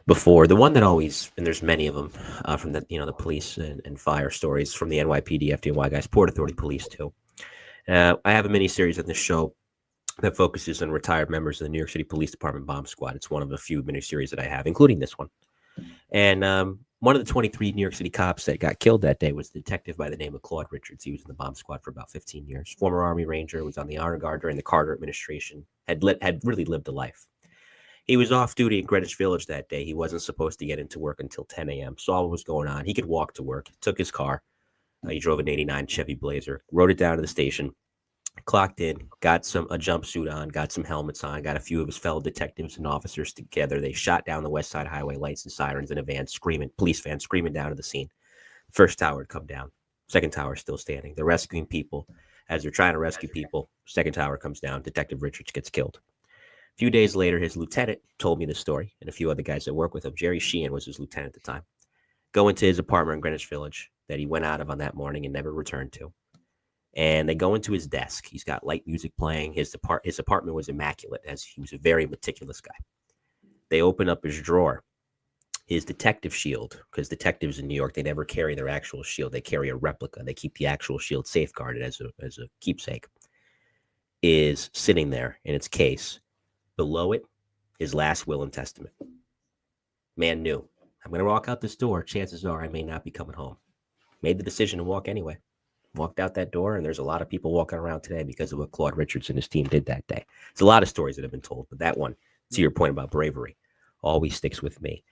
before. The one that always, and there's many of them from the police and fire stories from the NYPD, FDNY guys, Port Authority Police too. I have a mini series on this show that focuses on retired members of the New York City Police Department bomb squad. It's one of a few mini series that I have, including this one. And one of the 23 New York City cops that got killed that day was a detective by the name of Claude Richards. He was in the bomb squad for about 15 years. Former Army Ranger, was on the Honor Guard during the Carter administration, had really lived a life. He was off duty in Greenwich Village that day. He wasn't supposed to get into work until 10 a.m. Saw what was going on. He could walk to work. Took his car. He drove an 89 Chevy Blazer, rode it down to the station, clocked in, got a jumpsuit on, got some helmets on, got a few of his fellow detectives and officers together. They shot down the West Side Highway, lights and sirens in a van, police van screaming down to the scene. First tower had come down. Second tower is still standing. They're rescuing people. As they're trying to rescue people, second tower comes down. Detective Richards gets killed. A few days later, his lieutenant told me the story, and a few other guys that work with him. Jerry Sheehan was his lieutenant at the time. Go into his apartment in Greenwich Village that he went out of on that morning and never returned to. And they go into his desk. He's got light music playing. His apartment was immaculate, as he was a very meticulous guy. They open up his drawer. His detective shield, because detectives in New York, they never carry their actual shield. They carry a replica. They keep the actual shield safeguarded as a keepsake, is sitting there in its case. Below it, his last will and testament. Man knew, I'm going to walk out this door. Chances are I may not be coming home. Made the decision to walk anyway. Walked out that door, and there's a lot of people walking around today because of what Claude Richards and his team did that day. There's a lot of stories that have been told, but that one, to your point about bravery, always sticks with me.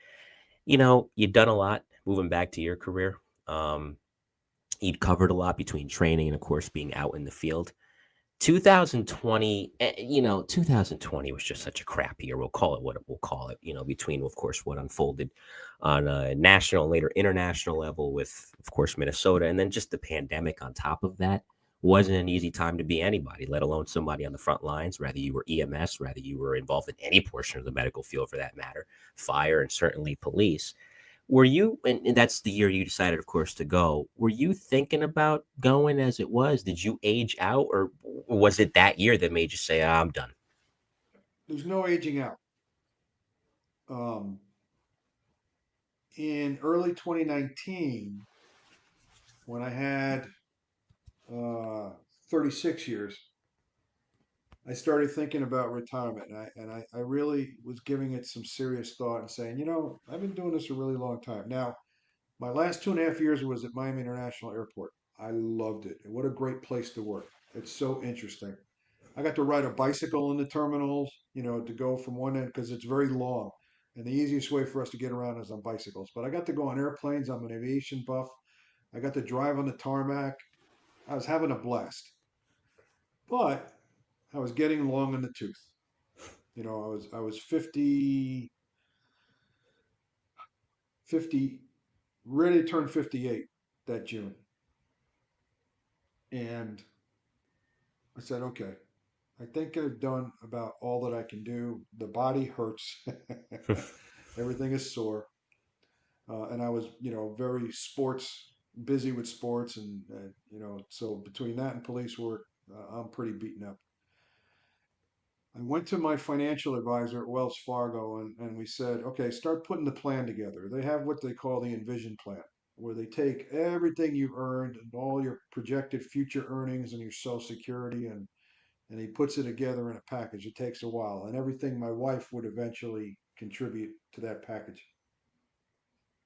You know, you've done a lot moving back to your career. You'd covered a lot between training and, of course, being out in the field. 2020, 2020 was just such a crap year. We'll call it what we'll call it, between, of course, what unfolded on a national and later international level with, of course, Minnesota. And then just the pandemic on top of that. Wasn't an easy time to be anybody, let alone somebody on the front lines, whether you were EMS, whether you were involved in any portion of the medical field for that matter, fire, and certainly police. Were you, and that's the year you decided, of course, to go, were you thinking about going as it was? Did you age out, or was it that year that made you say, I'm done? There's no aging out. In early 2019, when I had 36 years, I started thinking about retirement, and I really was giving it some serious thought and saying, I've been doing this a really long time. Now, my last 2.5 years was at Miami International Airport. I loved it. And what a great place to work. It's so interesting. I got to ride a bicycle in the terminals, to go from one end because it's very long. And the easiest way for us to get around is on bicycles. But I got to go on airplanes. I'm an aviation buff. I got to drive on the tarmac. I was having a blast. But I was getting long in the tooth. I was 50, ready to turn 58 that June. And I said, okay, I think I've done about all that I can do. The body hurts. Everything is sore. And I was, very busy with sports. And so between that and police work, I'm pretty beaten up. I went to my financial advisor at Wells Fargo and we said, okay, start putting the plan together. They have what they call the Envision plan, where they take everything you've earned and all your projected future earnings and your Social Security and he puts it together in a package. It takes a while, and everything my wife would eventually contribute to that package.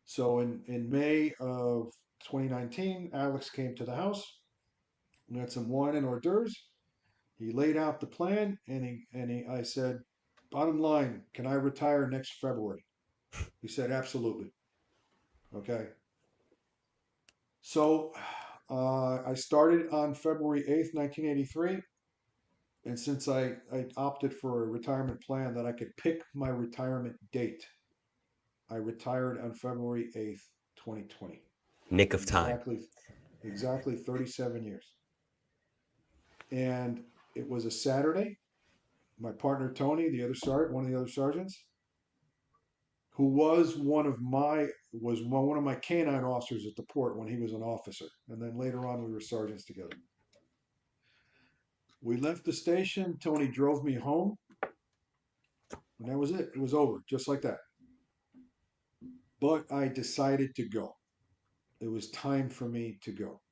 So in May of 2019, Alex came to the house. We had some wine and hors d'oeuvres. He laid out the plan, I said, bottom line, can I retire next February? He said, absolutely. Okay. So I started on February 8th, 1983. And since I opted for a retirement plan that I could pick my retirement date, I retired on February 8th, 2020. Nick of time. Exactly 37 years. And it was a Saturday. My partner Tony, one of the other sergeants, who was one of my canine officers at the port when he was an officer, and then later on we were sergeants together. We left the station. Tony drove me home, and that was it. It was over, just like that. But I decided to go. It was time for me to go.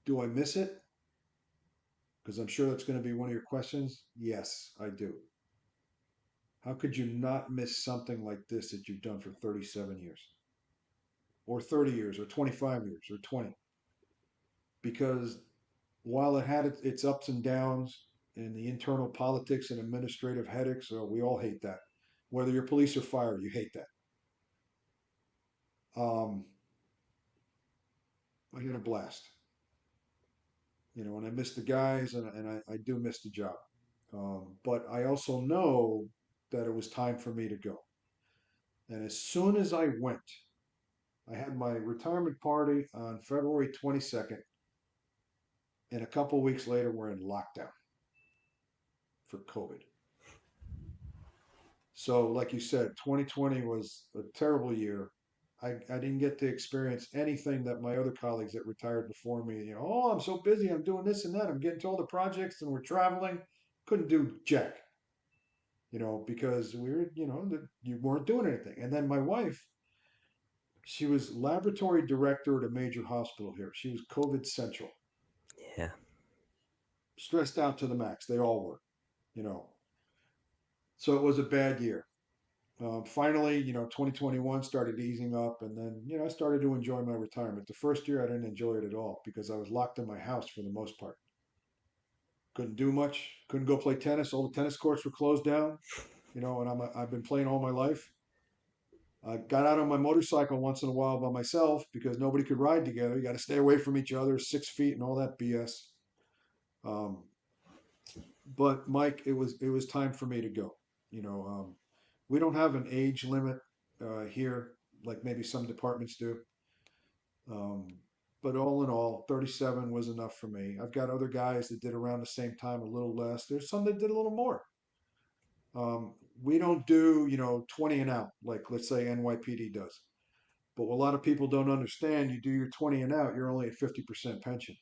Do I miss it? Because I'm sure that's going to be one of your questions. Yes, I do. How could you not miss something like this that you've done for 37 years? Or 30 years, or 25 years, or 20? Because while it had its ups and downs and the internal politics and administrative headaches, we all hate that. Whether you're police or fire, you hate that. I had a blast. And I miss the guys, and I do miss the job. But I also know that it was time for me to go. And as soon as I went, I had my retirement party on February 22nd, and a couple of weeks later, we're in lockdown for COVID. So, like you said, 2020 was a terrible year. I didn't get to experience anything that my other colleagues that retired before me, oh, I'm so busy, I'm doing this and that, I'm getting to all the projects and we're traveling. Couldn't do jack, because we were, you weren't doing anything. And then my wife, she was laboratory director at a major hospital here. She was COVID central. Yeah. Stressed out to the max. They all were, So it was a bad year. Finally, 2021 started easing up, and then, I started to enjoy my retirement. The first year, I didn't enjoy it at all because I was locked in my house for the most part. Couldn't do much. Couldn't go play tennis. All the tennis courts were closed down, and I've been playing all my life. I got out on my motorcycle once in a while by myself because nobody could ride together. You got to stay away from each other, 6 feet, and all that BS. But Mike, it was time for me to go. We don't have an age limit here like maybe some departments do. But all in all, 37 was enough for me. I've got other guys that did around the same time, a little less. There's some that did a little more. We don't do, 20 and out, like let's say NYPD does. But what a lot of people don't understand, you do your 20 and out, you're only at 50% pension.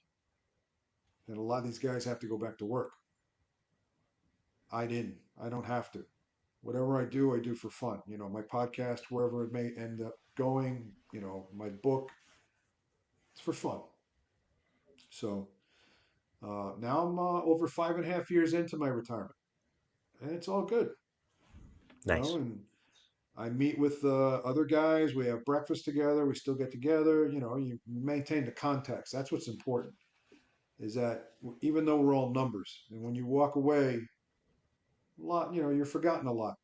And a lot of these guys have to go back to work. I didn't. I don't have to. Whatever I do for fun. My podcast, wherever it may end up going, my book, it's for fun. So now I'm over 5.5 years into my retirement. And it's all good. Nice. And I meet with other guys. We have breakfast together. We still get together. You maintain the contacts. That's what's important. Is that even though we're all numbers, and when you walk away, a lot, you're forgotten a lot.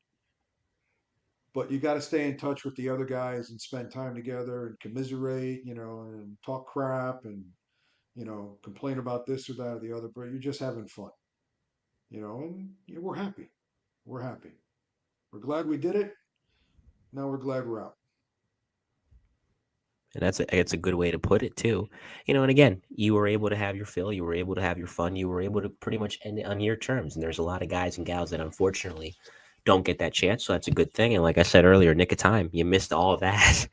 But you got to stay in touch with the other guys and spend time together and commiserate, and talk crap and, complain about this or that or the other. But you're just having fun, and we're happy. We're happy. We're glad we did it. Now we're glad we're out. And it's a good way to put it too. And again, you were able to have your fill, you were able to have your fun, you were able to pretty much end it on your terms. And there's a lot of guys and gals that unfortunately don't get that chance. So that's a good thing. And like I said earlier, nick of time, you missed all of that,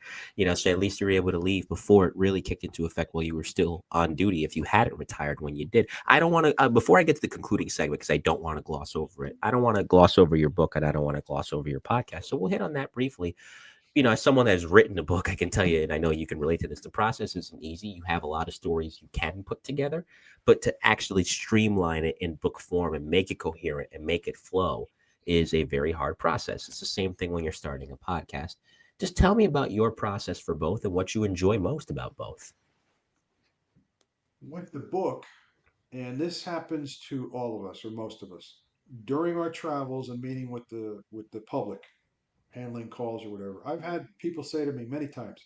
so at least you were able to leave before it really kicked into effect while you were still on duty if you hadn't retired when you did. I don't want to, before I get to the concluding segment, because I don't want to gloss over it, I don't want to gloss over your book and I don't want to gloss over your podcast. So we'll hit on that briefly. As someone that has written a book, I can tell you, and I know you can relate to this, the process isn't easy. You have a lot of stories you can put together, but to actually streamline it in book form and make it coherent and make it flow is a very hard process. It's the same thing when you're starting a podcast. Just tell me about your process for both and what you enjoy most about both. With the book, and this happens to all of us or most of us, during our travels and meeting with the public, handling calls or whatever, I've had people say to me many times,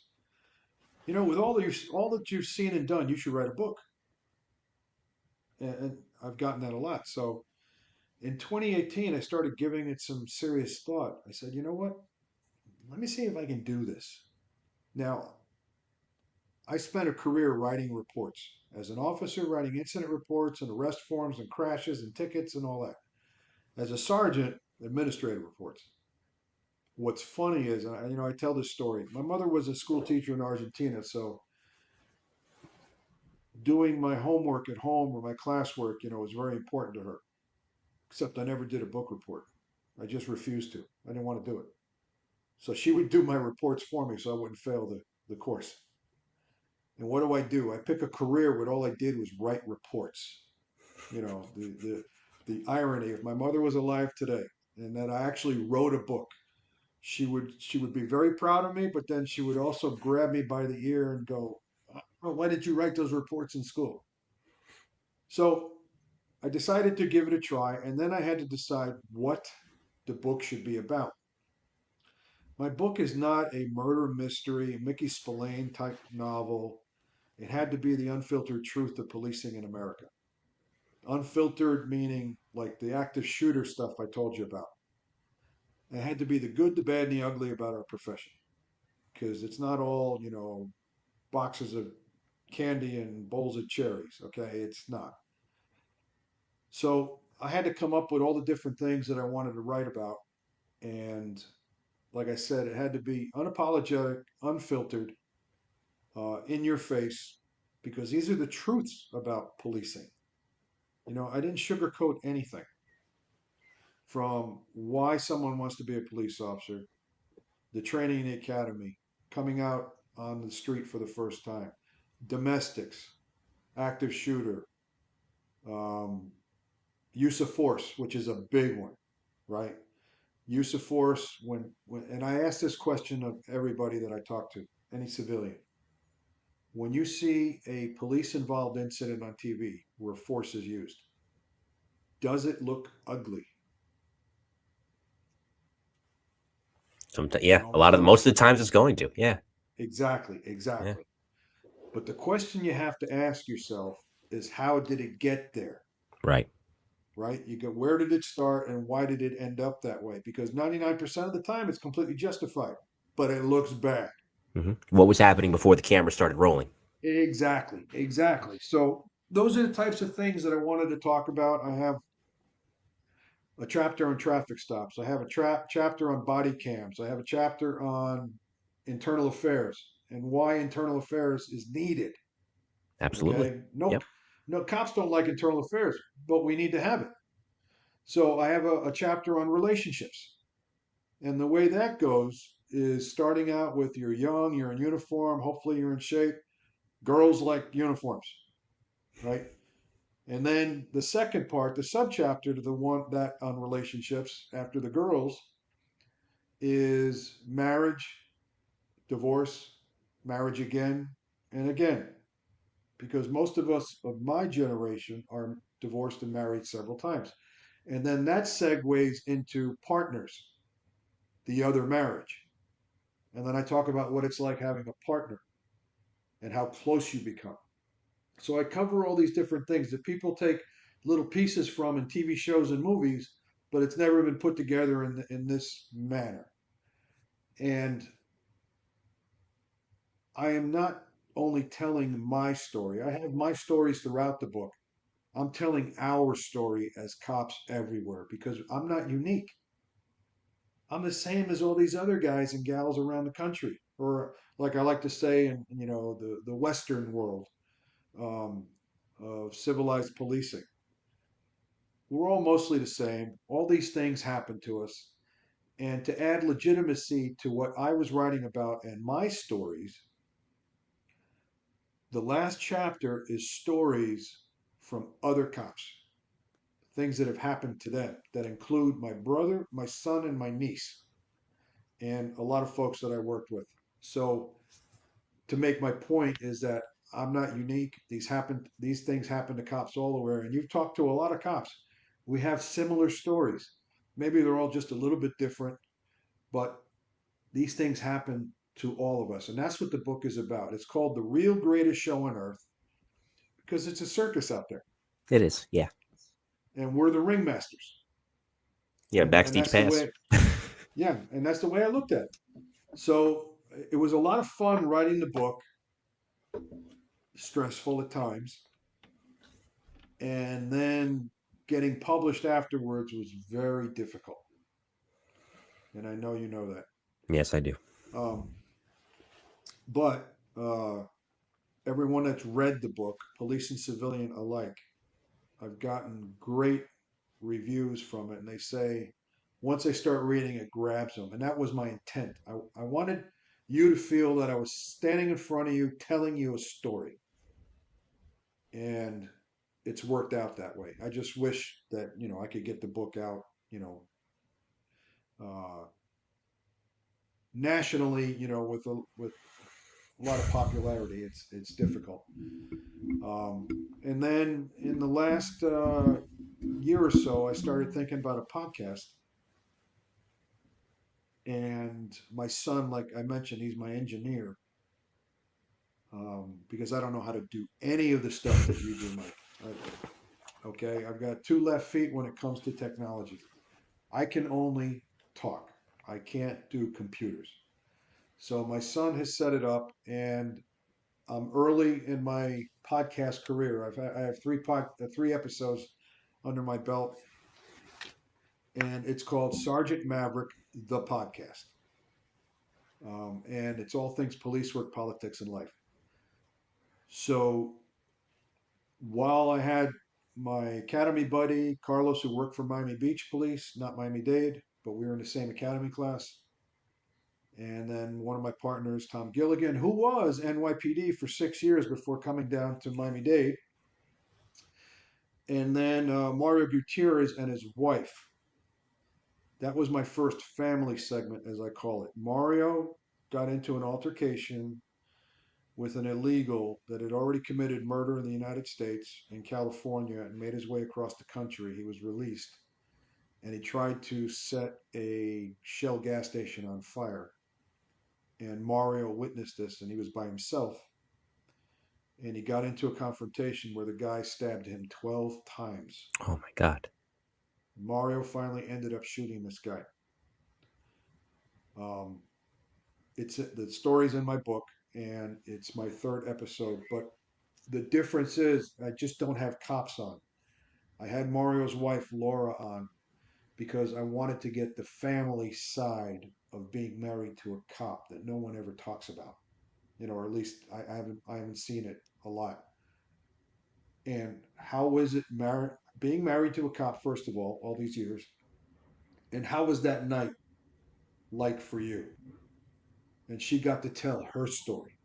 with all that you've seen and done, you should write a book. And I've gotten that a lot. So in 2018, I started giving it some serious thought. I said, you know what? Let me see if I can do this. Now, I spent a career writing reports as an officer, writing incident reports and arrest forms and crashes and tickets and all that. As a sergeant, administrative reports. What's funny is, I tell this story. My mother was a school teacher in Argentina, so doing my homework at home or my classwork, was very important to her. Except I never did a book report. I just refused to. I didn't want to do it. So she would do my reports for me so I wouldn't fail the course. And what do? I pick a career where all I did was write reports. The irony, if my mother was alive today and that I actually wrote a book, she would be very proud of me, but then she would also grab me by the ear and go, "Oh, why did you write those reports in school?" So I decided to give it a try, and then I had to decide what the book should be about. My book is not a murder mystery, Mickey Spillane type novel. It had to be the unfiltered truth of policing in America. Unfiltered meaning like the active shooter stuff I told you about. It had to be the good, the bad, and the ugly about our profession. Because it's not all, boxes of candy and bowls of cherries. Okay, it's not. So I had to come up with all the different things that I wanted to write about. And like I said, it had to be unapologetic, unfiltered, in your face, because these are the truths about policing. I didn't sugarcoat anything from why someone wants to be a police officer, the training in the academy, coming out on the street for the first time, domestics, active shooter, um, use of force, which is a big one, right? Use of force and I ask this question of everybody that I talk to, any civilian. When you see a police involved incident on TV where force is used, does it look ugly? Sometimes, yeah, Almost most of the times it's going to, yeah. exactly. Yeah. But the question you have to ask yourself is, how did it get there? Right. Right? You go, where did it start and why did it end up that way? Because 99% of the time it's completely justified, but it looks bad. Mm-hmm. What was happening before the camera started rolling? Exactly. So those are the types of things that I wanted to talk about. I have a chapter on traffic stops. I have a chapter on body cams. I have a chapter on internal affairs and why internal affairs is needed. Absolutely. Okay. No, Yep. no, cops don't like internal affairs, but we need to have it. So I have a chapter on relationships. And the way that goes is starting out with you're young, you're in uniform, hopefully you're in shape. Girls like uniforms, right? And then the second part, the subchapter to the one that on relationships after the girls is marriage, divorce, marriage again and again. Because most of us of my generation are divorced and married several times. And then that segues into partners, the other marriage. And then I talk about what it's like having a partner and how close you become. So I cover all these different things that people take little pieces from in TV shows and movies, but it's never been put together in this manner. And I am not only telling my story, I have my stories throughout the book. I'm telling our story as cops everywhere because I'm not unique. I'm the same as all these other guys and gals around the country, or like I like to say in the Western world um, of civilized policing. We're all mostly the same. All these things happen to us. And to add legitimacy to what I was writing about and my stories, the last chapter is stories from other cops, things that have happened to them that include my brother, my son, and my niece, and a lot of folks that I worked with. So to make my point is that I'm not unique. These things happen to cops all over, and you've talked to a lot of cops. We have similar stories. Maybe they're all just a little bit different, but these things happen to all of us. And that's what the book is about. It's called The Real Greatest Show on Earth because it's a circus out there. It is. Yeah. And we're the ringmasters. Yeah. And Backstage that's the pass. way, yeah, and that's the way I looked at it. So it was a lot of fun writing the book, stressful at times. And then getting published afterwards was very difficult. And I know you know that. Yes, I do. Um, but everyone that's read the book, police and civilian alike, I've gotten great reviews from it. And they say once they start reading, it grabs them. And that was my intent. I wanted you to feel that I was standing in front of you telling you a story. And it's worked out that way. I just wish that, I could get the book out, uh, nationally, with a lot of popularity. It's difficult. And then in the last year or so, I started thinking about a podcast. And my son, like I mentioned, he's my engineer because I don't know how to do any of the stuff that you do, Mike. Okay, I've got two left feet when it comes to technology. I can only talk. I can't do computers. So my son has set it up, and I'm early in my podcast career. I have three episodes under my belt, and it's called Sergeant Maverick, the podcast, and it's all things police work, politics, and life. So while I had my academy buddy Carlos, who worked for Miami Beach Police, not Miami-Dade, but we were in the same academy class. And then one of my partners, Tom Gilligan, who was NYPD for 6 years before coming down to Miami-Dade. And then Mario Gutierrez and his wife. That was my first family segment, as I call it. Mario got into an altercation with an illegal that had already committed murder in the United States in California and made his way across the country. He was released, and he tried to set a Shell gas station on fire. And Mario witnessed this, and he was by himself. And he got into a confrontation where the guy stabbed him 12 times. Oh my God. Mario finally ended up shooting this guy. The story's in my book, and it's my third episode. But the difference is, I just don't have cops on. I had Mario's wife Laura on because I wanted to get the family side of being married to a cop that no one ever talks about, or at least I haven't seen it a lot. And how is it being married to a cop, first of all these years, and how was that night like for you? And she got to tell her story.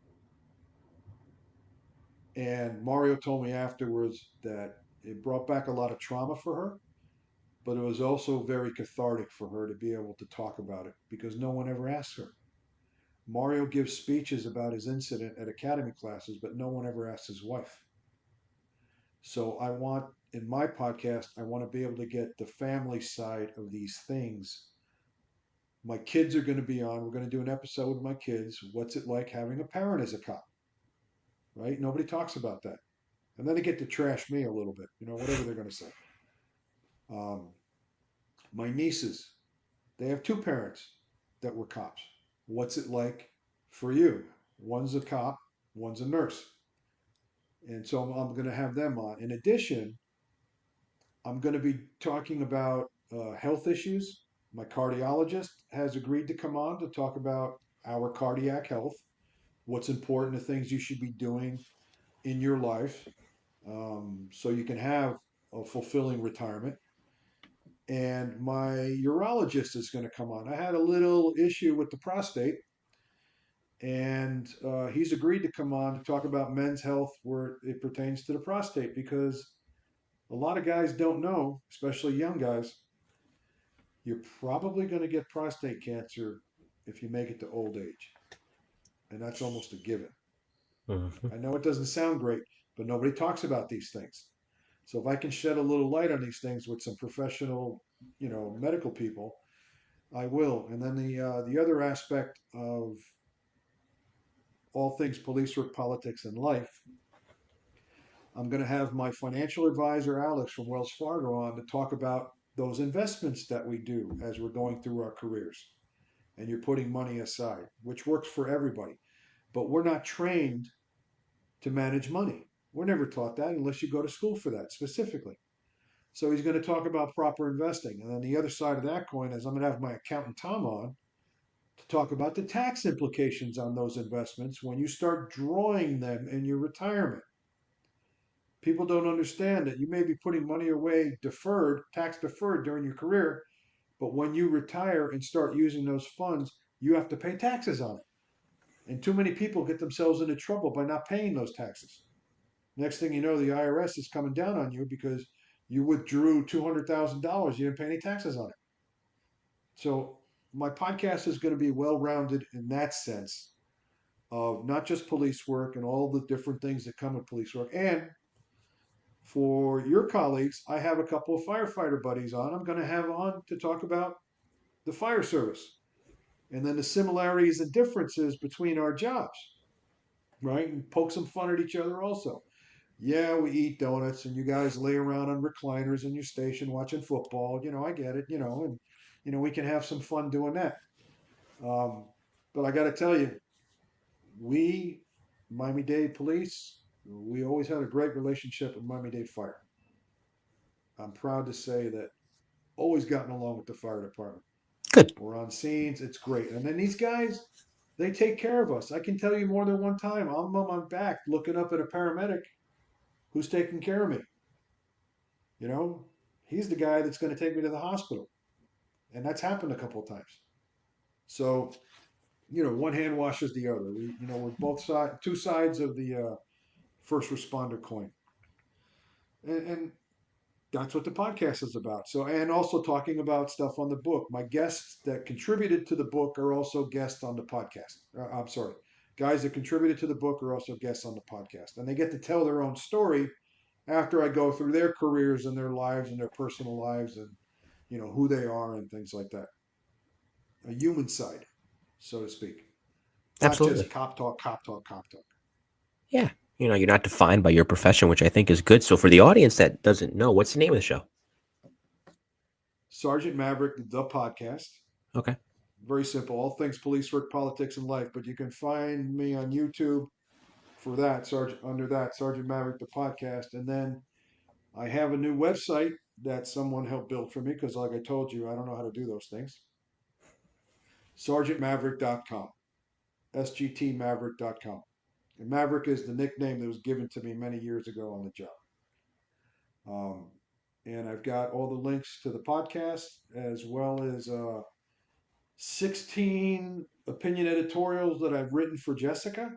And Mario told me afterwards that it brought back a lot of trauma for her, but it was also very cathartic for her to be able to talk about it because no one ever asks her. Mario gives speeches about his incident at academy classes, but no one ever asks his wife. So in my podcast, I want to be able to get the family side of these things. My kids are going to be on. We're going to do an episode with my kids. What's it like having a parent as a cop? Right? Nobody talks about that. And then they get to trash me a little bit, whatever they're going to say. My nieces, they have two parents that were cops. What's it like for you? One's a cop, one's a nurse. And so I'm going to have them on. In addition, I'm going to be talking about health issues, My cardiologist has agreed to come on to talk about our cardiac health, what's important, the things you should be doing in your life, so you can have a fulfilling retirement. And my urologist is going to come on. I had a little issue with the prostate, and he's agreed to come on to talk about men's health where it pertains to the prostate, because a lot of guys don't know, especially young guys, you're probably going to get prostate cancer if you make it to old age. And that's almost a given. Mhm. I know it doesn't sound great, but nobody talks about these things. So if I can shed a little light on these things with some professional, medical people, I will. And then the other aspect of all things police work, politics, and life, I'm going to have my financial advisor Alex from Wells Fargo on to talk about those investments that we do as we're going through our careers. And you're putting money aside, which works for everybody. But we're not trained to manage money. We're never taught that unless you go to school for that specifically. So he's going to talk about proper investing. And then the other side of that coin is I'm going to have my accountant Tom on to talk about the tax implications on those investments when you start drawing them in your retirement. People don't understand that you may be putting money away deferred, tax deferred during your career, but when you retire and start using those funds, you have to pay taxes on it. And too many people get themselves into trouble by not paying those taxes. Next thing you know, the IRS is coming down on you because you withdrew $200,000. You didn't pay any taxes on it. So my podcast is going to be well rounded in that sense of not just police work and all the different things that come with police work. And for your colleagues, I have a couple of firefighter buddies on. I'm going to have on to talk about the fire service and then the similarities and differences between our jobs, right? And poke some fun at each other also. Yeah, we eat donuts and you guys lay around on recliners in your station watching football. I get it, and, we can have some fun doing that. Um, but I got to tell you, we, Miami-Dade Police, we always had a great relationship with Miami-Dade Fire. I'm proud to say that always gotten along with the fire department. Good. We're on scenes. It's great. And then these guys, they take care of us. I can tell you more than one time, I'm on my back looking up at a paramedic who's taking care of me. You know, he's the guy that's going to take me to the hospital. And that's happened a couple of times. So, one hand washes the other. We're both two sides of the first responder coin. And that's what the podcast is about. So, and also talking about stuff on the book. My guests that contributed to the book are also guests on the podcast. I'm sorry. Guys that contributed to the book are also guests on the podcast. And they get to tell their own story after I go through their careers and their lives and their personal lives and, who they are and things like that. A human side, so to speak. Not Absolutely. just cop talk, cop talk, cop talk. Yeah. You're not defined by your profession, which I think is good. So for the audience that doesn't know, what's the name of the show? Sergeant Maverick, the podcast. Okay. Very simple. All things police work, politics, and life. But you can find me on YouTube for that, Sergeant Maverick, the podcast. And then I have a new website that someone helped build for me because, like I told you, I don't know how to do those things. SergeantMaverick.com. SGTMaverick.com. And Maverick is the nickname that was given to me many years ago on the job. And I've got all the links to the podcast as well as 16 opinion editorials that I've written for Jessica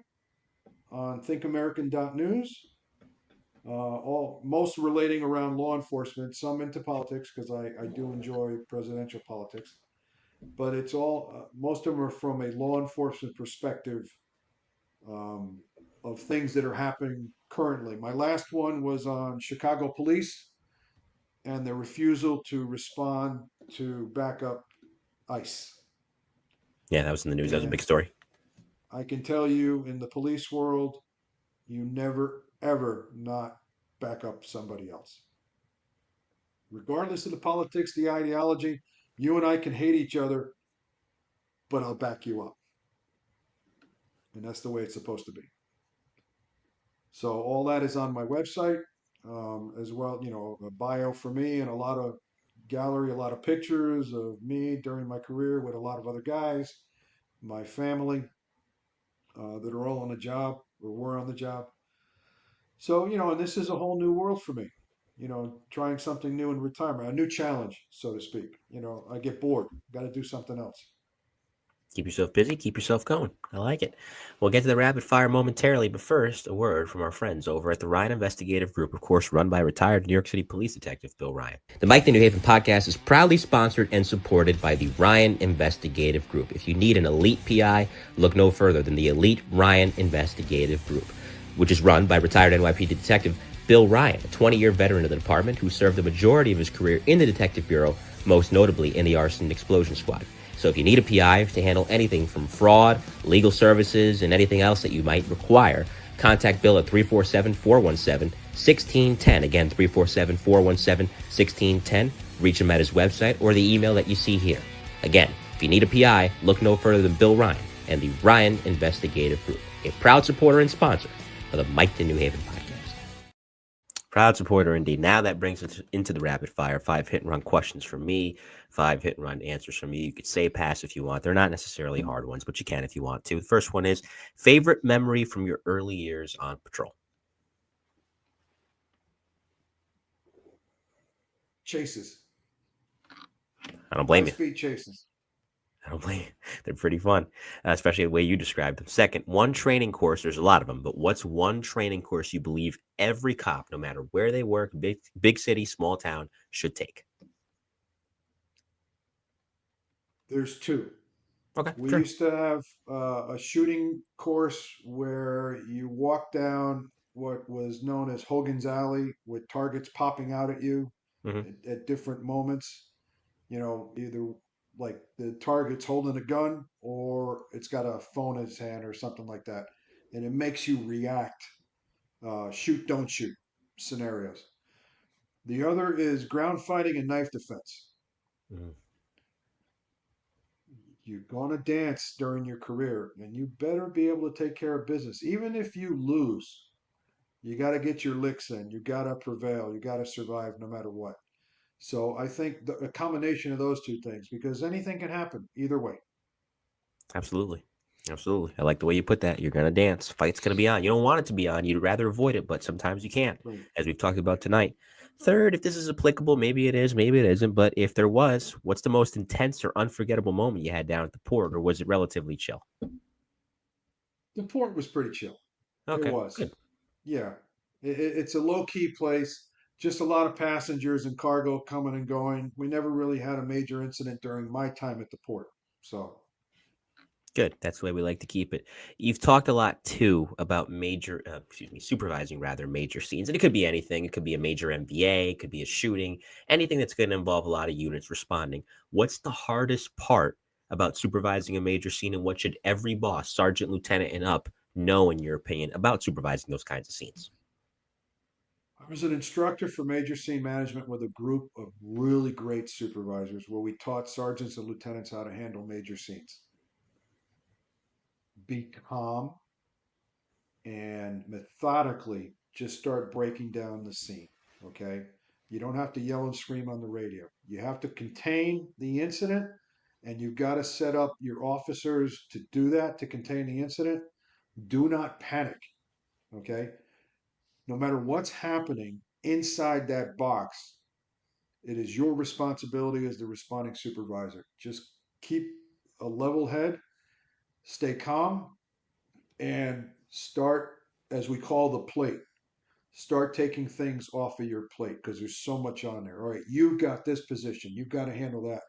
on thinkamerican.news. Most relating around law enforcement, some into politics because I do enjoy presidential politics. But it's all, most of them are from a law enforcement perspective of things that are happening currently. My last one was on Chicago police and their refusal to respond to backup ICE. Yeah, that was in the news. That was a big story. I can tell you in the police world, you never, ever not back up somebody else. Regardless of the politics, the ideology, you and I can hate each other, but I'll back you up. And that's the way it's supposed to be. So all that is on my website, as well, a bio for me and a lot of gallery a lot of pictures of me during my career with a lot of other guys, my family that are all on the job or were on the job. So, and this is a whole new world for me, trying something new in retirement, a new challenge, so to speak. I get bored, got to do something else. Keep yourself busy, keep yourself going. I like it. We'll get to the rapid fire momentarily, but first, a word from our friends over at the Ryan Investigative Group, of course, run by retired New York City Police Detective Bill Ryan. The Mike the New Haven podcast is proudly sponsored and supported by the Ryan Investigative Group. If you need an elite PI, look no further than the elite Ryan Investigative Group, which is run by retired NYPD Detective Bill Ryan, a 20-year veteran of the department who served the majority of his career in the Detective Bureau, most notably in the Arson and Explosion Squad. So if you need a PI to handle anything from fraud, legal services, and anything else that you might require, contact Bill at 347-417-1610. Again, 347-417-1610. Reach him at his website or the email that you see here. Again, if you need a PI, look no further than Bill Ryan and the Ryan Investigative Group, a proud supporter and sponsor of the Mike the New Haven podcast. Proud supporter indeed. Now that brings us into the rapid fire. 5 hit and run questions from me, 5 hit and run answers from you. You could say pass if you want. They're not necessarily hard ones, but you can if you want to. The first one is favorite memory from your early years on patrol. Chases. I don't blame you. High-speed chases. I don't blame you. They're pretty fun, especially the way you described them. Second, one training course. There's a lot of them, but what's one training course you believe every cop, no matter where they work, big city, small town, should take? There's 2. Okay, We sure. used to have a shooting course where you walk down what was known as Hogan's Alley with targets popping out at you at different moments. Either like the target's holding a gun or it's got a phone in his hand or something like that. And it makes you react, shoot, don't shoot scenarios. The other is ground fighting and knife defense. Mhm. You're going to dance during your career and you better be able to take care of business. Even if you lose, you got to get your licks in. You got to prevail. You got to survive no matter what. So I think a combination of those 2 things, because anything can happen either way. Absolutely. Absolutely. I like the way you put that. You're going to dance. Fight's going to be on. You don't want it to be on. You'd rather avoid it, but sometimes you can't, Right. as we've talked about tonight. Third, if this is applicable, maybe it is, maybe it isn't. But if there was, what's the most intense or unforgettable moment you had down at the port, or was it relatively chill? The port was pretty chill. Okay, It was. good. Yeah. It's a low key place. Just a lot of passengers and cargo coming and going. We never really had a major incident during my time at the port. So Good. That's the way we like to keep it. You've talked a lot too about supervising rather major scenes, and it could be anything. It could be a major MVA, it could be a shooting, anything that's going to involve a lot of units responding. What's the hardest part about supervising a major scene, and what should every boss, sergeant, lieutenant, and up know, in your opinion, about supervising those kinds of scenes? I was an instructor for major scene management with a group of really great supervisors where we taught sergeants and lieutenants how to handle major scenes. Be calm and methodically just start breaking down the scene. Okay. You don't have to yell and scream on the radio. You have to contain the incident, and you've got to set up your officers to do that, to contain the incident. Do not panic. Okay. No matter what's happening inside that box, it is your responsibility as the responding supervisor. Just keep a level head, stay calm, and start, as we call the plate, start taking things off of your plate because there's so much on there. All right, you've got this position, you've got to handle that.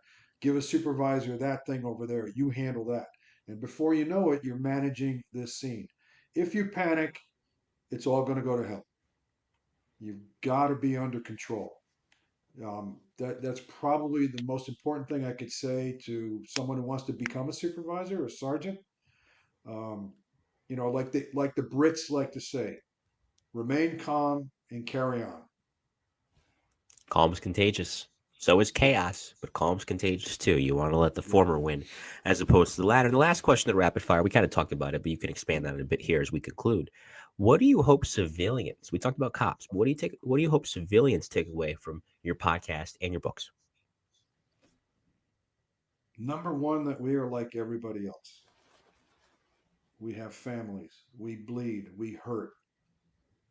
Give a supervisor that thing over there, you handle that. And before you know it, you're managing this scene. If you panic, it's all going to go to hell. You've got to be under control. That's probably the most important thing I could say to someone who wants to become a supervisor or sergeant. Um, like the Brits like to say, remain calm and carry on. Calm's contagious. So is chaos, but calm's contagious too. You want to let the former win as opposed to the latter. And the last question of the rapid fire, we kind of talked about it, but you can expand on it a bit here as we conclude. What do you hope civilians, we talked about cops, but what do you hope civilians take away from your podcast and your books? Number one, that we are like everybody else. We have families. We bleed. We hurt.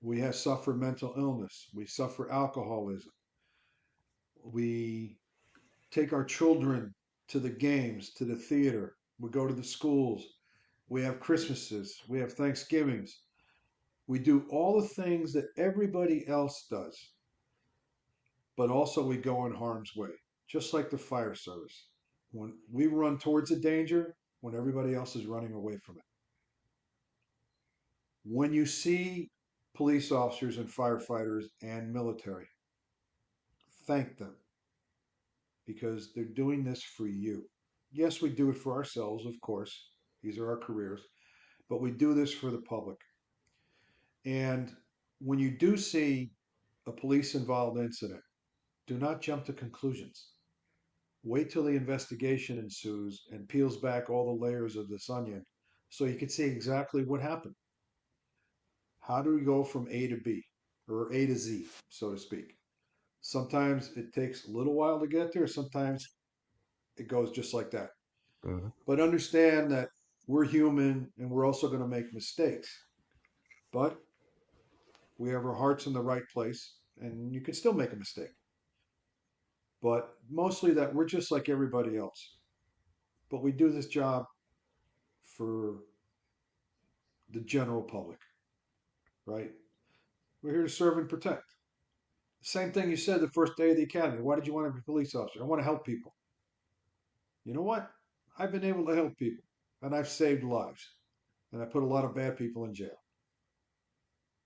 We have suffer mental illness. We suffer alcoholism. We take our children to the games, to the theater. We go to the schools. We have Christmases. We have Thanksgivings. We do all the things that everybody else does, but also we go in harm's way, just like the fire service. When we run towards a danger, when everybody else is running away from it. When you see police officers and firefighters and military, thank them because they're doing this for you. Yes, we do it for ourselves, of course. These are our careers, but we do this for the public. And when you do see a police involved incident, do not jump to conclusions. Wait till the investigation ensues and peels back all the layers of this onion so you can see exactly what happened. How do we go from A to B or A to Z, so to speak? Sometimes it takes a little while to get there, sometimes it goes just like that. Mhm. But understand that we're human and we're also going to make mistakes. But we have our hearts in the right place and you can still make a mistake. But mostly that we're just like everybody else. But we do this job for the general public, right? We're here to serve and protect. Same thing you said the first day of the academy. Why did you want to be a police officer? I want to help people. You know what? I've been able to help people and I've saved lives and I put a lot of bad people in jail.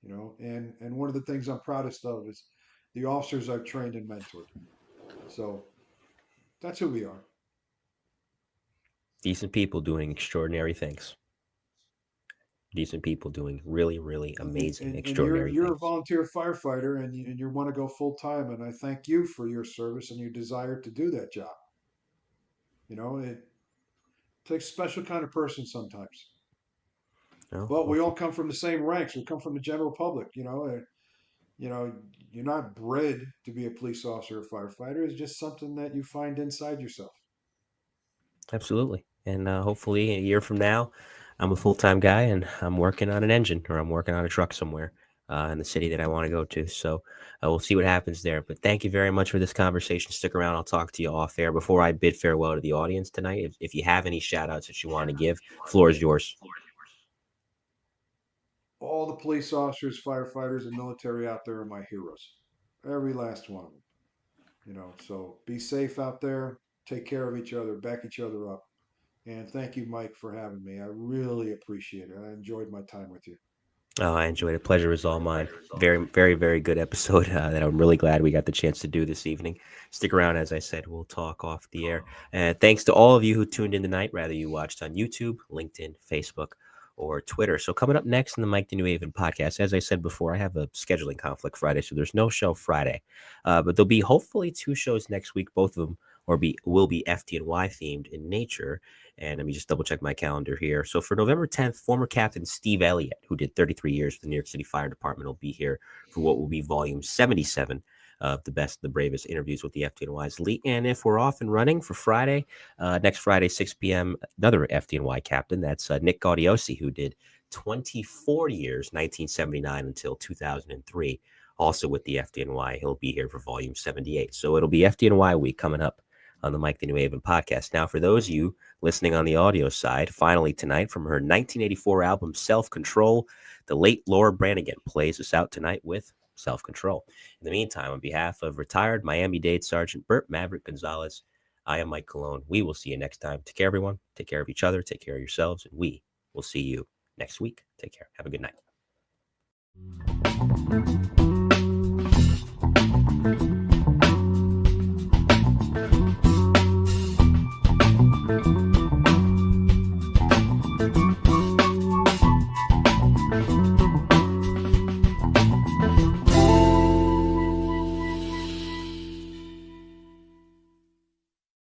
And one of the things I'm proudest of is the officers I've trained and mentored. So that's who we are. Decent people doing extraordinary things. Decent people doing really, really amazing, And extraordinary you're a things. volunteer firefighter and you want to go full time. And I thank you for your service and your desire to do that job. It takes a special kind of person sometimes. No, But we well, all come from the same ranks. We come from the general public. You're not bred to be a police officer or firefighter. It's just something that you find inside yourself. absolutely. And hopefully a year from now, I'm a full-time guy and I'm working on an engine or I'm working on a truck somewhere in the city that I want to go to. So we'll see what happens there. But thank you very much for this conversation. Stick around. I'll talk to you off air. Before I bid farewell to the audience tonight, if you have any shout outs that you want to give, floor is yours. All the police officers, firefighters, and military out there are my heroes. Every last one of them. So be safe out there. Take care of each other. Back each other up. And thank you, Mike, for having me. I really appreciate it. I enjoyed my time with you. Oh, I enjoyed it. Pleasure is all mine. Very, very, very good episode that I'm really glad we got the chance to do this evening. Stick around, as I said, we'll talk off the air. And thanks to all of you who tuned in tonight, whether you watched on YouTube, LinkedIn, Facebook, or Twitter. So coming up next in the Mike the New Haven podcast, as I said before, I have a scheduling conflict Friday, so there's no show Friday. But there'll be hopefully 2 shows next week. Both of them will be FDNY themed in nature. And let me just double check my calendar here. So for November 10th, former Captain Steve Elliott, who did 33 years for the New York City Fire Department, will be here for what will be volume 77 of the best, the bravest interviews with the FDNY's. And if we're off and running for Friday, next Friday, 6 p.m., another FDNY captain, that's Nick Gaudiosi, who did 24 years, 1979 until 2003, also with the FDNY. He'll be here for volume 78. So it'll be FDNY week coming up on the Mike the New Haven podcast. Now, for those of you listening on the audio side, finally tonight from her 1984 album Self-Control, the late Laura Branigan plays us out tonight with Self-Control. In the meantime, on behalf of retired Miami-Dade Sergeant Bert Maverick Gonzalez, I am Mike Colón. We will see you next time. Take care, everyone. Take care of each other. Take care of yourselves. And we will see you next week. Take care. Have a good night.